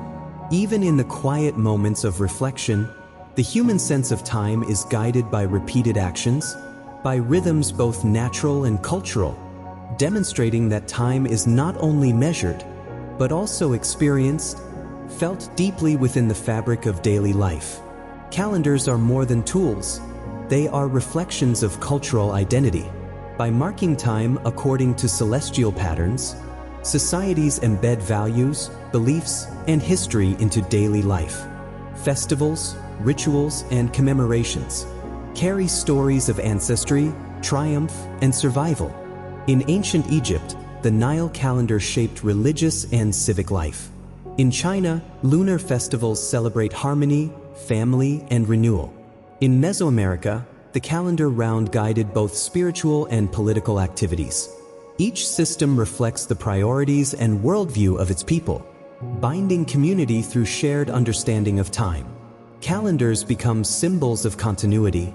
Even in the quiet moments of reflection, the human sense of time is guided by repeated actions, by rhythms both natural and cultural, demonstrating that time is not only measured, but also experienced, felt deeply within the fabric of daily life. Calendars are more than tools. They are reflections of cultural identity. By marking time according to celestial patterns, societies embed values, beliefs, and history into daily life. Festivals, rituals, and commemorations carry stories of ancestry, triumph, and survival. In ancient Egypt, the Nile calendar shaped religious and civic life. In China, lunar festivals celebrate harmony, family, and renewal. In Mesoamerica, the calendar round guided both spiritual and political activities. Each system reflects the priorities and worldview of its people, binding community through shared understanding of time. Calendars become symbols of continuity,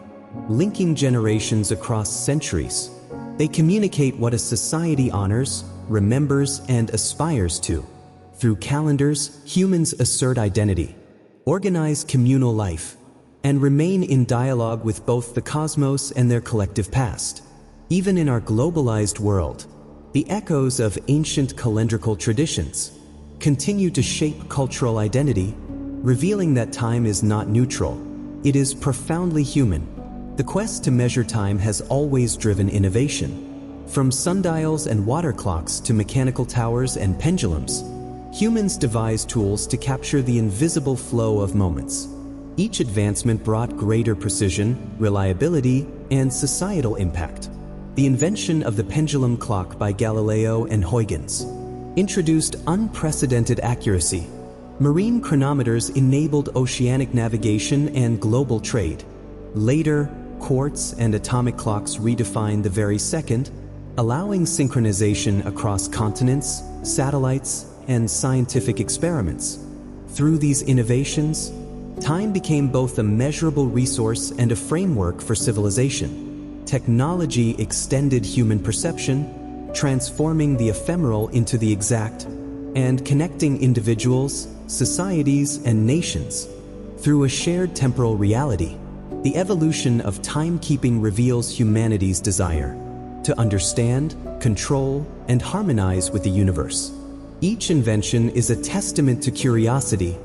linking generations across centuries. They communicate what a society honors, remembers, and aspires to. Through calendars, humans assert identity, organize communal life, and remain in dialogue with both the cosmos and their collective past. Even in our globalized world, the echoes of ancient calendrical traditions continue to shape cultural identity, revealing that time is not neutral. It is profoundly human. The quest to measure time has always driven innovation. From sundials and water clocks to mechanical towers and pendulums, humans devised tools to capture the invisible flow of moments. Each advancement brought greater precision, reliability, and societal impact. The invention of the pendulum clock by Galileo and Huygens introduced unprecedented accuracy. Marine chronometers enabled oceanic navigation and global trade. Later, quartz and atomic clocks redefined the very second, allowing synchronization across continents, satellites, and scientific experiments. Through these innovations, time became both a measurable resource and a framework for civilization. Technology extended human perception, transforming the ephemeral into the exact, and connecting individuals, societies, and nations through a shared temporal reality. The evolution of timekeeping reveals humanity's desire to understand, control, and harmonize with the universe. Each invention is a testament to curiosity,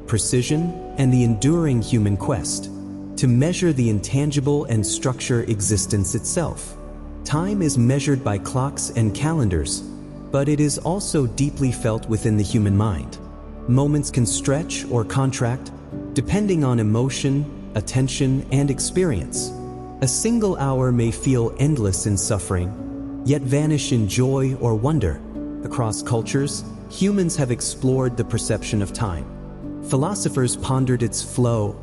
precision, and the enduring human quest to measure the intangible and structure existence itself. Time is measured by clocks and calendars, but it is also deeply felt within the human mind. Moments can stretch or contract, depending on emotion, attention, and experience. A single hour may feel endless in suffering, yet vanish in joy or wonder. Across cultures, humans have explored the perception of time. Philosophers pondered its flow,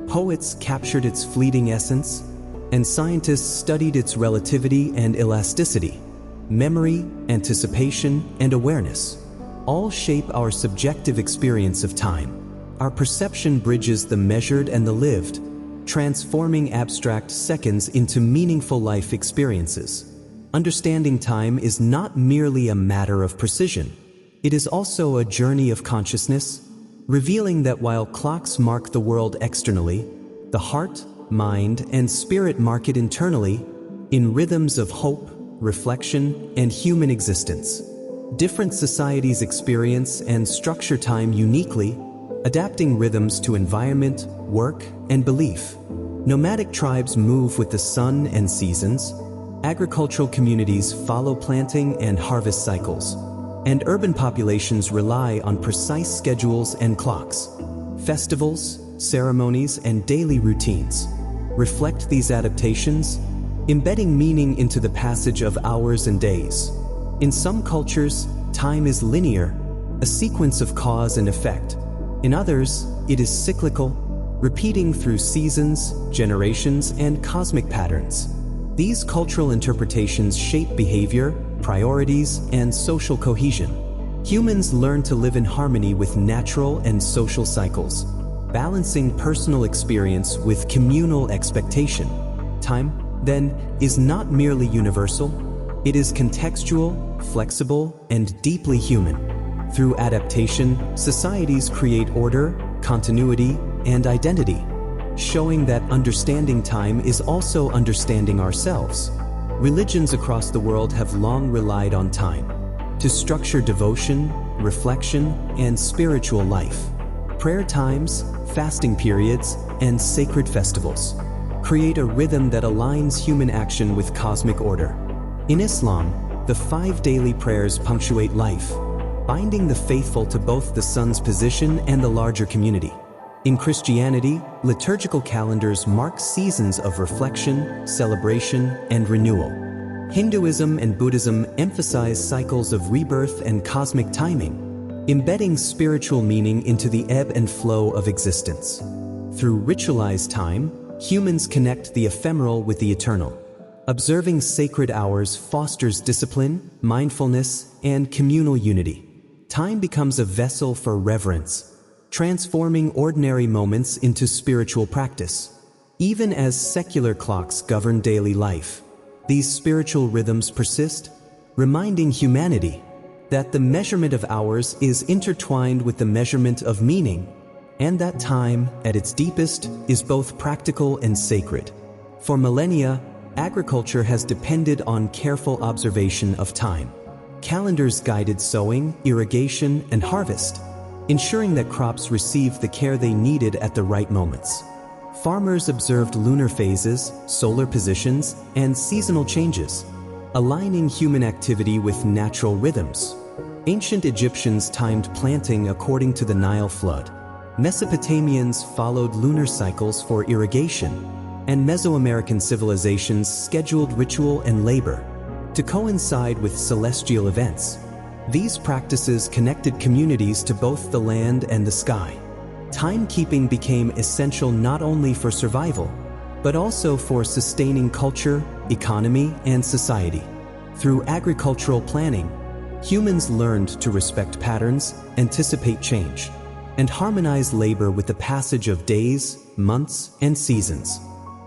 poets captured its fleeting essence, and scientists studied its relativity and elasticity. Memory, anticipation, and awareness all shape our subjective experience of time. Our perception bridges the measured and the lived, transforming abstract seconds into meaningful life experiences. Understanding time is not merely a matter of precision. It is also a journey of consciousness, revealing that while clocks mark the world externally, the heart, mind, and spirit mark it internally in rhythms of hope, reflection, and human existence. Different societies experience and structure time uniquely, adapting rhythms to environment, work, and belief. Nomadic tribes move with the sun and seasons, Agricultural communities follow planting and harvest cycles, and urban populations rely on precise schedules and clocks. Festivals, ceremonies, and daily routines reflect these adaptations, embedding meaning into the passage of hours and days. In some cultures, time is linear, a sequence of cause and effect. In others, it is cyclical, repeating through seasons, generations, and cosmic patterns. These cultural interpretations shape behavior, priorities, and social cohesion. Humans learn to live in harmony with natural and social cycles, balancing personal experience with communal expectation. Time, then, is not merely universal. It is contextual, flexible, and deeply human. Through adaptation, societies create order, continuity, and identity, showing that understanding time is also understanding ourselves. Religions across the world have long relied on time to structure devotion, reflection, and spiritual life. Prayer times, fasting periods, and sacred festivals create a rhythm that aligns human action with cosmic order. In Islam, the 5 daily prayers punctuate life, binding the faithful to both the sun's position and the larger community. In Christianity, liturgical calendars mark seasons of reflection, celebration, and renewal. Hinduism and Buddhism emphasize cycles of rebirth and cosmic timing, embedding spiritual meaning into the ebb and flow of existence. Through ritualized time, humans connect the ephemeral with the eternal. Observing sacred hours fosters discipline, mindfulness, and communal unity. Time becomes a vessel for reverence, transforming ordinary moments into spiritual practice. Even as secular clocks govern daily life, these spiritual rhythms persist, reminding humanity that the measurement of hours is intertwined with the measurement of meaning, and that time, at its deepest, is both practical and sacred. For millennia, agriculture has depended on careful observation of time. Calendars guided sowing, irrigation, and harvest, ensuring that crops received the care they needed at the right moments. Farmers observed lunar phases, solar positions, and seasonal changes, aligning human activity with natural rhythms. Ancient Egyptians timed planting according to the Nile flood. Mesopotamians followed lunar cycles for irrigation, and Mesoamerican civilizations scheduled ritual and labor to coincide with celestial events. These practices connected communities to both the land and the sky. Timekeeping became essential not only for survival, but also for sustaining culture, economy, and society. Through agricultural planning, humans learned to respect patterns, anticipate change, and harmonize labor with the passage of days, months, and seasons.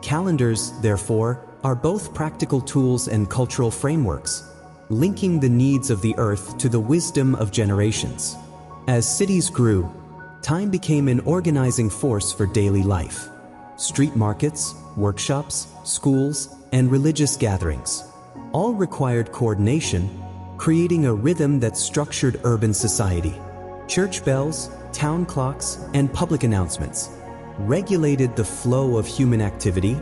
Calendars, therefore, are both practical tools and cultural frameworks, linking the needs of the earth to the wisdom of generations. As cities grew, time became an organizing force for daily life. Street markets, workshops, schools, and religious gatherings all required coordination, creating a rhythm that structured urban society. Church bells, town clocks, and public announcements regulated the flow of human activity,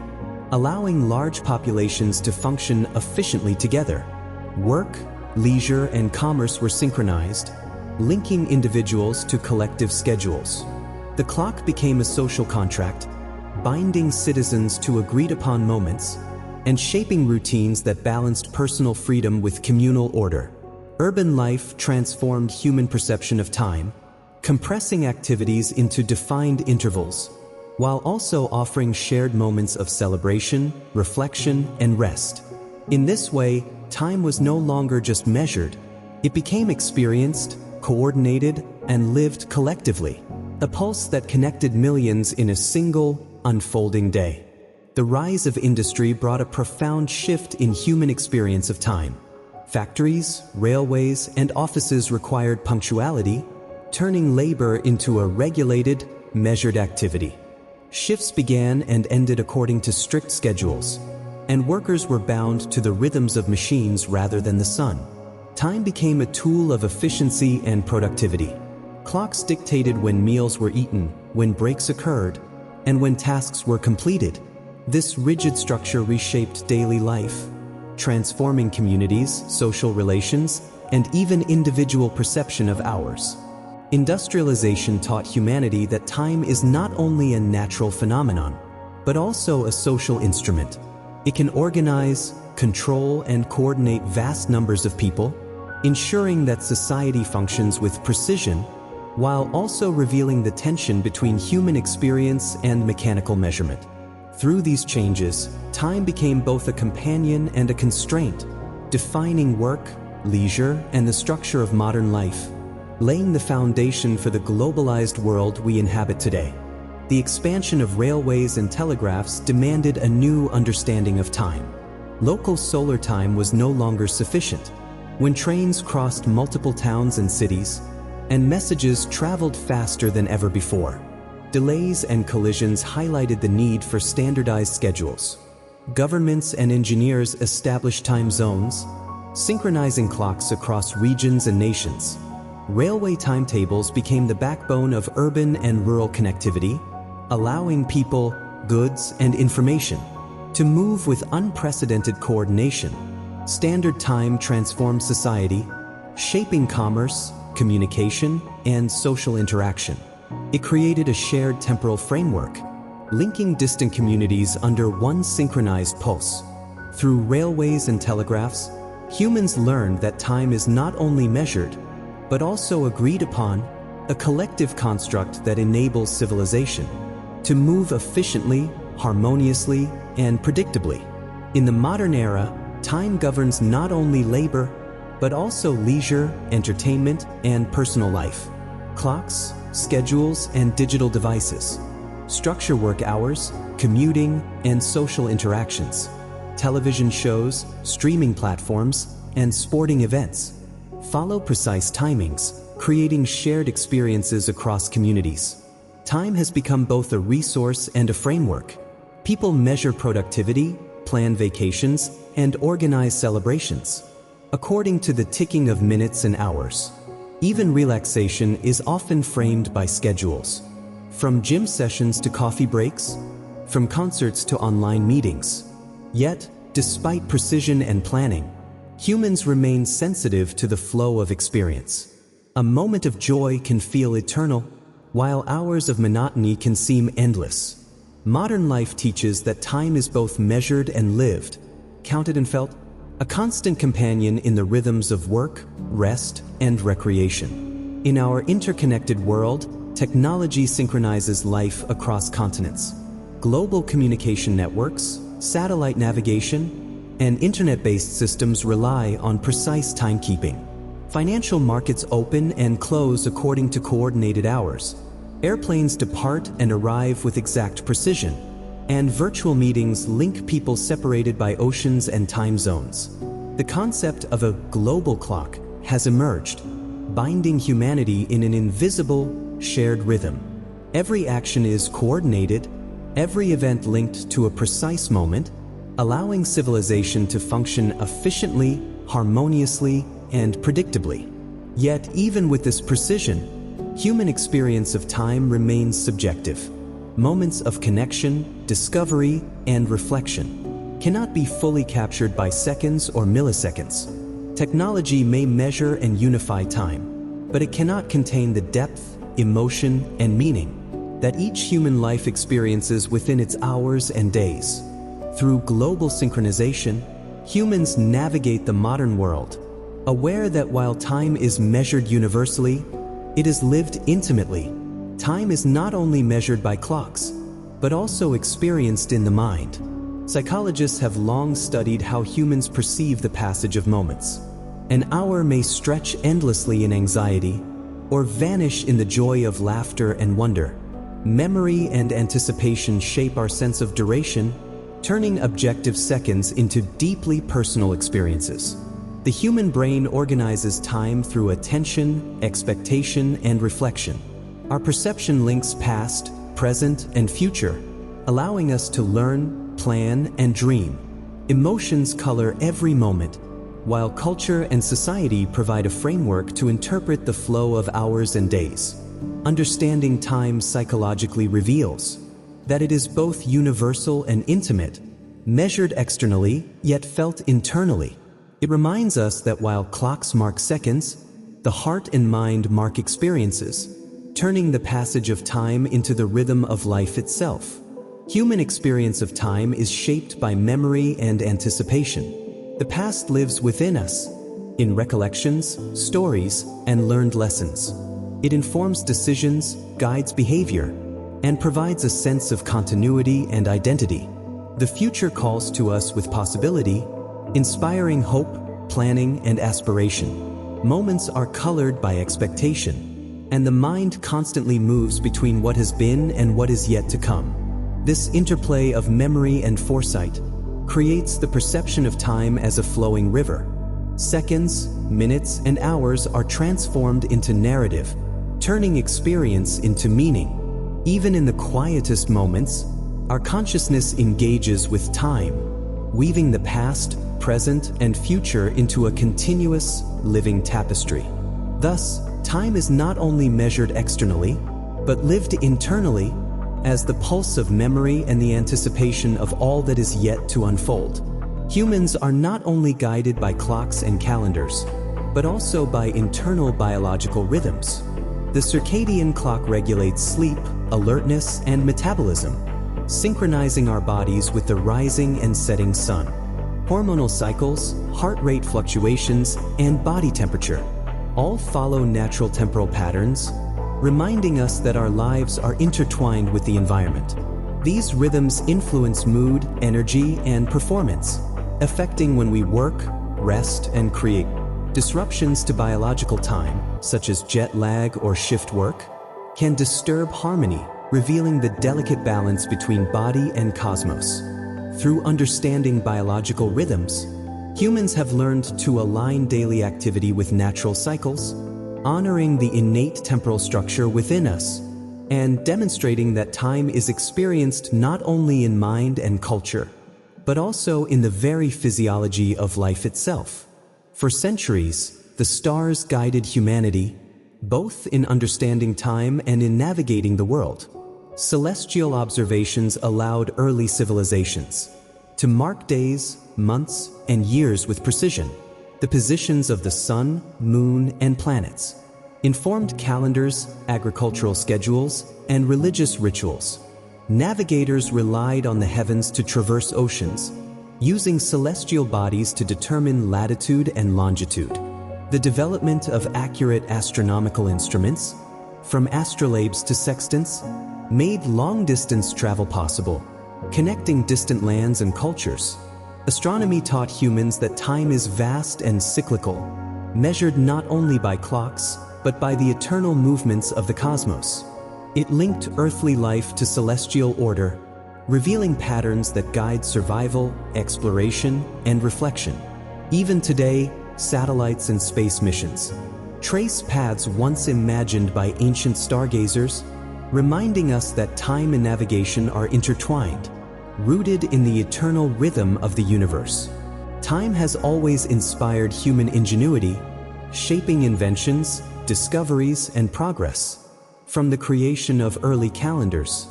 allowing large populations to function efficiently together. Work, leisure, and commerce were synchronized, linking individuals to collective schedules. The clock became a social contract, binding citizens to agreed-upon moments and shaping routines that balanced personal freedom with communal order. Urban life transformed human perception of time, compressing activities into defined intervals, while also offering shared moments of celebration, reflection, and rest. In this way, time was no longer just measured. It became experienced, coordinated, and lived collectively, a pulse that connected millions in a single, unfolding day. The rise of industry brought a profound shift in human experience of time. Factories, railways, and offices required punctuality, turning labor into a regulated, measured activity. Shifts began and ended according to strict schedules, and workers were bound to the rhythms of machines rather than the sun. Time became a tool of efficiency and productivity. Clocks dictated when meals were eaten, when breaks occurred, and when tasks were completed. This rigid structure reshaped daily life, transforming communities, social relations, and even individual perception of hours. Industrialization taught humanity that time is not only a natural phenomenon, but also a social instrument. It can organize, control, and coordinate vast numbers of people, ensuring that society functions with precision, while also revealing the tension between human experience and mechanical measurement. Through these changes, time became both a companion and a constraint, defining work, leisure, and the structure of modern life, laying the foundation for the globalized world we inhabit today. The expansion of railways and telegraphs demanded a new understanding of time. Local solar time was no longer sufficient. When trains crossed multiple towns and cities, and messages traveled faster than ever before, delays and collisions highlighted the need for standardized schedules. Governments and engineers established time zones, synchronizing clocks across regions and nations. Railway timetables became the backbone of urban and rural connectivity, allowing people, goods, and information to move with unprecedented coordination. Standard time transformed society, shaping commerce, communication, and social interaction. It created a shared temporal framework, linking distant communities under one synchronized pulse. Through railways and telegraphs, humans learned that time is not only measured, but also agreed upon, a collective construct that enables civilization to move efficiently, harmoniously, and predictably. In the modern era, time governs not only labor, but also leisure, entertainment, and personal life. Clocks, schedules, and digital devices structure work hours, commuting, and social interactions. Television shows, streaming platforms, and sporting events follow precise timings, creating shared experiences across communities. Time has become both a resource and a framework. People measure productivity, plan vacations, and organize celebrations according to the ticking of minutes and hours. Even relaxation is often framed by schedules. From gym sessions to coffee breaks, from concerts to online meetings. Yet, despite precision and planning, humans remain sensitive to the flow of experience. A moment of joy can feel eternal, while hours of monotony can seem endless. Modern life teaches that time is both measured and lived, counted and felt, a constant companion in the rhythms of work, rest, and recreation. In our interconnected world, technology synchronizes life across continents. Global communication networks, satellite navigation, and internet-based systems rely on precise timekeeping. Financial markets open and close according to coordinated hours. Airplanes depart and arrive with exact precision, and virtual meetings link people separated by oceans and time zones. The concept of a global clock has emerged, binding humanity in an invisible, shared rhythm. Every action is coordinated, every event linked to a precise moment, allowing civilization to function efficiently, harmoniously, and predictably. Yet, even with this precision, human experience of time remains subjective. Moments of connection, discovery, and reflection cannot be fully captured by seconds or milliseconds. Technology may measure and unify time, but it cannot contain the depth, emotion, and meaning that each human life experiences within its hours and days. Through global synchronization, humans navigate the modern world, aware that while time is measured universally, it is lived intimately. Time is not only measured by clocks, but also experienced in the mind. Psychologists have long studied how humans perceive the passage of moments. An hour may stretch endlessly in anxiety, or vanish in the joy of laughter and wonder. Memory and anticipation shape our sense of duration, turning objective seconds into deeply personal experiences. The human brain organizes time through attention, expectation, and reflection. Our perception links past, present, and future, allowing us to learn, plan, and dream. Emotions color every moment, while culture and society provide a framework to interpret the flow of hours and days. Understanding time psychologically reveals that it is both universal and intimate, measured externally, yet felt internally. It reminds us that while clocks mark seconds, the heart and mind mark experiences, turning the passage of time into the rhythm of life itself. Human experience of time is shaped by memory and anticipation. The past lives within us, in recollections, stories, and learned lessons. It informs decisions, guides behavior, and provides a sense of continuity and identity. The future calls to us with possibility, inspiring hope, planning, and aspiration. Moments are colored by expectation, and the mind constantly moves between what has been and what is yet to come. This interplay of memory and foresight creates the perception of time as a flowing river. Seconds, minutes, and hours are transformed into narrative, turning experience into meaning. Even in the quietest moments, our consciousness engages with time, weaving the past, present, and future into a continuous, living tapestry. Thus, time is not only measured externally, but lived internally as the pulse of memory and the anticipation of all that is yet to unfold. Humans are not only guided by clocks and calendars, but also by internal biological rhythms. The circadian clock regulates sleep, alertness, and metabolism, synchronizing our bodies with the rising and setting sun. Hormonal cycles, heart rate fluctuations, and body temperature all follow natural temporal patterns, reminding us that our lives are intertwined with the environment. These rhythms influence mood, energy, and performance, affecting when we work, rest, and create. Disruptions to biological time, such as jet lag or shift work, can disturb harmony, revealing the delicate balance between body and cosmos. Through understanding biological rhythms, humans have learned to align daily activity with natural cycles, honoring the innate temporal structure within us, and demonstrating that time is experienced not only in mind and culture, but also in the very physiology of life itself. For centuries, the stars guided humanity, both in understanding time and in navigating the world. Celestial observations allowed early civilizations to mark days, months, and years with precision. The positions of the sun, moon, and planets informed calendars, agricultural schedules, and religious rituals. Navigators relied on the heavens to traverse oceans, using celestial bodies to determine latitude and longitude. The development of accurate astronomical instruments, from astrolabes to sextants, made long-distance travel possible, connecting distant lands and cultures. Astronomy taught humans that time is vast and cyclical, measured not only by clocks, but by the eternal movements of the cosmos. It linked earthly life to celestial order, revealing patterns that guide survival, exploration, and reflection. Even today, satellites and space missions trace paths once imagined by ancient stargazers, reminding us that time and navigation are intertwined, rooted in the eternal rhythm of the universe. Time has always inspired human ingenuity, shaping inventions, discoveries, and progress. From the creation of early calendars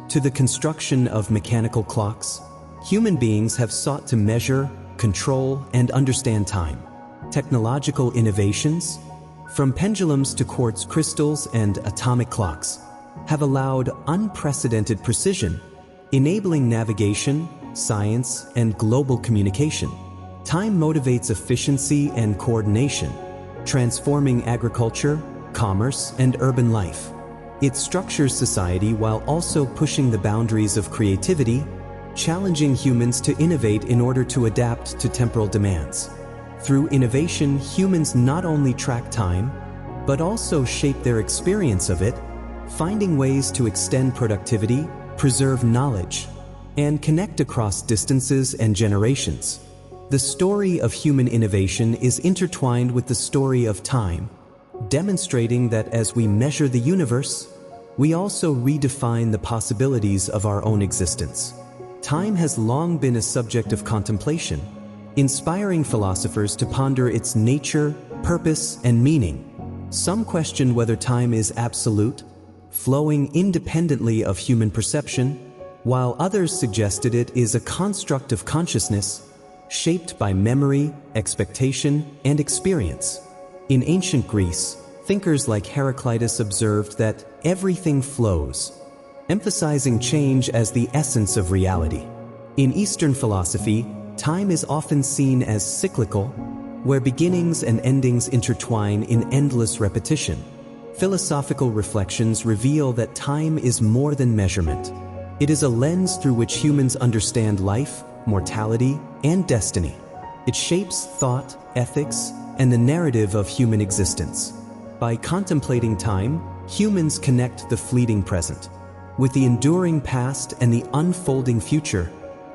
to the construction of mechanical clocks, human beings have sought to measure, control, and understand time. Technological innovations, from pendulums to quartz crystals and atomic clocks, have allowed unprecedented precision, enabling navigation, science, and global communication. Time motivates efficiency and coordination, transforming agriculture, commerce, and urban life. It structures society while also pushing the boundaries of creativity, challenging humans to innovate in order to adapt to temporal demands. Through innovation, humans not only track time, but also shape their experience of it, finding ways to extend productivity, preserve knowledge, and connect across distances and generations. The story of human innovation is intertwined with the story of time, demonstrating that as we measure the universe, we also redefine the possibilities of our own existence. Time has long been a subject of contemplation, inspiring philosophers to ponder its nature, purpose, and meaning. Some question whether time is absolute, flowing independently of human perception, while others suggested it is a construct of consciousness shaped by memory, expectation, and experience. In ancient Greece, thinkers like Heraclitus observed that everything flows, emphasizing change as the essence of reality. In Eastern philosophy, time is often seen as cyclical, where beginnings and endings intertwine in endless repetition. Philosophical reflections reveal that time is more than measurement. It is a lens through which humans understand life, mortality, and destiny. It shapes thought, ethics, and the narrative of human existence. By contemplating time, humans connect the fleeting present with the enduring past and the unfolding future,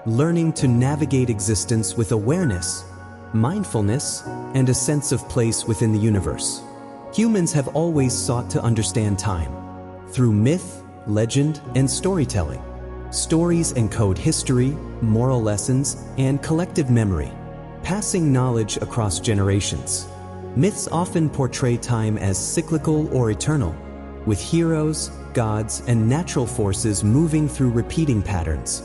learning to navigate existence with awareness, mindfulness, and a sense of place within the universe. Humans have always sought to understand time. Through myth, legend, and storytelling. Stories encode history, moral lessons, and collective memory, passing knowledge across generations. Myths often portray time as cyclical or eternal, with heroes, gods, and natural forces moving through repeating patterns.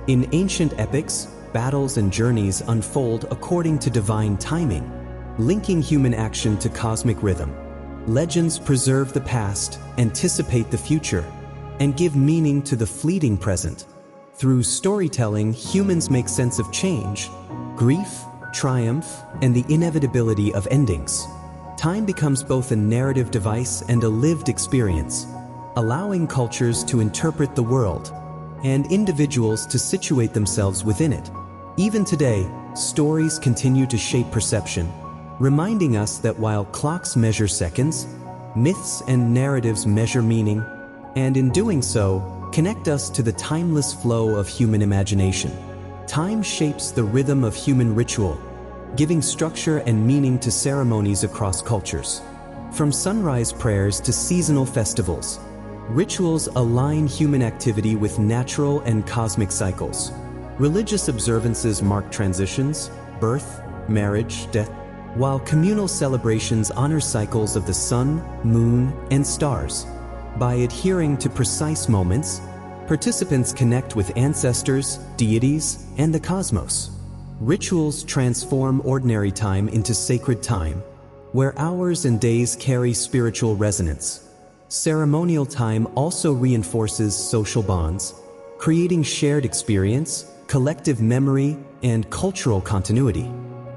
In ancient epics, battles and journeys unfold according to divine timing, linking human action to cosmic rhythm. Legends preserve the past, anticipate the future, and give meaning to the fleeting present. Through storytelling, humans make sense of change, grief, triumph, and the inevitability of endings. Time becomes both a narrative device and a lived experience, allowing cultures to interpret the world and individuals to situate themselves within it. Even today, stories continue to shape perception, reminding us that while clocks measure seconds, myths and narratives measure meaning, and in doing so, connect us to the timeless flow of human imagination. Time shapes the rhythm of human ritual, giving structure and meaning to ceremonies across cultures. From sunrise prayers to seasonal festivals, rituals align human activity with natural and cosmic cycles. Religious observances mark transitions, birth, marriage, death, while communal celebrations honor cycles of the sun, moon, and stars. By adhering to precise moments, participants connect with ancestors, deities, and the cosmos. Rituals transform ordinary time into sacred time, where hours and days carry spiritual resonance. Ceremonial time also reinforces social bonds, creating shared experience, collective memory, and cultural continuity.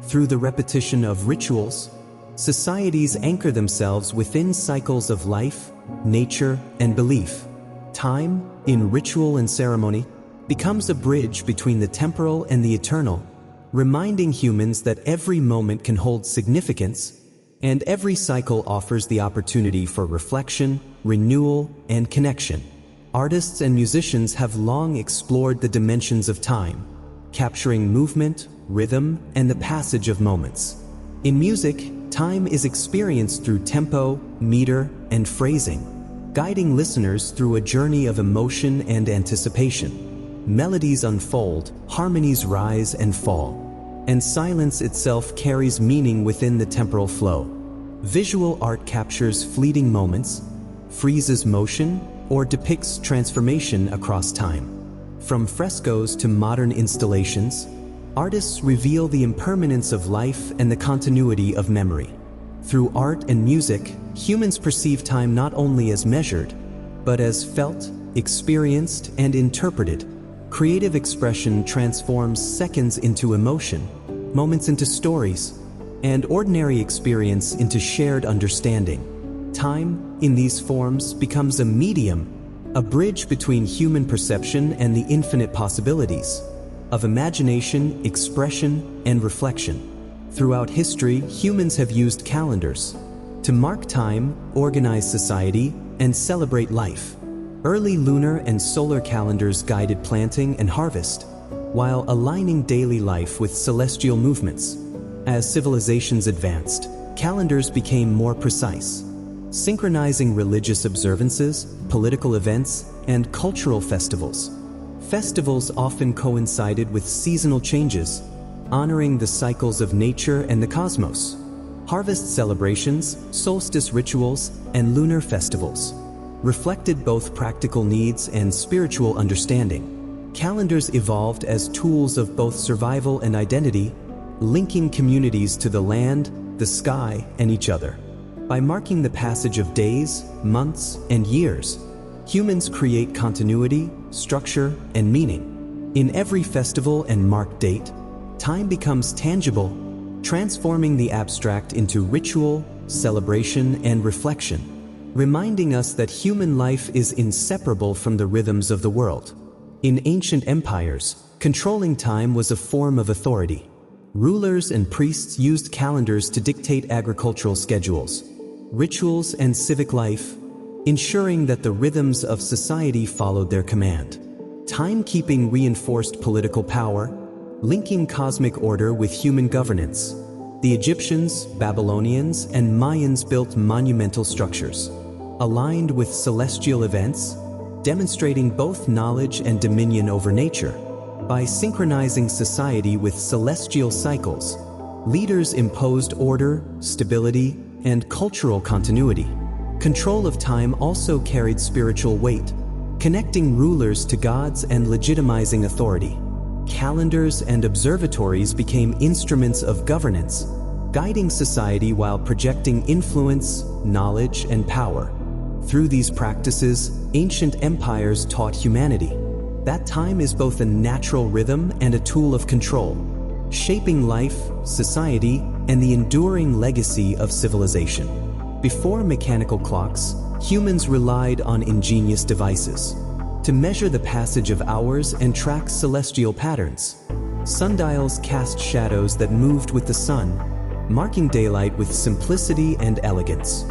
Through the repetition of rituals, societies anchor themselves within cycles of life, nature, and belief. Time, in ritual and ceremony, becomes a bridge between the temporal and the eternal, reminding humans that every moment can hold significance, and every cycle offers the opportunity for reflection, renewal, and connection. Artists and musicians have long explored the dimensions of time, capturing movement, rhythm, and the passage of moments. In music, time is experienced through tempo, meter, and phrasing, guiding listeners through a journey of emotion and anticipation. Melodies unfold, harmonies rise and fall, and silence itself carries meaning within the temporal flow. Visual art captures fleeting moments, freezes motion, or depicts transformation across time. From frescoes to modern installations, artists reveal the impermanence of life and the continuity of memory. Through art and music, humans perceive time not only as measured, but as felt, experienced, and interpreted. Creative expression transforms seconds into emotion, moments into stories, and ordinary experience into shared understanding. Time, in these forms, becomes a medium, a bridge between human perception and the infinite possibilities of imagination, expression, and reflection. Throughout history, humans have used calendars to mark time, organize society, and celebrate life. Early lunar and solar calendars guided planting and harvest, while aligning daily life with celestial movements. As civilizations advanced, calendars became more precise, synchronizing religious observances, political events, and cultural festivals. Festivals often coincided with seasonal changes, honoring the cycles of nature and the cosmos. Harvest celebrations, solstice rituals, and lunar festivals reflected both practical needs and spiritual understanding. Calendars evolved as tools of both survival and identity, linking communities to the land, the sky, and each other. By marking the passage of days, months, and years, humans create continuity, structure, and meaning. In every festival and marked date, time becomes tangible, transforming the abstract into ritual, celebration, and reflection, reminding us that human life is inseparable from the rhythms of the world. In ancient empires, controlling time was a form of authority. Rulers and priests used calendars to dictate agricultural schedules, rituals, and civic life, ensuring that the rhythms of society followed their command. Timekeeping reinforced political power, linking cosmic order with human governance. The Egyptians, Babylonians, and Mayans built monumental structures, aligned with celestial events, demonstrating both knowledge and dominion over nature. By synchronizing society with celestial cycles, leaders imposed order, stability, and cultural continuity. Control of time also carried spiritual weight, connecting rulers to gods and legitimizing authority. Calendars and observatories became instruments of governance, guiding society while projecting influence, knowledge, and power. Through these practices, ancient empires taught humanity that time is both a natural rhythm and a tool of control, shaping life, society, and the enduring legacy of civilization. Before mechanical clocks, humans relied on ingenious devices to measure the passage of hours and track celestial patterns. Sundials cast shadows that moved with the sun, marking daylight with simplicity and elegance.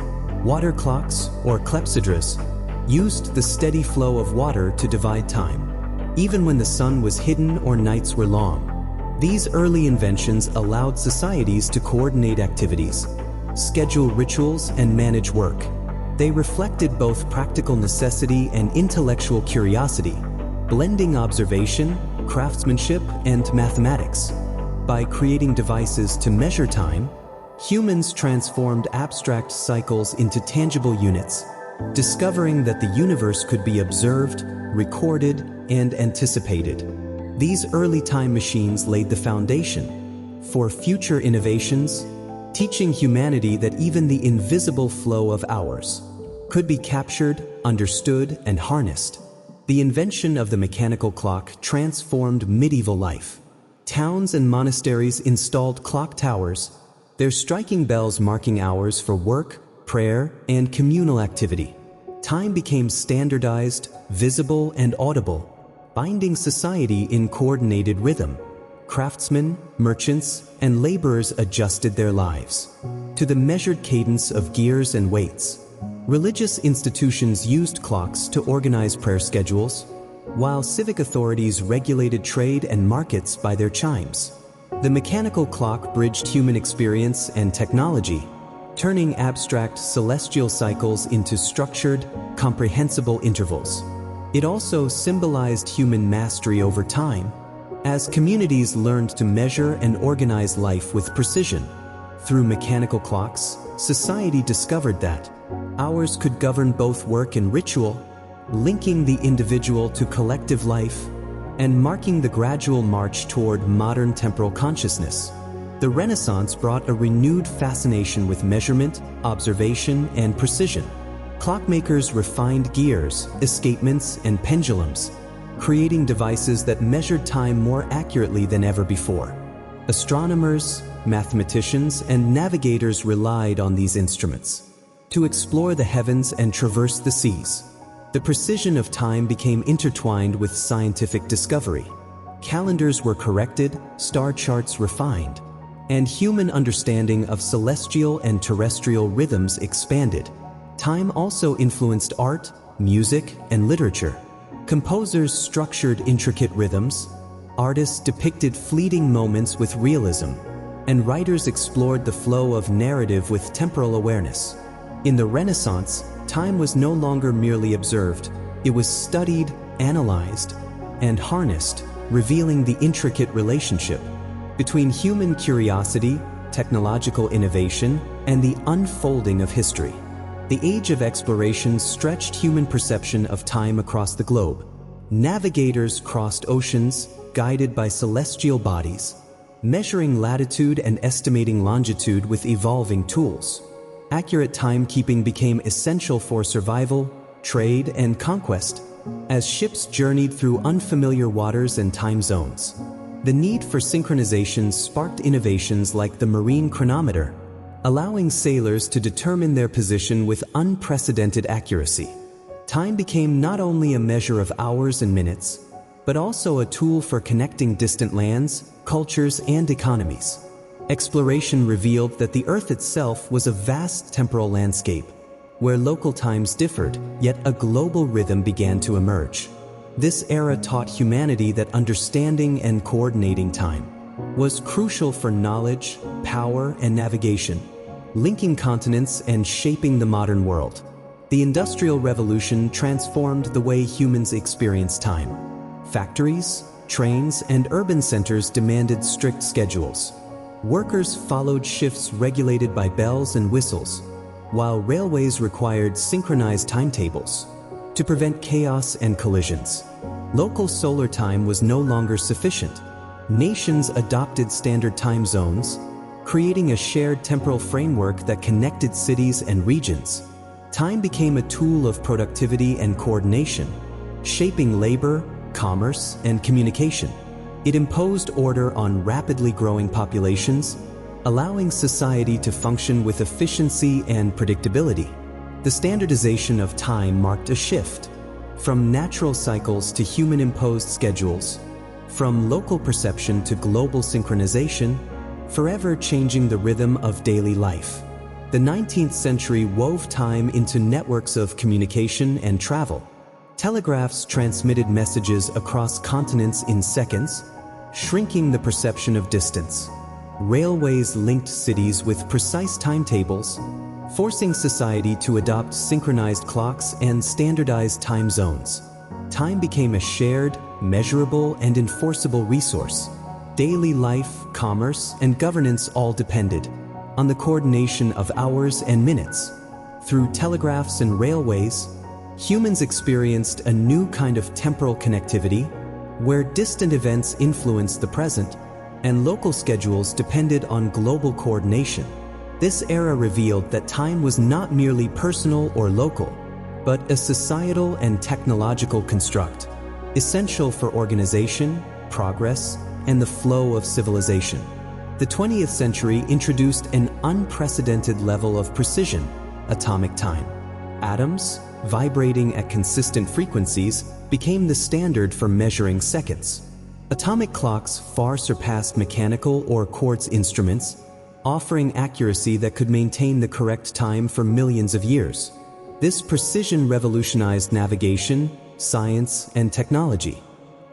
Water clocks, or clepsydras, used the steady flow of water to divide time, even when the sun was hidden or nights were long. These early inventions allowed societies to coordinate activities, schedule rituals, and manage work. They reflected both practical necessity and intellectual curiosity, blending observation, craftsmanship, and mathematics. By creating devices to measure time, humans transformed abstract cycles into tangible units, discovering that the universe could be observed, recorded, and anticipated. These early time machines laid the foundation for future innovations, teaching humanity that even the invisible flow of hours could be captured, understood, and harnessed. The invention of the mechanical clock transformed medieval life. Towns and monasteries installed clock towers, their striking bells marking hours for work, prayer, and communal activity. Time became standardized, visible, and audible, binding society in coordinated rhythm. Craftsmen, merchants, and laborers adjusted their lives to the measured cadence of gears and weights. Religious institutions used clocks to organize prayer schedules, while civic authorities regulated trade and markets by their chimes. The mechanical clock bridged human experience and technology, turning abstract celestial cycles into structured, comprehensible intervals. It also symbolized human mastery over time, as communities learned to measure and organize life with precision. Through mechanical clocks, society discovered that hours could govern both work and ritual, linking the individual to collective life and marking the gradual march toward modern temporal consciousness. The Renaissance brought a renewed fascination with measurement, observation, and precision. Clockmakers refined gears, escapements, and pendulums, creating devices that measured time more accurately than ever before. Astronomers, mathematicians, and navigators relied on these instruments to explore the heavens and traverse the seas. The precision of time became intertwined with scientific discovery. Calendars were corrected, star charts refined, and human understanding of celestial and terrestrial rhythms expanded. Time also influenced art, music, and literature. Composers structured intricate rhythms, artists depicted fleeting moments with realism, and writers explored the flow of narrative with temporal awareness. In the Renaissance, time was no longer merely observed, it was studied, analyzed, and harnessed, revealing the intricate relationship between human curiosity, technological innovation, and the unfolding of history. The age of exploration stretched human perception of time across the globe, Navigators crossed oceans, guided by celestial bodies, measuring latitude and estimating longitude with evolving tools. Accurate timekeeping became essential for survival, trade, and conquest, as ships journeyed through unfamiliar waters and time zones. The need for synchronization sparked innovations like the marine chronometer, allowing sailors to determine their position with unprecedented accuracy. Time became not only a measure of hours and minutes, but also a tool for connecting distant lands, cultures, and economies. Exploration revealed that the Earth itself was a vast temporal landscape, where local times differed, yet a global rhythm began to emerge. This era taught humanity that understanding and coordinating time was crucial for knowledge, power, and navigation, linking continents and shaping the modern world. The Industrial Revolution transformed the way humans experience time. Factories, trains, and urban centers demanded strict schedules. Workers followed shifts regulated by bells and whistles, while railways required synchronized timetables to prevent chaos and collisions. Local solar time was no longer sufficient. Nations adopted standard time zones, creating a shared temporal framework that connected cities and regions. Time became a tool of productivity and coordination, shaping labor, commerce, and communication. It imposed order on rapidly growing populations, allowing society to function with efficiency and predictability. The standardization of time marked a shift, from natural cycles to human-imposed schedules, from local perception to global synchronization, forever changing the rhythm of daily life. The 19th century wove time into networks of communication and travel. Telegraphs transmitted messages across continents in seconds, shrinking the perception of distance. Railways linked cities with precise timetables, forcing society to adopt synchronized clocks and standardized time zones. Time became a shared, measurable, and enforceable resource. Daily life, commerce, and governance all depended on the coordination of hours and minutes. Through telegraphs and railways, humans experienced a new kind of temporal connectivity, where distant events influenced the present and local schedules depended on global coordination. This era revealed that time was not merely personal or local, but a societal and technological construct, essential for organization, progress, and the flow of civilization. The 20th century introduced an unprecedented level of precision: atomic time. Atoms, vibrating at consistent frequencies, became the standard for measuring seconds. Atomic clocks far surpassed mechanical or quartz instruments, offering accuracy that could maintain the correct time for millions of years. This precision revolutionized navigation, science, and technology.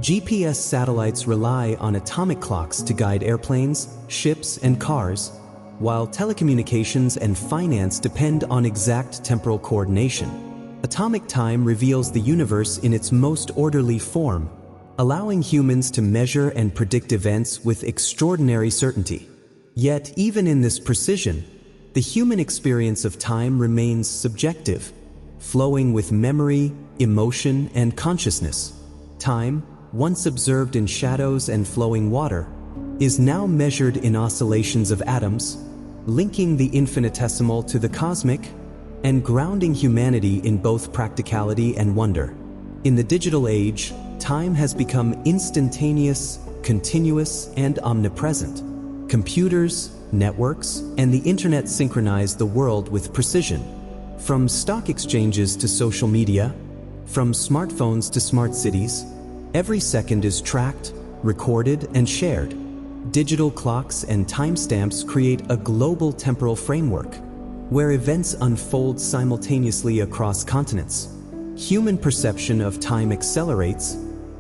GPS satellites rely on atomic clocks to guide airplanes, ships, and cars, while telecommunications and finance depend on exact temporal coordination. Atomic time reveals the universe in its most orderly form, allowing humans to measure and predict events with extraordinary certainty. Yet, even in this precision, the human experience of time remains subjective, flowing with memory, emotion, and consciousness. Time, once observed in shadows and flowing water, is now measured in oscillations of atoms, linking the infinitesimal to the cosmic and grounding humanity in both practicality and wonder. In the digital age, time has become instantaneous, continuous, and omnipresent. Computers, networks, and the internet synchronize the world with precision. From stock exchanges to social media, from smartphones to smart cities, every second is tracked, recorded, and shared. Digital clocks and timestamps create a global temporal framework, where events unfold simultaneously across continents. Human perception of time accelerates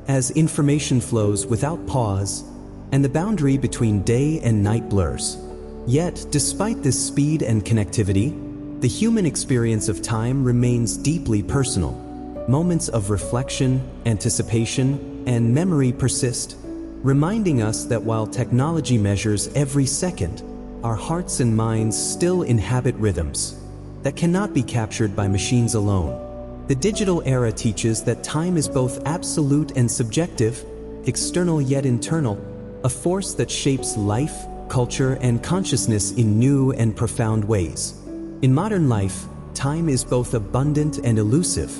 as information flows without pause, and the boundary between day and night blurs. Yet, despite this speed and connectivity, the human experience of time remains deeply personal. Moments of reflection, anticipation, and memory persist, reminding us that while technology measures every second, our hearts and minds still inhabit rhythms that cannot be captured by machines alone. The digital era teaches that time is both absolute and subjective, external yet internal, a force that shapes life, culture, and consciousness in new and profound ways. In modern life, time is both abundant and elusive.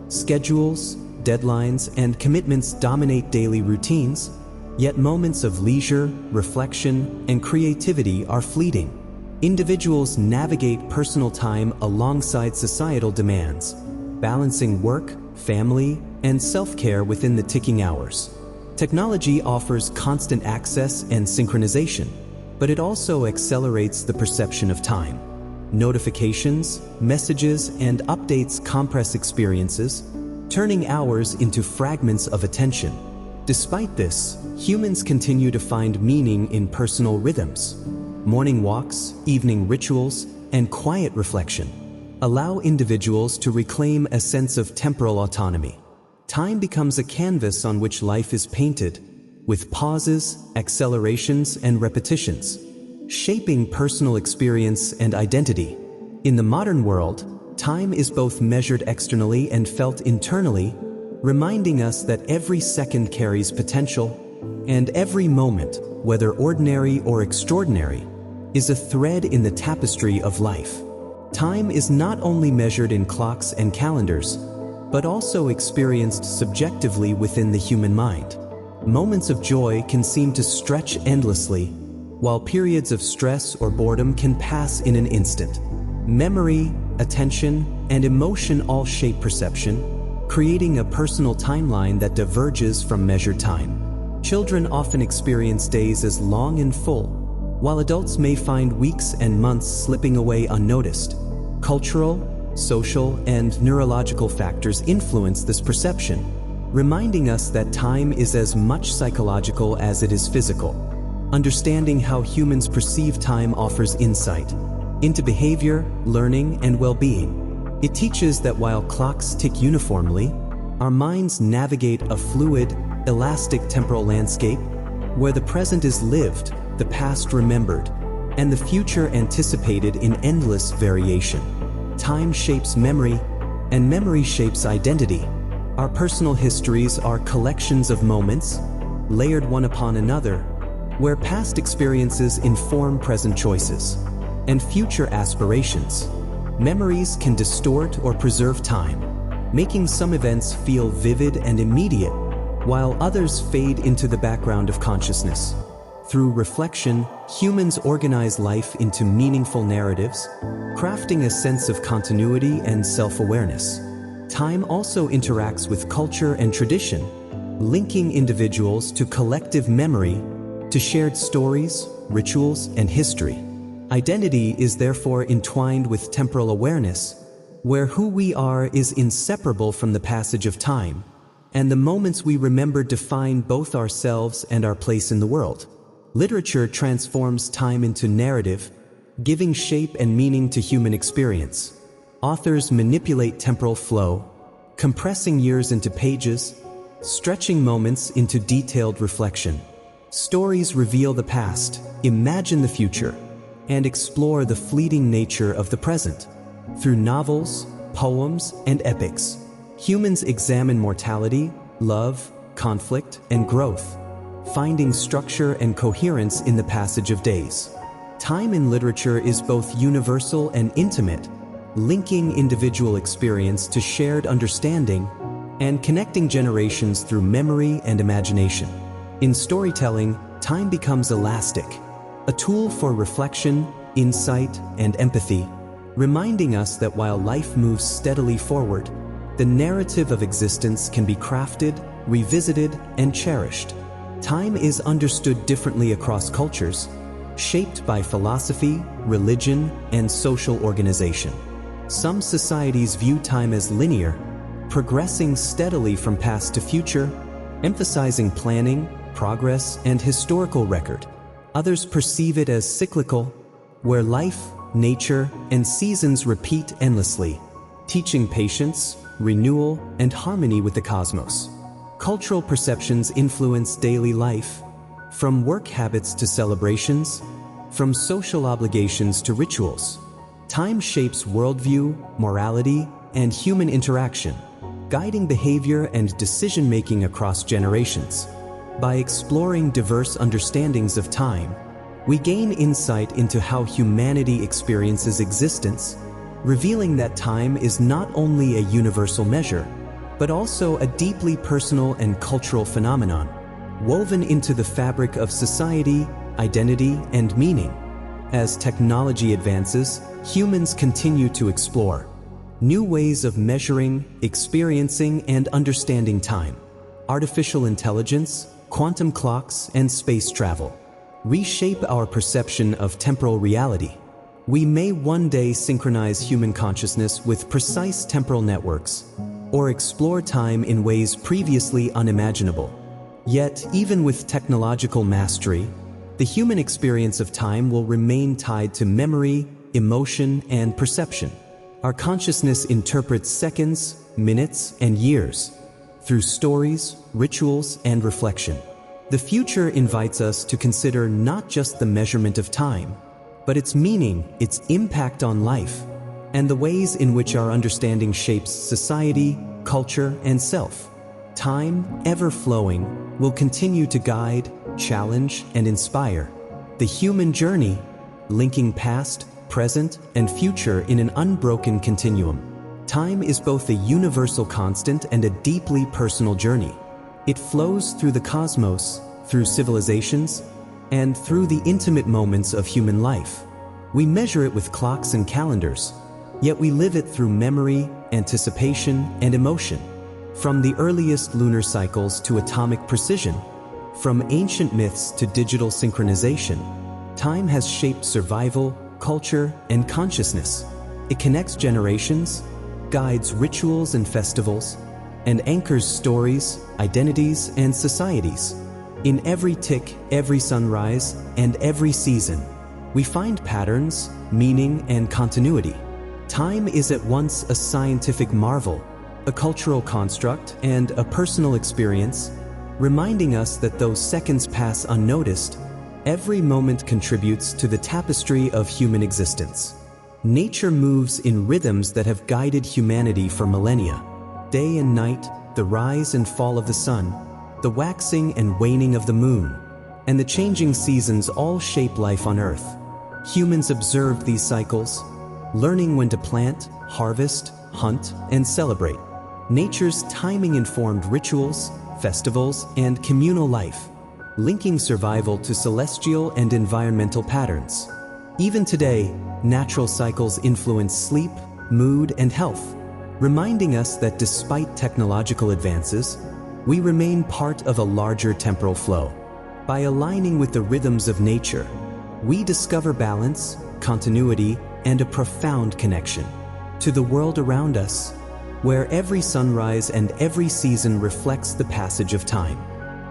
Schedules, deadlines, and commitments dominate daily routines, yet moments of leisure, reflection, and creativity are fleeting. Individuals navigate personal time alongside societal demands, balancing work, family, and self-care within the ticking hours. Technology offers constant access and synchronization, but it also accelerates the perception of time. Notifications, messages, and updates compress experiences, turning hours into fragments of attention. Despite this, humans continue to find meaning in personal rhythms. Morning walks, evening rituals, and quiet reflection allow individuals to reclaim a sense of temporal autonomy. Time becomes a canvas on which life is painted, with pauses, accelerations, and repetitions, shaping personal experience and identity. In the modern world, time is both measured externally and felt internally, reminding us that every second carries potential, and every moment, whether ordinary or extraordinary, is a thread in the tapestry of life. Time is not only measured in clocks and calendars, but also experienced subjectively within the human mind. Moments of joy can seem to stretch endlessly, while periods of stress or boredom can pass in an instant. Memory, attention, and emotion all shape perception, creating a personal timeline that diverges from measured time. Children often experience days as long and full, while adults may find weeks and months slipping away unnoticed. Cultural, social, and neurological factors influence this perception, reminding us that time is as much psychological as it is physical. Understanding how humans perceive time offers insight into behavior, learning, and well-being. It teaches that while clocks tick uniformly, our minds navigate a fluid, elastic temporal landscape where the present is lived, the past remembered, and the future anticipated in endless variation. Time shapes memory, and memory shapes identity. Our personal histories are collections of moments, layered one upon another, where past experiences inform present choices and future aspirations. Memories can distort or preserve time, making some events feel vivid and immediate, while others fade into the background of consciousness. Through reflection, humans organize life into meaningful narratives, crafting a sense of continuity and self-awareness. Time also interacts with culture and tradition, linking individuals to collective memory, to shared stories, rituals, and history. Identity is therefore entwined with temporal awareness, where who we are is inseparable from the passage of time, and the moments we remember define both ourselves and our place in the world. Literature transforms time into narrative, giving shape and meaning to human experience. Authors manipulate temporal flow, compressing years into pages, stretching moments into detailed reflection. Stories reveal the past, imagine the future, and explore the fleeting nature of the present. Through novels, poems, and epics, humans examine mortality, love, conflict, and growth, finding structure and coherence in the passage of days. Time in literature is both universal and intimate, linking individual experience to shared understanding and connecting generations through memory and imagination. In storytelling, time becomes elastic, a tool for reflection, insight, and empathy, reminding us that while life moves steadily forward, the narrative of existence can be crafted, revisited, and cherished. Time is understood differently across cultures, shaped by philosophy, religion, and social organization. Some societies view time as linear, progressing steadily from past to future, emphasizing planning, progress, and historical record. Others perceive it as cyclical, where life, nature, and seasons repeat endlessly, teaching patience, renewal, and harmony with the cosmos. Cultural perceptions influence daily life, from work habits to celebrations, from social obligations to rituals. Time shapes worldview, morality, and human interaction, guiding behavior and decision-making across generations. By exploring diverse understandings of time, we gain insight into how humanity experiences existence, revealing that time is not only a universal measure, but also a deeply personal and cultural phenomenon, woven into the fabric of society, identity, and meaning. As technology advances, humans continue to explore new ways of measuring, experiencing, and understanding time. Artificial intelligence, quantum clocks, and space travel reshape our perception of temporal reality. We may one day synchronize human consciousness with precise temporal networks, or explore time in ways previously unimaginable. Yet, even with technological mastery, the human experience of time will remain tied to memory, emotion, and perception. Our consciousness interprets seconds, minutes, and years through stories, rituals, and reflection. The future invites us to consider not just the measurement of time, but its meaning, its impact on life, and the ways in which our understanding shapes society, culture, and self. Time, ever flowing, will continue to guide, challenge, and inspire the human journey, linking past, present, and future in an unbroken continuum. Time is both a universal constant and a deeply personal journey. It flows through the cosmos, through civilizations, and through the intimate moments of human life. We measure it with clocks and calendars, yet we live it through memory, anticipation, and emotion. From the earliest lunar cycles to atomic precision, from ancient myths to digital synchronization, time has shaped survival, culture, and consciousness. It connects generations, guides rituals and festivals, and anchors stories, identities, and societies. In every tick, every sunrise, and every season, we find patterns, meaning, and continuity. Time is at once a scientific marvel, a cultural construct, and a personal experience, reminding us that though seconds pass unnoticed, every moment contributes to the tapestry of human existence. Nature moves in rhythms that have guided humanity for millennia. Day and night, the rise and fall of the sun, the waxing and waning of the moon, and the changing seasons all shape life on Earth. Humans observe these cycles, learning when to plant, harvest, hunt, and celebrate. Nature's timing-informed rituals, festivals, and communal life, linking survival to celestial and environmental patterns. Even today, natural cycles influence sleep, mood, and health, reminding us that despite technological advances, we remain part of a larger temporal flow. By aligning with the rhythms of nature, we discover balance, continuity, and a profound connection to the world around us, where every sunrise and every season reflects the passage of time.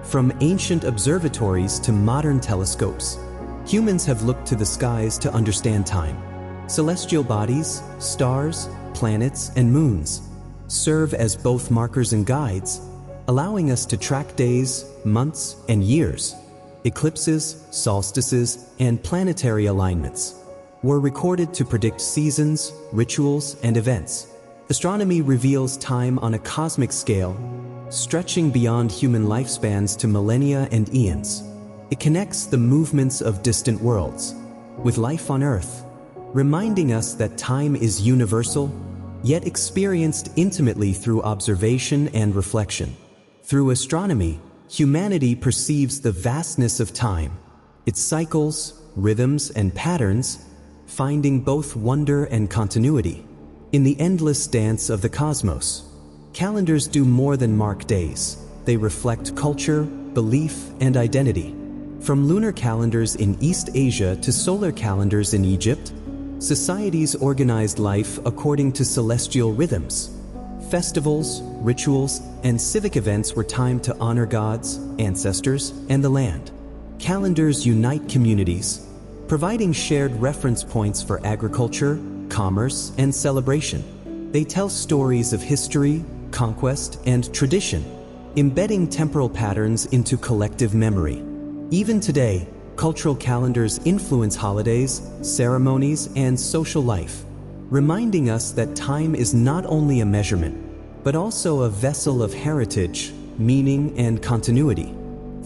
From ancient observatories to modern telescopes, humans have looked to the skies to understand time. Celestial bodies, stars, planets, and moons serve as both markers and guides, allowing us to track days, months, and years. Eclipses, solstices, and planetary alignments were recorded to predict seasons, rituals, and events. Astronomy reveals time on a cosmic scale, stretching beyond human lifespans to millennia and eons. It connects the movements of distant worlds with life on Earth, reminding us that time is universal, yet experienced intimately through observation and reflection. Through astronomy, humanity perceives the vastness of time, its cycles, rhythms, and patterns, finding both wonder and continuity. In the endless dance of the cosmos, calendars do more than mark days. They reflect culture, belief, and identity. From lunar calendars in East Asia to solar calendars in Egypt, societies organized life according to celestial rhythms. Festivals, rituals, and civic events were timed to honor gods, ancestors, and the land. Calendars unite communities, providing shared reference points for agriculture, commerce, and celebration. They tell stories of history, conquest, and tradition, embedding temporal patterns into collective memory. Even today, cultural calendars influence holidays, ceremonies, and social life, reminding us that time is not only a measurement, but also a vessel of heritage, meaning, and continuity.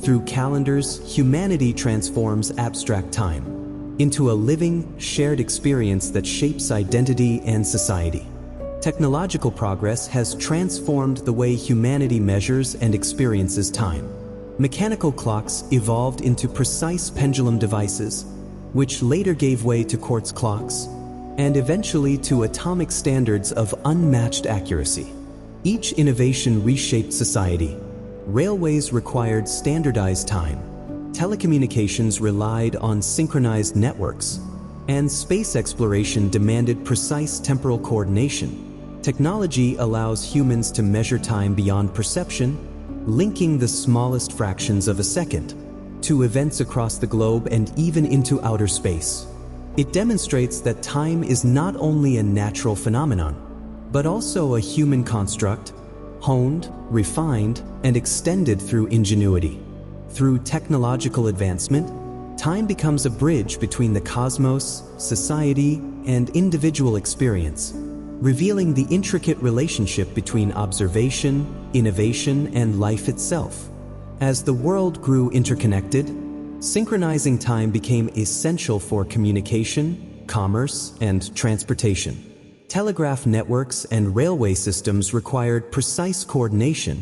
Through calendars, humanity transforms abstract time into a living, shared experience that shapes identity and society. Technological progress has transformed the way humanity measures and experiences time. Mechanical clocks evolved into precise pendulum devices, which later gave way to quartz clocks, and eventually to atomic standards of unmatched accuracy. Each innovation reshaped society. Railways required standardized time. Telecommunications relied on synchronized networks, and space exploration demanded precise temporal coordination. Technology allows humans to measure time beyond perception, linking the smallest fractions of a second to events across the globe and even into outer space. It demonstrates that time is not only a natural phenomenon, but also a human construct, honed, refined, and extended through ingenuity. Through technological advancement, time becomes a bridge between the cosmos, society, and individual experience, revealing the intricate relationship between observation, innovation, and life itself. As the world grew interconnected, synchronizing time became essential for communication, commerce, and transportation. Telegraph networks and railway systems required precise coordination,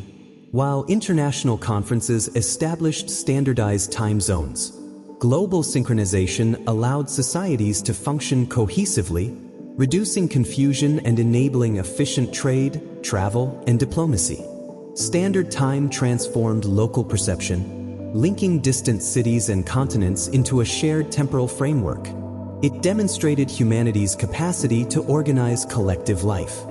while international conferences established standardized time zones. Global synchronization allowed societies to function cohesively, reducing confusion and enabling efficient trade, travel, and diplomacy. Standard time transformed local perception, linking distant cities and continents into a shared temporal framework. It demonstrated humanity's capacity to organize collective life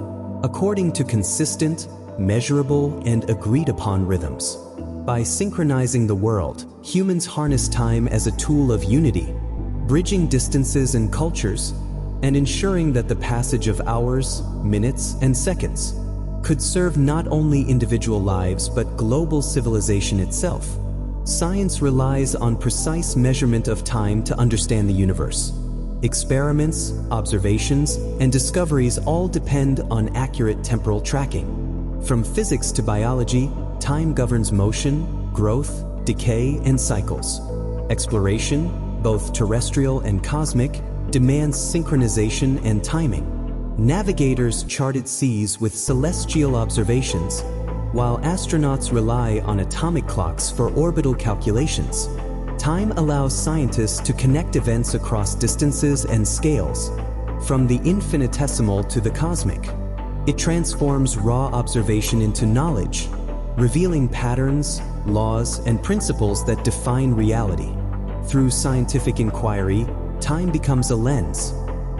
according to consistent, measurable, and agreed-upon rhythms. By synchronizing the world, humans harness time as a tool of unity, bridging distances and cultures, and ensuring that the passage of hours, minutes, and seconds could serve not only individual lives but global civilization itself. Science relies on precise measurement of time to understand the universe. Experiments, observations, and discoveries all depend on accurate temporal tracking. From physics to biology, time governs motion, growth, decay, and cycles. Exploration, both terrestrial and cosmic, demands synchronization and timing. Navigators charted seas with celestial observations, while astronauts rely on atomic clocks for orbital calculations. Time allows scientists to connect events across distances and scales, from the infinitesimal to the cosmic. It transforms raw observation into knowledge, revealing patterns, laws, and principles that define reality. Through scientific inquiry, time becomes a lens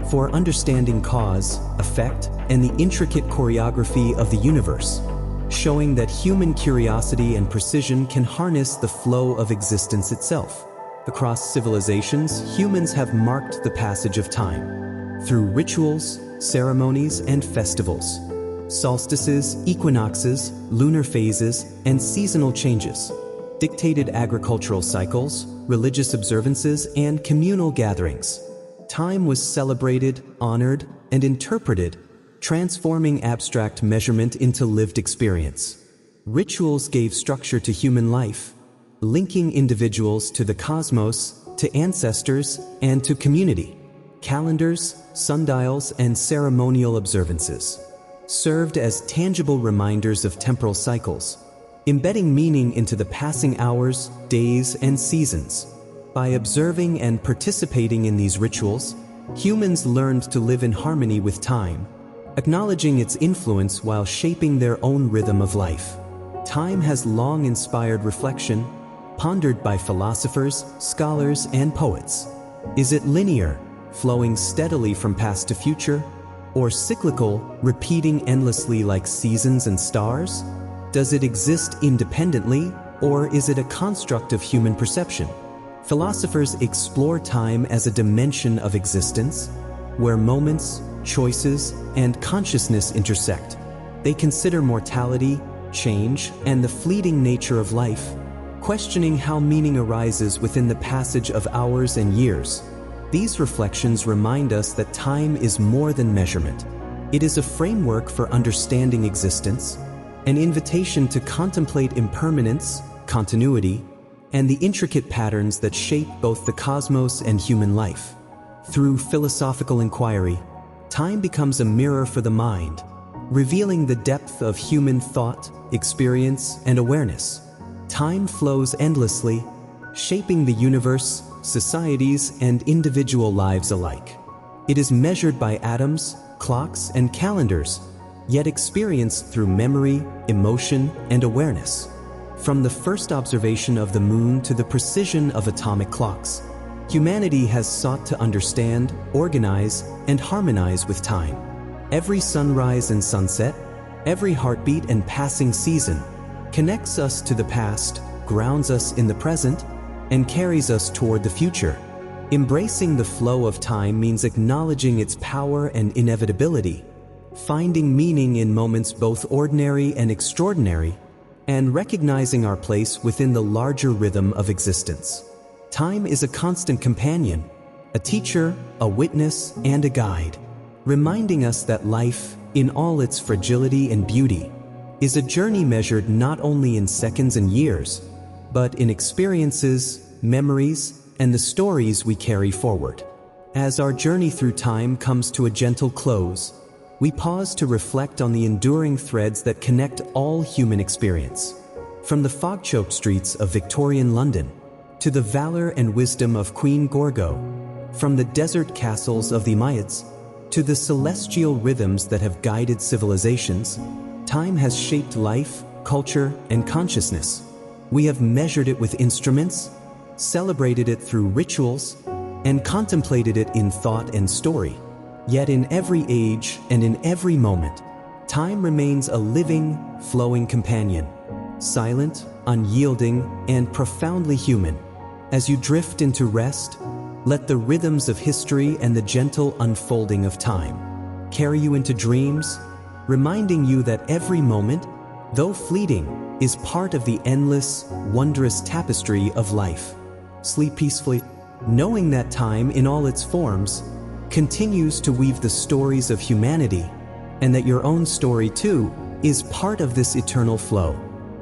for understanding cause, effect, and the intricate choreography of the universe, showing that human curiosity and precision can harness the flow of existence itself. Across civilizations, humans have marked the passage of time through rituals, ceremonies, and festivals. Solstices, equinoxes, lunar phases, and seasonal changes dictated agricultural cycles, religious observances, and communal gatherings. Time was celebrated, honored, and interpreted, transforming abstract measurement into lived experience. Rituals gave structure to human life, linking individuals to the cosmos, to ancestors, and to community. Calendars, sundials, and ceremonial observances served as tangible reminders of temporal cycles, embedding meaning into the passing hours, days, and seasons. By observing and participating in these rituals, humans learned to live in harmony with time, acknowledging its influence while shaping their own rhythm of life. Time has long inspired reflection, pondered by philosophers, scholars, and poets. Is it linear, flowing steadily from past to future, or cyclical, repeating endlessly like seasons and stars? Does it exist independently, or is it a construct of human perception? Philosophers explore time as a dimension of existence, where moments, choices, and consciousness intersect. They consider mortality, change, and the fleeting nature of life, questioning how meaning arises within the passage of hours and years. These reflections remind us that time is more than measurement. It is a framework for understanding existence, an invitation to contemplate impermanence, continuity, and the intricate patterns that shape both the cosmos and human life. Through philosophical inquiry, time becomes a mirror for the mind, revealing the depth of human thought, experience, and awareness. Time flows endlessly, shaping the universe, societies, and individual lives alike. It is measured by atoms, clocks, and calendars, yet experienced through memory, emotion, and awareness. From the first observation of the moon to the precision of atomic clocks, humanity has sought to understand, organize, and harmonize with time. Every sunrise and sunset, every heartbeat and passing season connects us to the past, grounds us in the present, and carries us toward the future. Embracing the flow of time means acknowledging its power and inevitability, finding meaning in moments both ordinary and extraordinary, and recognizing our place within the larger rhythm of existence. Time is a constant companion, a teacher, a witness, and a guide, reminding us that life, in all its fragility and beauty, is a journey measured not only in seconds and years, but in experiences, memories, and the stories we carry forward. As our journey through time comes to a gentle close, we pause to reflect on the enduring threads that connect all human experience. From the fog-choked streets of Victorian London to the valor and wisdom of Queen Gorgo, from the desert castles of the Umayyads to the celestial rhythms that have guided civilizations, time has shaped life, culture, and consciousness. We have measured it with instruments, celebrated it through rituals, and contemplated it in thought and story. Yet in every age and in every moment, time remains a living, flowing companion, silent, unyielding, and profoundly human. As you drift into rest, let the rhythms of history and the gentle unfolding of time carry you into dreams, reminding you that every moment, though fleeting, is part of the endless, wondrous tapestry of life. Sleep peacefully, knowing that time in all its forms continues to weave the stories of humanity, and that your own story too is part of this eternal flow.